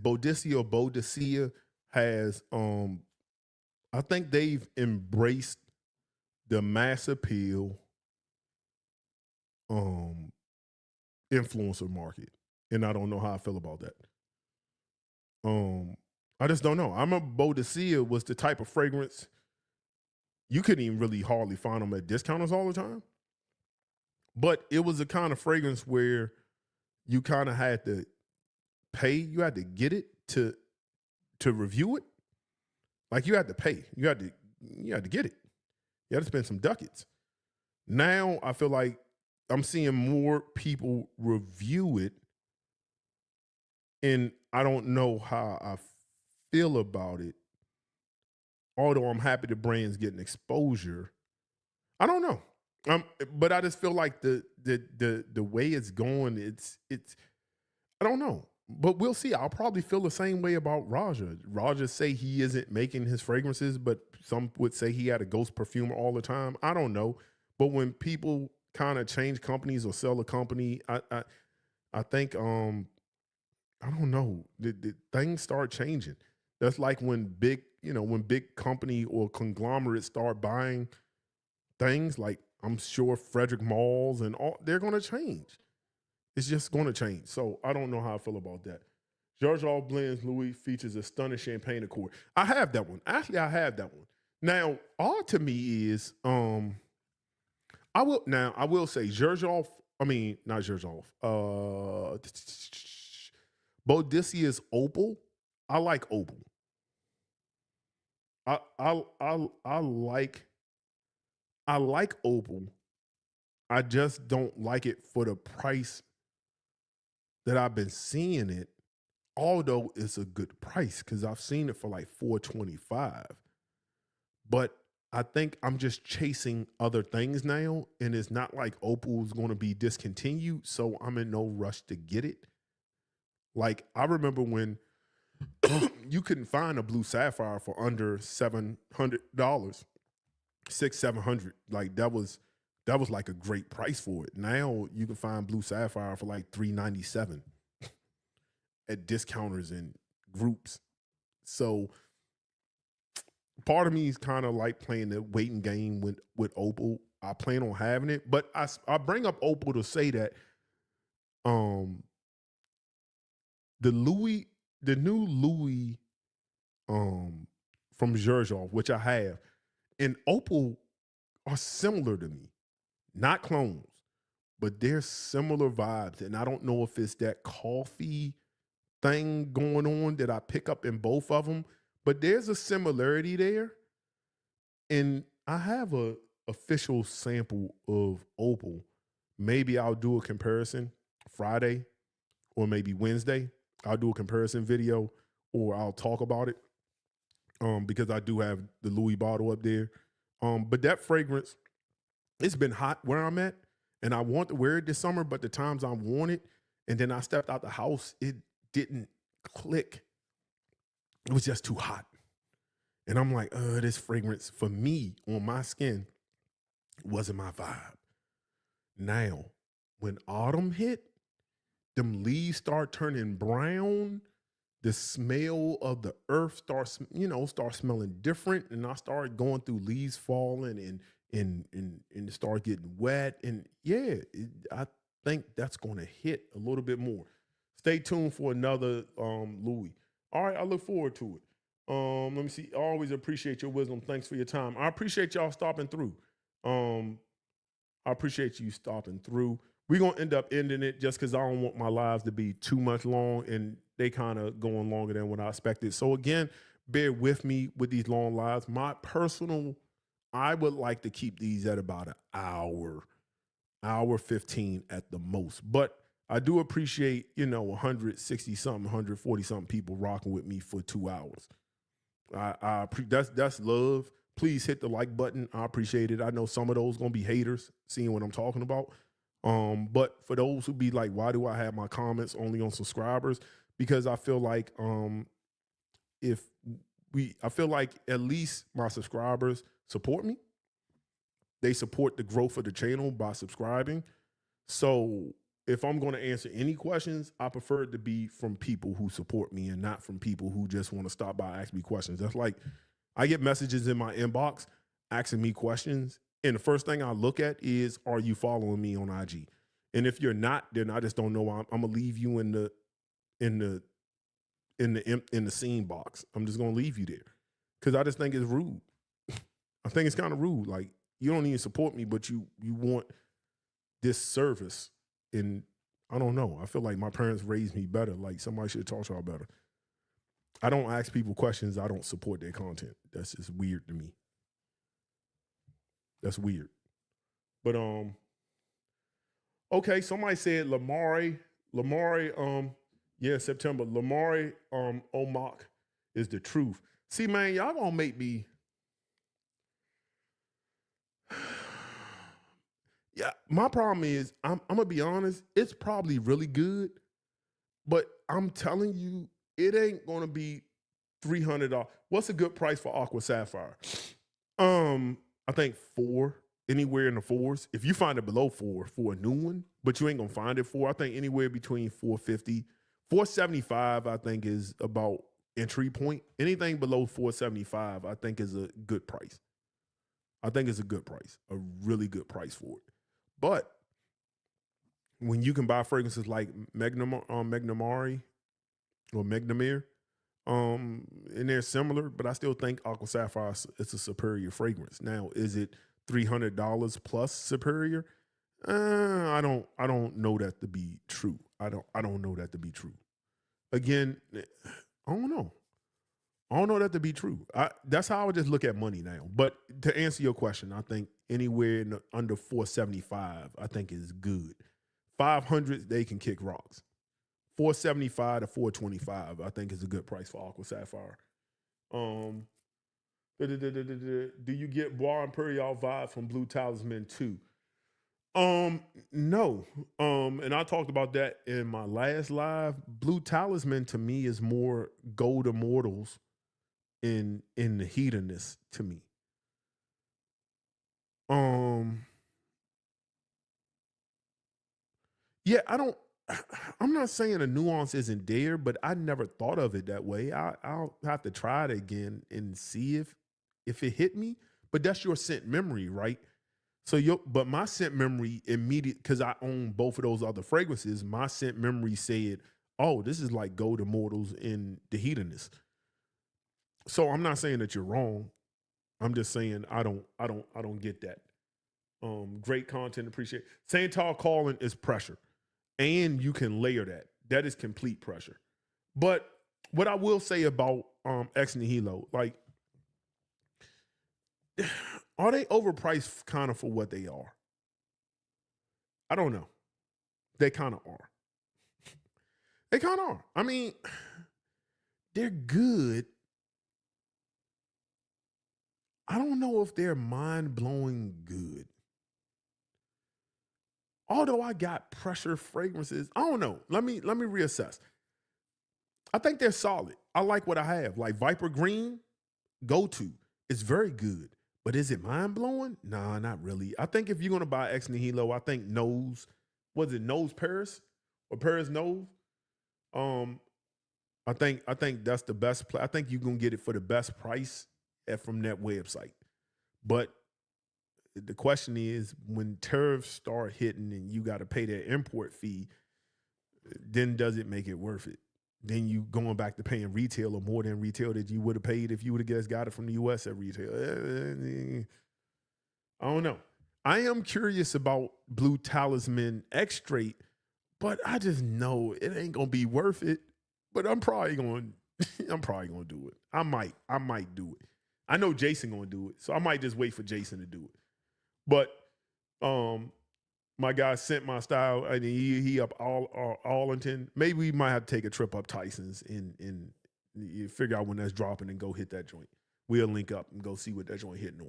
I think they've embraced the mass appeal influencer market. And I don't know how I feel about that. I just don't know. I remember Boadicea was the type of fragrance you couldn't even really hardly find them at discounters all the time. But it was a kind of fragrance where you kind of had to pay, you had to get it to review it. Like you had to pay. You had to get it. You had to spend some ducats. Now I feel like I'm seeing more people review it, and I don't know how I feel about it. Although I'm happy the brand's getting exposure, I don't know. But I just feel like the way it's going, it's I don't know. But we'll see. I'll probably feel the same way about Raja. Raja say he isn't making his fragrances, but some would say he had a ghost perfumer all the time. I don't know. But when people kind of change companies or sell a company, I think I don't know. The things start changing. That's like when big company or conglomerates start buying things, like I'm sure Frederick Malls and all, they're going to change. It's just going to change. So I don't know how I feel about that. Xerjoff Blends Louis features a stunning champagne accord. I have that one. Actually, I have that one. Now, odd to me is I will say Xerjoff, not Xerjoff. Boadicea's Opal. I like Opal. I like Opal. I just don't like it for the price that I've been seeing it. Although it's a good price because I've seen it for like $425. But I think I'm just chasing other things now, and it's not like Opal's going to be discontinued, so I'm in no rush to get it. Like I remember when you couldn't find a blue sapphire for under $700, $600-700. Like that was like a great price for it. Now you can find blue sapphire for like $397 at discounters and groups. So part of me is kind of like playing the waiting game with Opal. I plan on having it, but I bring up Opal to say that um the new Louis from Xerjoff, which I have, and Opal are similar to me, not clones, but they're similar vibes. And I don't know if it's that coffee thing going on that I pick up in both of them, but there's a similarity there. And I have a official sample of Opal. Maybe I'll do a comparison Friday or maybe Wednesday. I'll do a comparison video or I'll talk about it because I do have the Louis bottle up there. But that fragrance, it's been hot where I'm at, and I want to wear it this summer, but the times I worn it, and then I stepped out the house, it didn't click. It was just too hot. And I'm like, this fragrance for me on my skin wasn't my vibe. Now, when autumn hit, them leaves start turning brown. The smell of the earth starts smelling different. And I started going through leaves falling and start getting wet. And yeah, I think that's going to hit a little bit more. Stay tuned for another Louis. All right, I look forward to it. Let me see. I always appreciate your wisdom. Thanks for your time. I appreciate y'all stopping through. I appreciate you stopping through. We're going to end up ending it just because I don't want my lives to be too much long, and they kind of going longer than what I expected. So again, bear with me with these long lives. I would like to keep these at about an hour 15 at the most. But I do appreciate, 160 something, 140 something people rocking with me for 2 hours. That's love. Please hit the like button. I appreciate it. I know some of those gonna be haters seeing what I'm talking about. But for those who be like, why do I have my comments only on subscribers? Because I feel like I feel like at least my subscribers support me. They support the growth of the channel by subscribing. So if I'm going to answer any questions, I prefer it to be from people who support me and not from people who just want to stop by and ask me questions. That's like, I get messages in my inbox asking me questions, and the first thing I look at is, are you following me on IG? And if you're not, then I just don't know. I'm gonna leave you in the scene box. I'm just gonna leave you there because I just think it's rude. I think it's kind of rude. Like, you don't even support me, but you want this service. And I don't know. I feel like my parents raised me better. Like, somebody should have taught y'all better. I don't ask people questions. I don't support their content. That's just weird to me. That's weird. But okay, somebody said Lamari, September. Lamari Omak is the truth. See, man, y'all gonna make me. Yeah, my problem is I'm gonna be honest. It's probably really good, but I'm telling you, it ain't gonna be $300. What's a good price for Aqua Sapphire? I think 4, anywhere in the 4s. If you find it below 4 for a new one, but you ain't gonna find it 4, I think anywhere between 450, 475. I think is about entry point. Anything below 475, I think is a good price. I think it's a good price, a really good price for it. But when you can buy fragrances like Magnamari or Magnamir, and they're similar, but I still think Aqua Sapphire is a superior fragrance. Now, is it $300 plus superior? I don't know that to be true. I don't know that to be true. Again, I don't know. I don't know that to be true. That's how I would just look at money now. But to answer your question, I think anywhere under 475, I think is good. 500, they can kick rocks. 475 to 425, I think is a good price for Aqua Sapphire. Do you get Bois Imperial vibe from Blue Talisman too? No. And I talked about that in my last live. Blue Talisman to me is more Gold Immortals in the hedonist to me. Yeah, I don't I'm not saying the nuance isn't there, but I never thought of it that way. I'll have to try it again and see if it hit me. But that's your scent memory, right? So but my scent memory immediate, because I own both of those other fragrances, my scent memory said, oh, this is like Gold Immortals in the Hedonist. So I'm not saying that you're wrong. I'm just saying I don't get that. Great content, appreciate. Santal calling is pressure. And you can layer that. That is complete pressure. But what I will say about Ex Nihilo, like, are they overpriced kind of for what they are? I don't know. They kind of are. They kind of are. I mean, they're good. I don't know if they're mind-blowing good. Although I got pressure fragrances, I don't know. Let me reassess. I think they're solid. I like what I have. Like Viper Green, go-to. It's very good. But is it mind-blowing? Nah, not really. I think if you're going to buy Ex Nihilo, I think Nose Paris or Paris Nose? I think that's the best I think you're going to get it for the best price from that website. But the question is, when tariffs start hitting and you got to pay that import fee, then does it make it worth it? Then you going back to paying retail or more than retail that you would have paid if you would have just got it from the U.S. at retail. I don't know. I am curious about Blue Talisman X-Straight, but I just know it ain't gonna be worth it. But I'm probably gonna do it. I might do it. I know Jason gonna do it, so I might just wait for Jason to do it. But my guy sent my style, and he up Arlington. Maybe we might have to take a trip up Tyson's and figure out when that's dropping and go hit that joint. We'll link up and go see what that joint hitting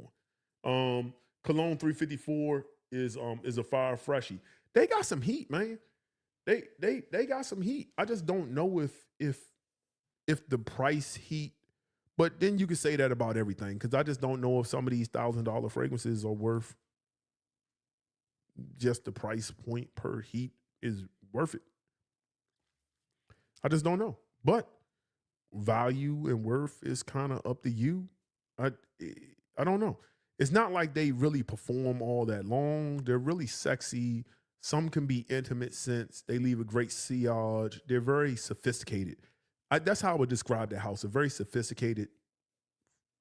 on. Cologne 354 is a fire freshie. They got some heat, man. They got some heat. I just don't know if the price heat. But then you could say that about everything, because I just don't know if some of these $1,000 fragrances are worth just the price point per heat is worth it. I just don't know. But value and worth is kind of up to you. I don't know. It's not like they really perform all that long. They're really sexy. Some can be intimate scents. They leave a great sillage. They're very sophisticated. That's how I would describe the house. A very sophisticated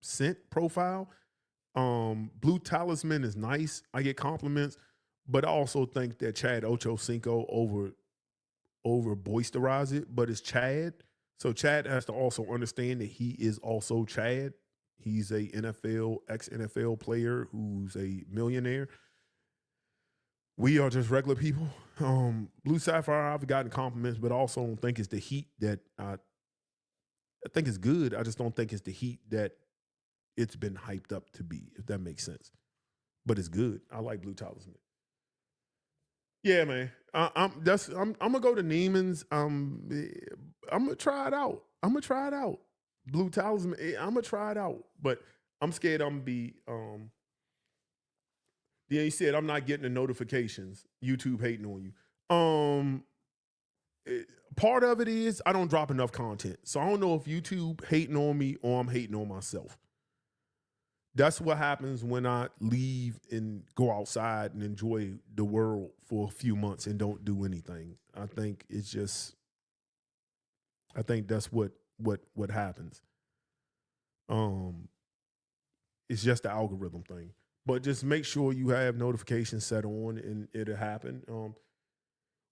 scent profile. Blue Talisman is nice. I get compliments, but I also think that Chad Ochocinco over boisterize it, but it's Chad. So Chad has to also understand that he is also Chad. He's a ex-NFL player who's a millionaire. We are just regular people. Blue Sapphire, I've gotten compliments, but I also don't think it's the heat that I think it's good. I just don't think it's the heat that it's been hyped up to be, if that makes sense. But it's good. I like Blue Talisman. Yeah, man. I'm gonna go to Neiman's. I'm gonna try it out. Blue Talisman. I'm gonna try it out. But I'm scared I'm gonna be. Yeah, he said I'm not getting the notifications. YouTube hating on you. Part of it is I don't drop enough content, so I don't know if YouTube hating on me or I'm hating on myself. That's what happens when I leave and go outside and enjoy the world for a few months and don't do anything. I think that's what happens. It's just the algorithm thing. But just make sure you have notifications set on and it'll happen.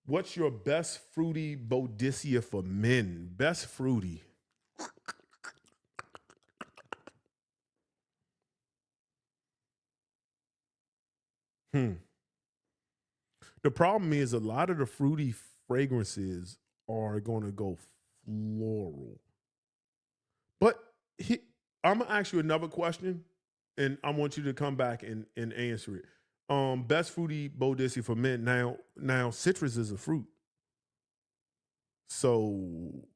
What's your best fruity Boadicea for men? Best fruity. The problem is a lot of the fruity fragrances are going to go floral. But I'm going to ask you another question, and I want you to come back and answer it. Best fruity Boadicea for men. Now, citrus is a fruit. So,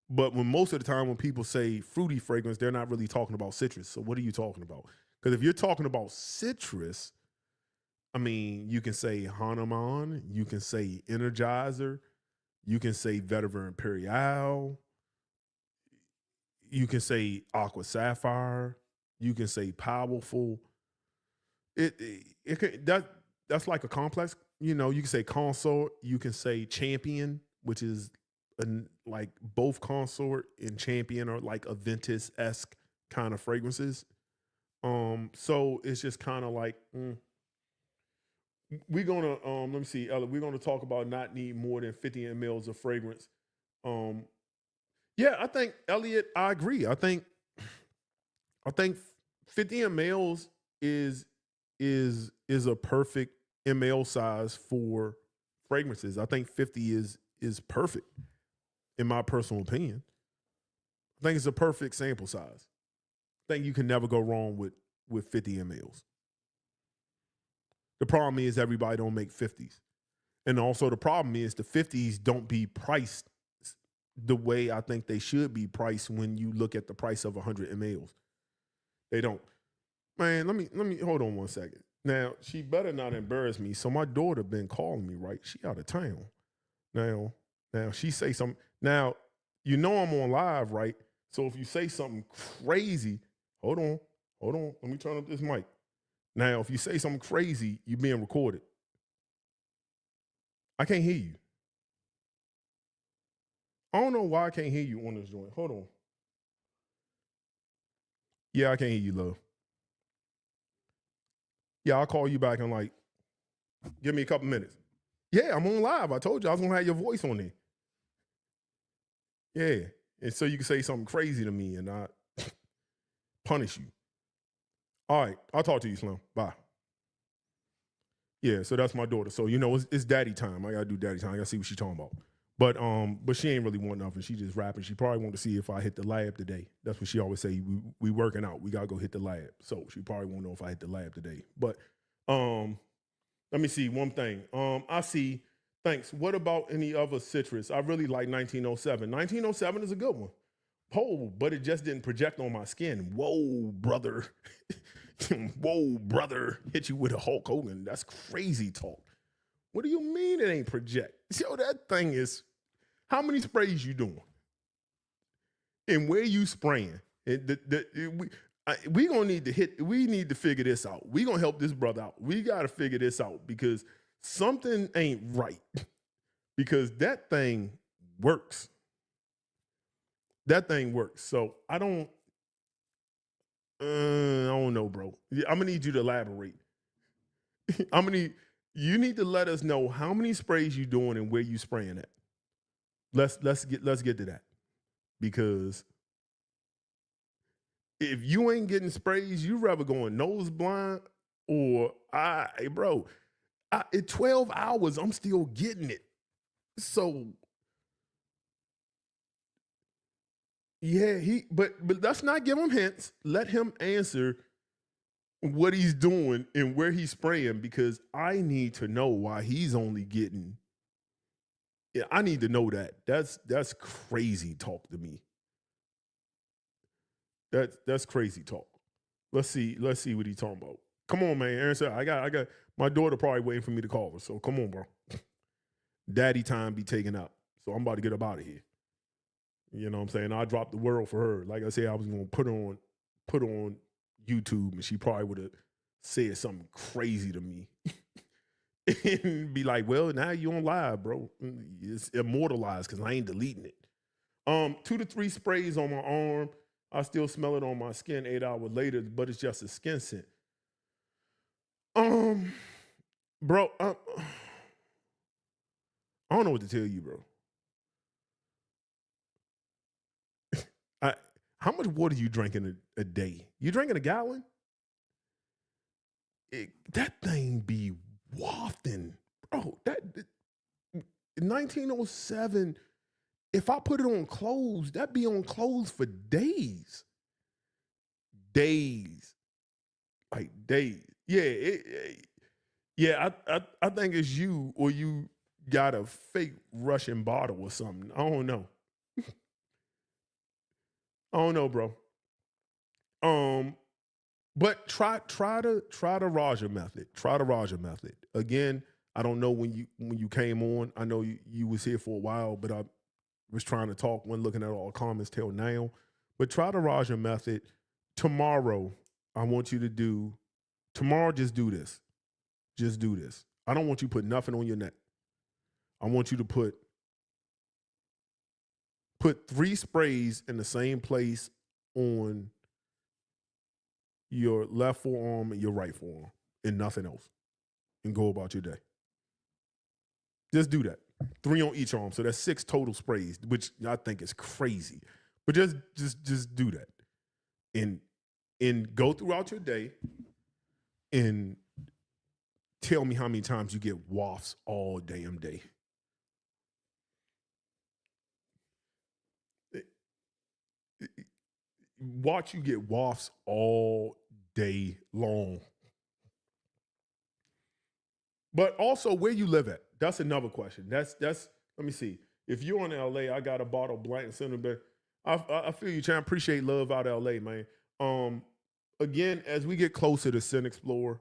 but when most of the time when people say fruity fragrance, they're not really talking about citrus. So what are you talking about? Because if you're talking about citrus, I mean, you can say Hanuman, you can say Energizer, you can say Vetiver Imperial, you can say Aqua Sapphire, you can say Powerful. That's like a complex. You know, you can say Consort, you can say Champion, which is like both Consort and Champion are like Aventus-esque kind of fragrances. So it's just kind of like we're gonna let me see, Ella, we're gonna talk about not need more than 50 mLs of fragrance. Um, yeah, I think Elliot, I agree. I think 50 mLs is a perfect ml size for fragrances. I think 50 is perfect in my personal opinion. I think it's a perfect sample size. I think you can never go wrong with 50 mLs. The problem is everybody don't make 50s. And also the problem is the 50s don't be priced the way I think they should be priced when you look at the price of 100 mLs. They don't. Man, let me hold on one second. Now, she better not embarrass me. So my daughter been calling me, right? She out of town. Now she say something. Now, you know I'm on live, right? So if you say something crazy, hold on. Let me turn up this mic. Now, if you say something crazy, you're being recorded. I can't hear you. I don't know why I can't hear you on this joint. Hold on. Yeah, I can't hear you, love. Yeah, I'll call you back in like, give me a couple minutes. Yeah, I'm on live. I told you I was going to have your voice on there. Yeah. And so you can say something crazy to me and I punish you. All right. I'll talk to you, Slim. Bye. Yeah, so that's my daughter. So, you know, it's daddy time. I got to do daddy time. I got to see what she's talking about. But she ain't really want nothing. She just rapping. She probably want to see if I hit the lab today. That's what she always say. We working out. We got to go hit the lab. So she probably want to know if I hit the lab today. But let me see one thing. I see, thanks. What about any other citrus? I really like 1907. 1907 is a good one. Oh, but it just didn't project on my skin. Whoa, brother. Whoa, brother. Hit you with a Hulk Hogan. That's crazy talk. What do you mean it ain't project? Yo, that thing is, how many sprays you doing? And where you spraying? We gonna need to we need to figure this out. We gonna help this brother out. We gotta figure this out because something ain't right. Because that thing works. That thing works. So I don't know, bro. I'm gonna need you to elaborate. You need to let us know how many sprays you doing and where you spraying at. Let's get to that. Because if you ain't getting sprays, you rather going nose blind or in 12 hours, I'm still getting it. So yeah, but let's not give him hints. Let him answer what he's doing and where he's spraying because I need to know why he's only getting. Yeah, I need to know that. That's crazy talk to me. That's crazy talk. Let's see what he's talking about. Come on, man. Aaron said, I got my daughter probably waiting for me to call her. So come on, bro. Daddy time be taken up. So I'm about to get up out of here. You know what I'm saying? I dropped the world for her. Like I said, I was gonna put on YouTube and she probably would have said something crazy to me. And be like, well, now you on live, bro. It's immortalized because I ain't deleting it. 2 to 3 sprays on my arm. I still smell it on my skin 8 hours later, but it's just a skin scent. Bro, I don't know what to tell you, bro. How much water you drinking a day? You drinking a gallon? That thing be wafting, bro. That 1907. If I put it on clothes, that be on clothes for days. Like days. Yeah. I think it's you or you got a fake Russian bottle or something. I don't know. I don't know, bro. But try the Raja method. Try the Raja method. Again, I don't know when you came on. I know you was here for a while, but I was trying to talk when looking at all comments till now. But try the Raja method. Tomorrow, I want you to do, tomorrow just do this. Just do this. I don't want you to put nothing on your neck. I want you to put 3 sprays in the same place on your left forearm and your right forearm and nothing else, and go about your day. Just do that. 3 on each arm. So that's 6 total sprays, which I think is crazy. But just do that. And go throughout your day and tell me how many times you get wafts all damn day. Watch you get wafts all day long. But also where you live at. That's another question. That's let me see. If you're in LA, I got a bottle blank and send it back. I feel you, champ. Appreciate love out of LA, man. Again, as we get closer to Sin Explorer,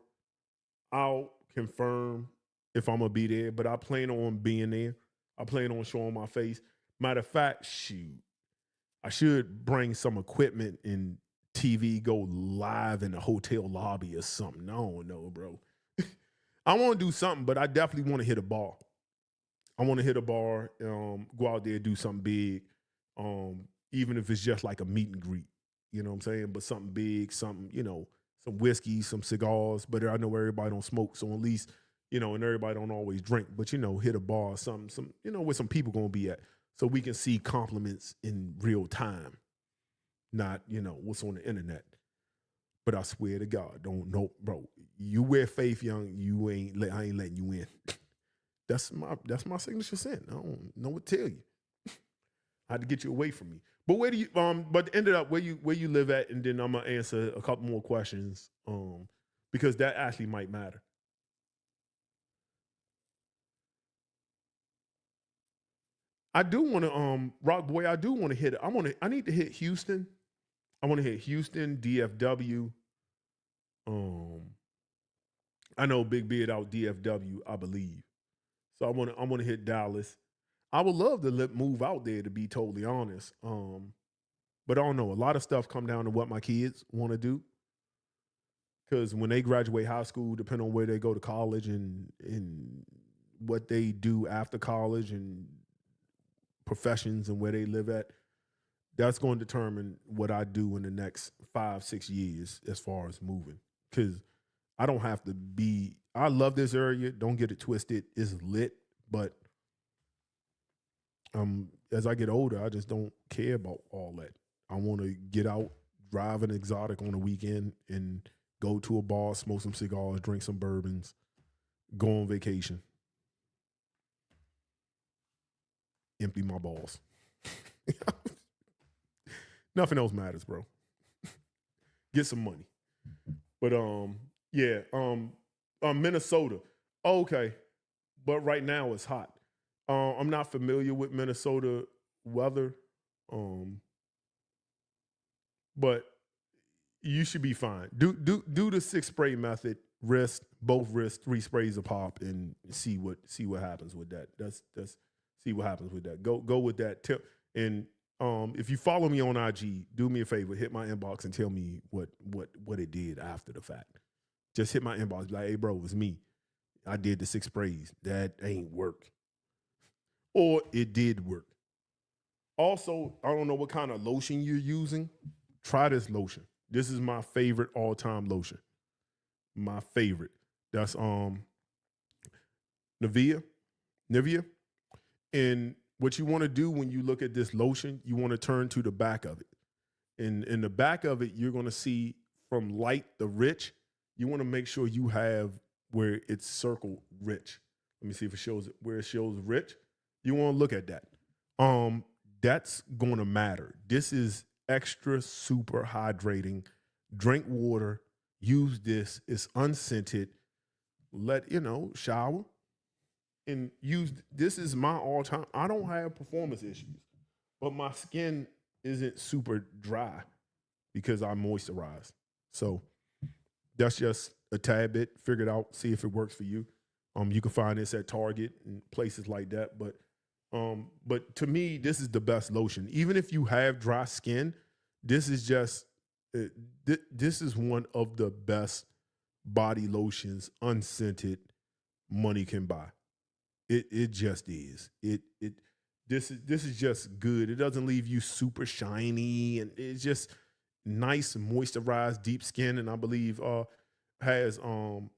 I'll confirm if I'm gonna be there, but I plan on being there. I plan on showing my face. Matter of fact, shoot, I should bring some equipment and TV, go live in the hotel lobby or something. I don't know, bro. I want to do something, but I definitely want to hit a bar. I want to hit a bar, go out there, do something big, even if it's just like a meet and greet. You know what I'm saying? But something big, something, some whiskey, some cigars. But I know everybody don't smoke, so at least, and everybody don't always drink. But, hit a bar or something, where some people going to be at. So we can see compliments in real time, not, what's on the internet. But I swear to God, bro. You wear Faith Young, I ain't letting you in. That's my signature scent. I don't know what to tell you. I had to get you away from me. But where do you but ended up where you live at, and then I'm gonna answer a couple more questions. Because that actually might matter. I do want to Rock Boy, I do want to hit it. I need to hit Houston. I want to hit Houston, DFW. I know Big Beard out DFW, I believe. So I want to hit Dallas. I would love to move out there, to be totally honest. But I don't know. A lot of stuff come down to what my kids want to do. Because when they graduate high school, depending on where they go to college and what they do after college and professions and where they live at, that's going to determine what I do in the next 5-6 years as far as moving. Because I don't have to be, I love this area. Don't get it twisted. It's lit. But as I get older, I just don't care about all that. I want to get out, drive an exotic on the weekend, and go to a bar, smoke some cigars, drink some bourbons, go on vacation, empty my balls. Nothing else matters, bro. Get some money. But Minnesota. Okay. But right now it's hot. I'm not familiar with Minnesota weather. But you should be fine. Do the 6 spray method, both wrists, 3 sprays a pop, and see what happens with that. That's see what happens with that. Go with that tip. And if you follow me on IG, do me a favor, hit my inbox and tell me what it did after the fact. Just hit my inbox, be like, hey bro, it was me. I did the 6 sprays. That ain't work. Or it did work. Also, I don't know what kind of lotion you're using. Try this lotion. This is my favorite all-time lotion. My favorite. That's Nivea. And what you want to do when you look at this lotion, you want to turn to the back of it. And in the back of it, you're going to see from light to rich. You want to make sure you have where it's circled rich. Let me see if it shows it where it shows rich. You want to look at that. That's going to matter. This is extra super hydrating. Drink water. Use this. It's unscented. Shower. And this is my all-time. I don't have performance issues, but my skin isn't super dry because I moisturize. So That's just a tad bit. Figure it out. See if it works for you. You can find this at Target and places like that. But to me, this is the best lotion. Even if you have dry skin, this is just this is one of the best body lotions, unscented, money can buy. It just is. This is just good. It doesn't leave you super shiny, and it's just nice, moisturized, deep skin, and I believe has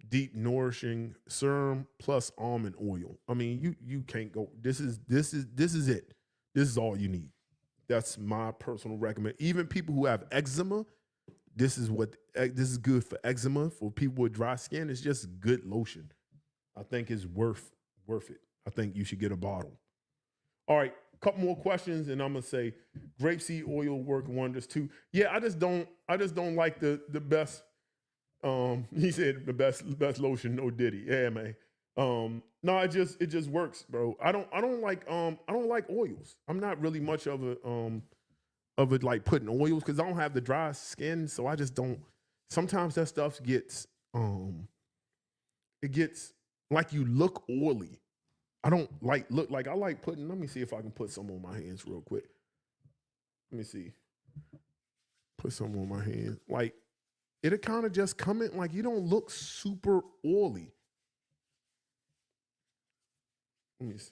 deep nourishing serum plus almond oil. I mean, you can't go. This is it. This is all you need. That's my personal recommend. Even people who have eczema, this is good for eczema. For people with dry skin, it's just good lotion. I think it's worth it. I think you should get a bottle. All right, a couple more questions, and I'm gonna say grapeseed oil work wonders too. Yeah, I just don't like the best. He said the best lotion, no Diddy. Yeah, man. No, it just works, bro. I don't like oils. I'm not really much of it like putting oils because I don't have the dry skin, so I just don't. Sometimes that stuff gets it gets like you look oily. I don't look like I like putting. Let me see if I can put some on my hands real quick. Let me see. Put some on my hands. Like it'll kind of just come in like you don't look super oily. Let me see.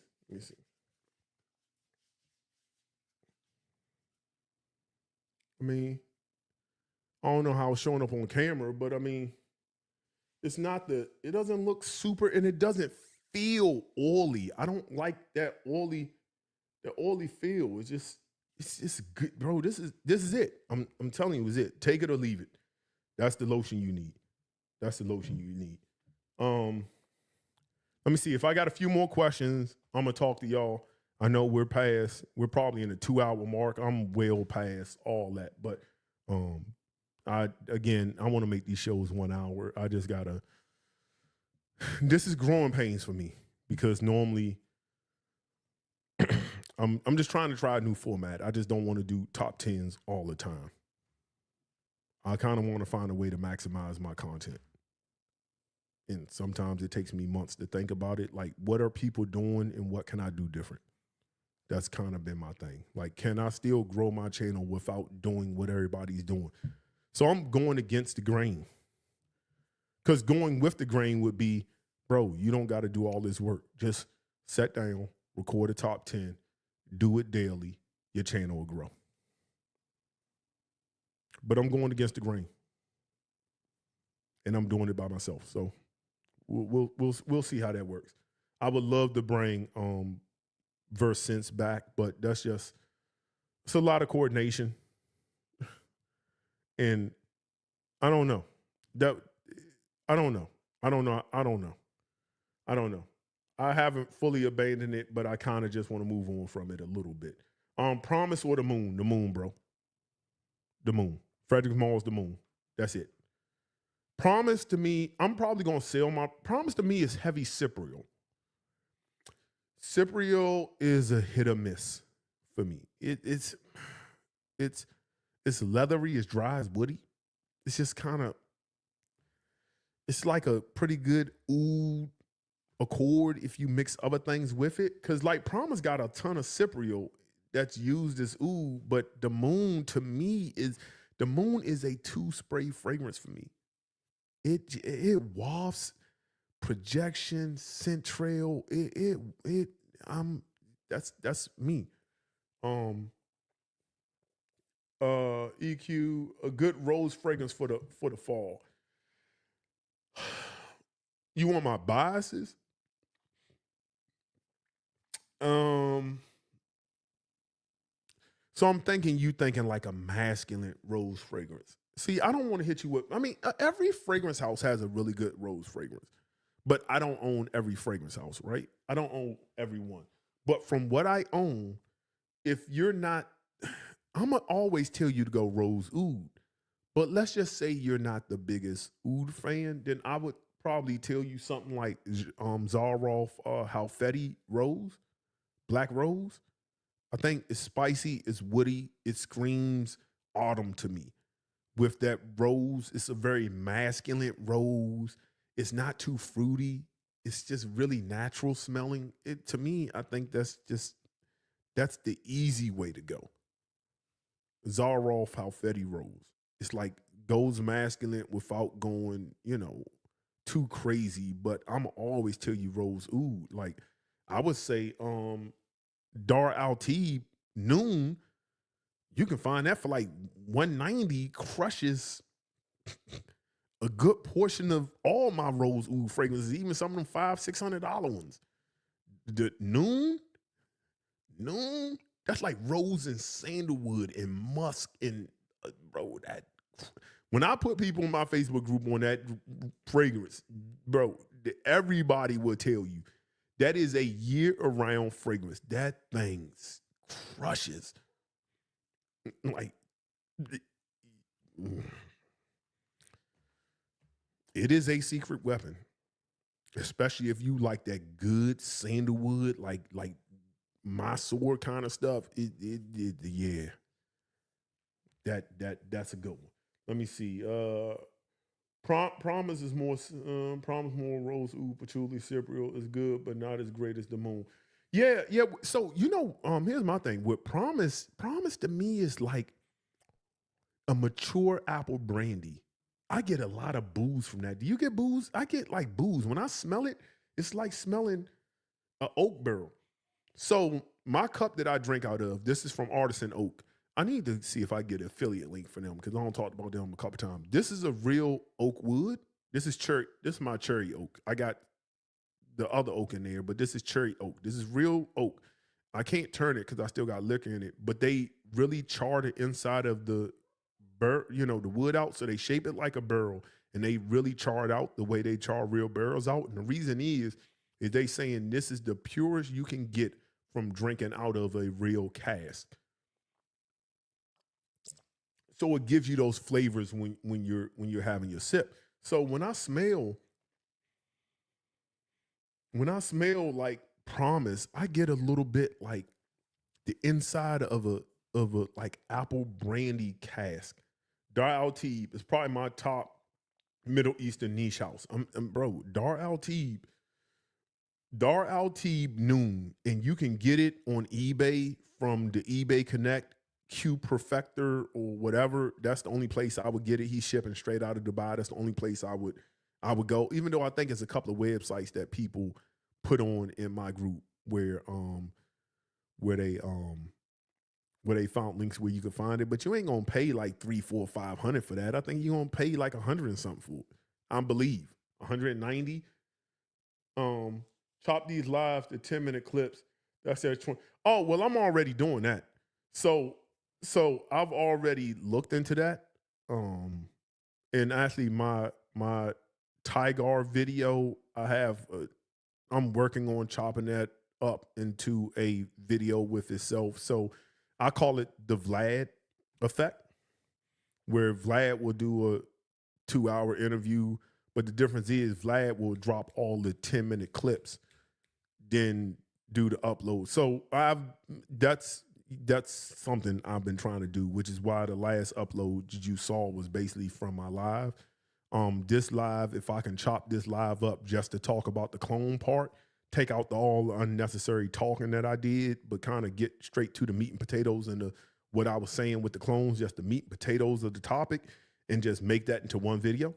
I mean, I don't know how it's showing up on camera, but I mean, it doesn't look super and it doesn't feel oily. I don't like the oily feel. It's just good, bro. This is it. I'm telling you, it's it. Take it or leave it. That's the lotion you need. Let me see. If I got a few more questions, I'm gonna talk to y'all. I know we're probably in the 2-hour mark. I'm well past all that. But I want to make these shows 1 hour. I just gotta this is growing pains for me because normally I'm just trying to try a new format. I just don't want to do top 10s all the time. I kind of want to find a way to maximize my content. And sometimes it takes me months to think about it. Like, what are people doing and what can I do different? That's kind of been my thing. Like, can I still grow my channel without doing what everybody's doing? So I'm going against the grain. Because going with the grain would be, bro, you don't got to do all this work. Just sit down, record a top 10, do it daily. Your channel will grow. But I'm going against the grain. And I'm doing it by myself. So we'll see how that works. I would love to bring Verse Sense back, but it's a lot of coordination. And I don't know. I don't know. I haven't fully abandoned it, but I kind of just want to move on from it a little bit. Promise or the moon? The moon, bro. The moon. Frederick Mall's The Moon. That's it. Promise to me, I'm probably going to sell my promise to me is heavy Cyprial. Cyprial is a hit or miss for me. It's leathery, it's dry, it's woody. It's just kind of, it's like a pretty good oud accord if you mix other things with it. Because like Promise got a ton of Cyprial that's used as oud, but the moon to me is a 2-spray fragrance for me. It wafts projection, scent trail. That's me. EQ, a good rose fragrance for the fall. You want my biases? So I'm thinking you thinking like a masculine rose fragrance. See, I don't want to hit you with, every fragrance house has a really good rose fragrance, but I don't own every fragrance house, right? I don't own every one. But from what I own, if you're not, I'm going to always tell you to go rose oud. But let's just say you're not the biggest oud fan, then I would probably tell you something like Zaharoff Signature Rose, Black Rose. I think it's spicy, it's woody, it screams autumn to me. with that rose. It's a very masculine rose. It's not too fruity. It's just really natural smelling. To me, I think that's the easy way to go. Zaharoff Signature Rose. It's like goes masculine without going, too crazy. But I'm always tell you rose oud. Like I would say, Dar Altib Noon, you can find that for like 190, crushes a good portion of all my rose oud fragrances, even some of them $500-$600 ones. The noon, that's like rose and sandalwood and musk and bro. That when I put people in my Facebook group on that fragrance, bro, everybody will tell you that is a year-round fragrance. That thing crushes. Like it is a secret weapon, especially if you like that good sandalwood, like my sword kind of stuff. Yeah, that's a good one. Let me see. Promise is more. Promise more rose oud patchouli cypriol is good, but not as great as the moon. Yeah. So here's my thing with promise. Promise to me is like a mature apple brandy. I get a lot of booze from that. Do you get booze? I get like booze. When I smell it, it's like smelling an oak barrel. So my cup that I drink out of, this is from Artisan Oak. I need to see if I get an affiliate link for them because I don't talk about them a couple times. This is a real oak wood. This is cherry. This is my cherry oak. I got the other oak in there, but this is cherry oak. This is real oak. I can't turn it because I still got liquor in it, but they really char the inside of the the wood out, so they shape it like a barrel, and they really char it out the way they char real barrels out. And the reason is they saying this is the purest you can get from drinking out of a real cask. So it gives you those flavors when you're having your sip. So when I smell like promise, I get a little bit like the inside of a like apple brandy cask. Dar Altib is probably my top Middle Eastern niche house. Bro, Dar Altib Noon, and you can get it on eBay from the eBay Connect Q Perfector or whatever. That's the only place I would get it. He's shipping straight out of Dubai. That's the only place I would go. Even though I think it's a couple of websites that people put on in my group where they found links where you can find it, but you ain't gonna pay like $300, $400, $500 for that. I think you're gonna pay like $100 and something for it. I believe 190. Chop these lives to 10-minute clips. That's their 20. Oh well, I'm already doing that. So I've already looked into that. And actually my Tiger video, I'm working on chopping that up into a video with itself. So I call it the Vlad effect, where Vlad will do a 2-hour interview, but the difference is Vlad will drop all the 10-minute clips, then do the upload. So that's something I've been trying to do, which is why the last upload you saw was basically from my live. This live, if I can chop this live up just to talk about the clone part, take out all unnecessary talking that I did, but kind of get straight to the meat and potatoes and what I was saying with the clones, just the meat and potatoes of the topic, and just make that into one video.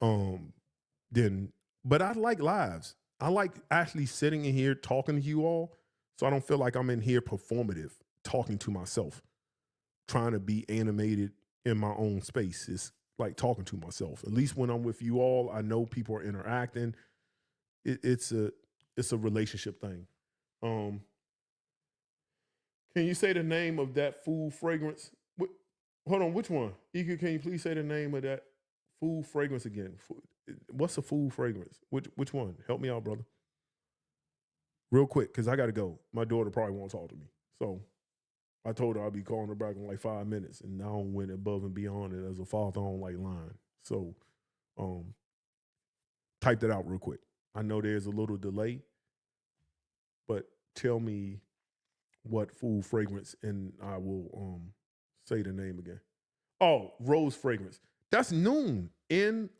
But I like lives. I like actually sitting in here talking to you all, so I don't feel like I'm in here performative, talking to myself, trying to be animated in my own space. It's like talking to myself. At least when I'm with you all, I know people are interacting. It's a relationship thing. Can you say the name of that food fragrance? Hold on, which one? Ika, can you please say the name of that food fragrance again? What's a food fragrance? Which one? Help me out, brother. Real quick, because I got to go. My daughter probably won't talk to me. So I told her I'll be calling her back in like 5 minutes, and now I went above and beyond it as a father on like line. So type that out real quick. I know there's a little delay, but tell me what food fragrance, and I will say the name again. Oh, rose fragrance. That's Noon. Noon.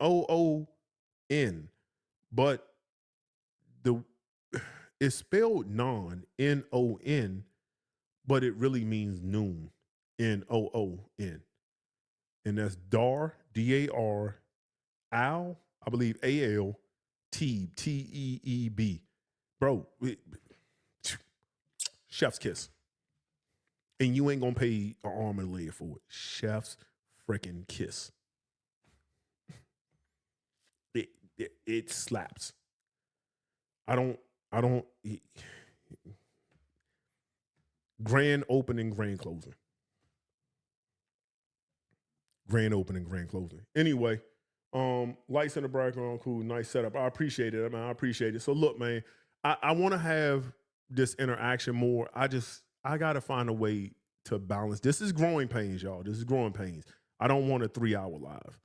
But it's spelled non, but it really means noon. Noon. And that's Dar, Dar, Al, I believe Al, Teeb, Teeb. Bro, chef's kiss. And you ain't gonna pay an arm and a leg for it. Chef's freaking kiss. It slaps. I don't grand opening, grand closing. Grand opening, grand closing. Anyway, lights in the background, cool, nice setup. I appreciate it, man. I appreciate it. So look, man, I want to have this interaction more. I got to find a way to balance. This is growing pains, y'all. This is growing pains. I don't want a 3-hour live.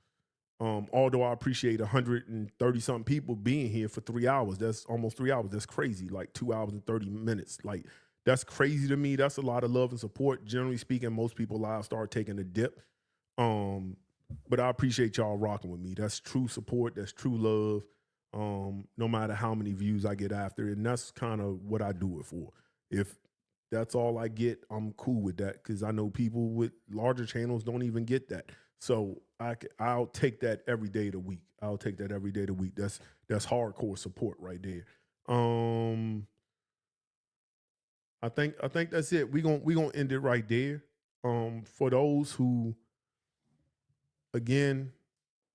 Although I appreciate 130 something people being here for 3 hours. That's almost 3 hours. That's crazy. Like 2 hours and 30 minutes. Like that's crazy to me. That's a lot of love and support. Generally speaking, most people live start taking a dip. But I appreciate y'all rocking with me. That's true support. That's true love. No matter how many views I get after it. And that's kind of what I do it for. If that's all I get, I'm cool with that because I know people with larger channels don't even get that. So I'll take that every day of the week. I'll take that every day of the week. That's hardcore support right there. I think that's it. We gonna end it right there. For those who, again,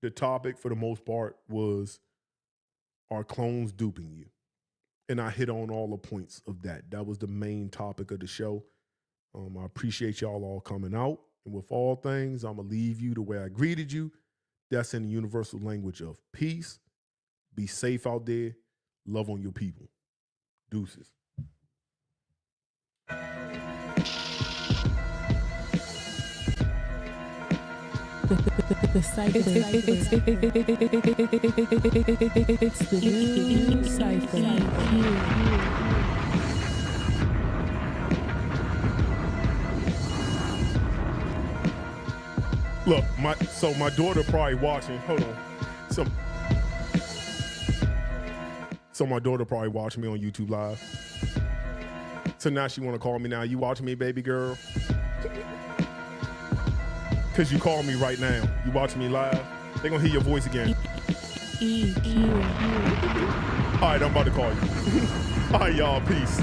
the topic for the most part was, are clones duping you? And I hit on all the points of that. That was the main topic of the show. I appreciate y'all all coming out. And with all things, I'm going to leave you the way I greeted you. That's in the universal language of peace. Be safe out there. Love on your people. Deuces. The cipher. It's the new cipher. Look, my daughter probably watching. Hold on. So my daughter probably watching me on YouTube Live. So now she want to call me now. You watching me, baby girl? Because you call me right now. You watching me live. They're going to hear your voice again. All right, I'm about to call you. All right, y'all. Peace.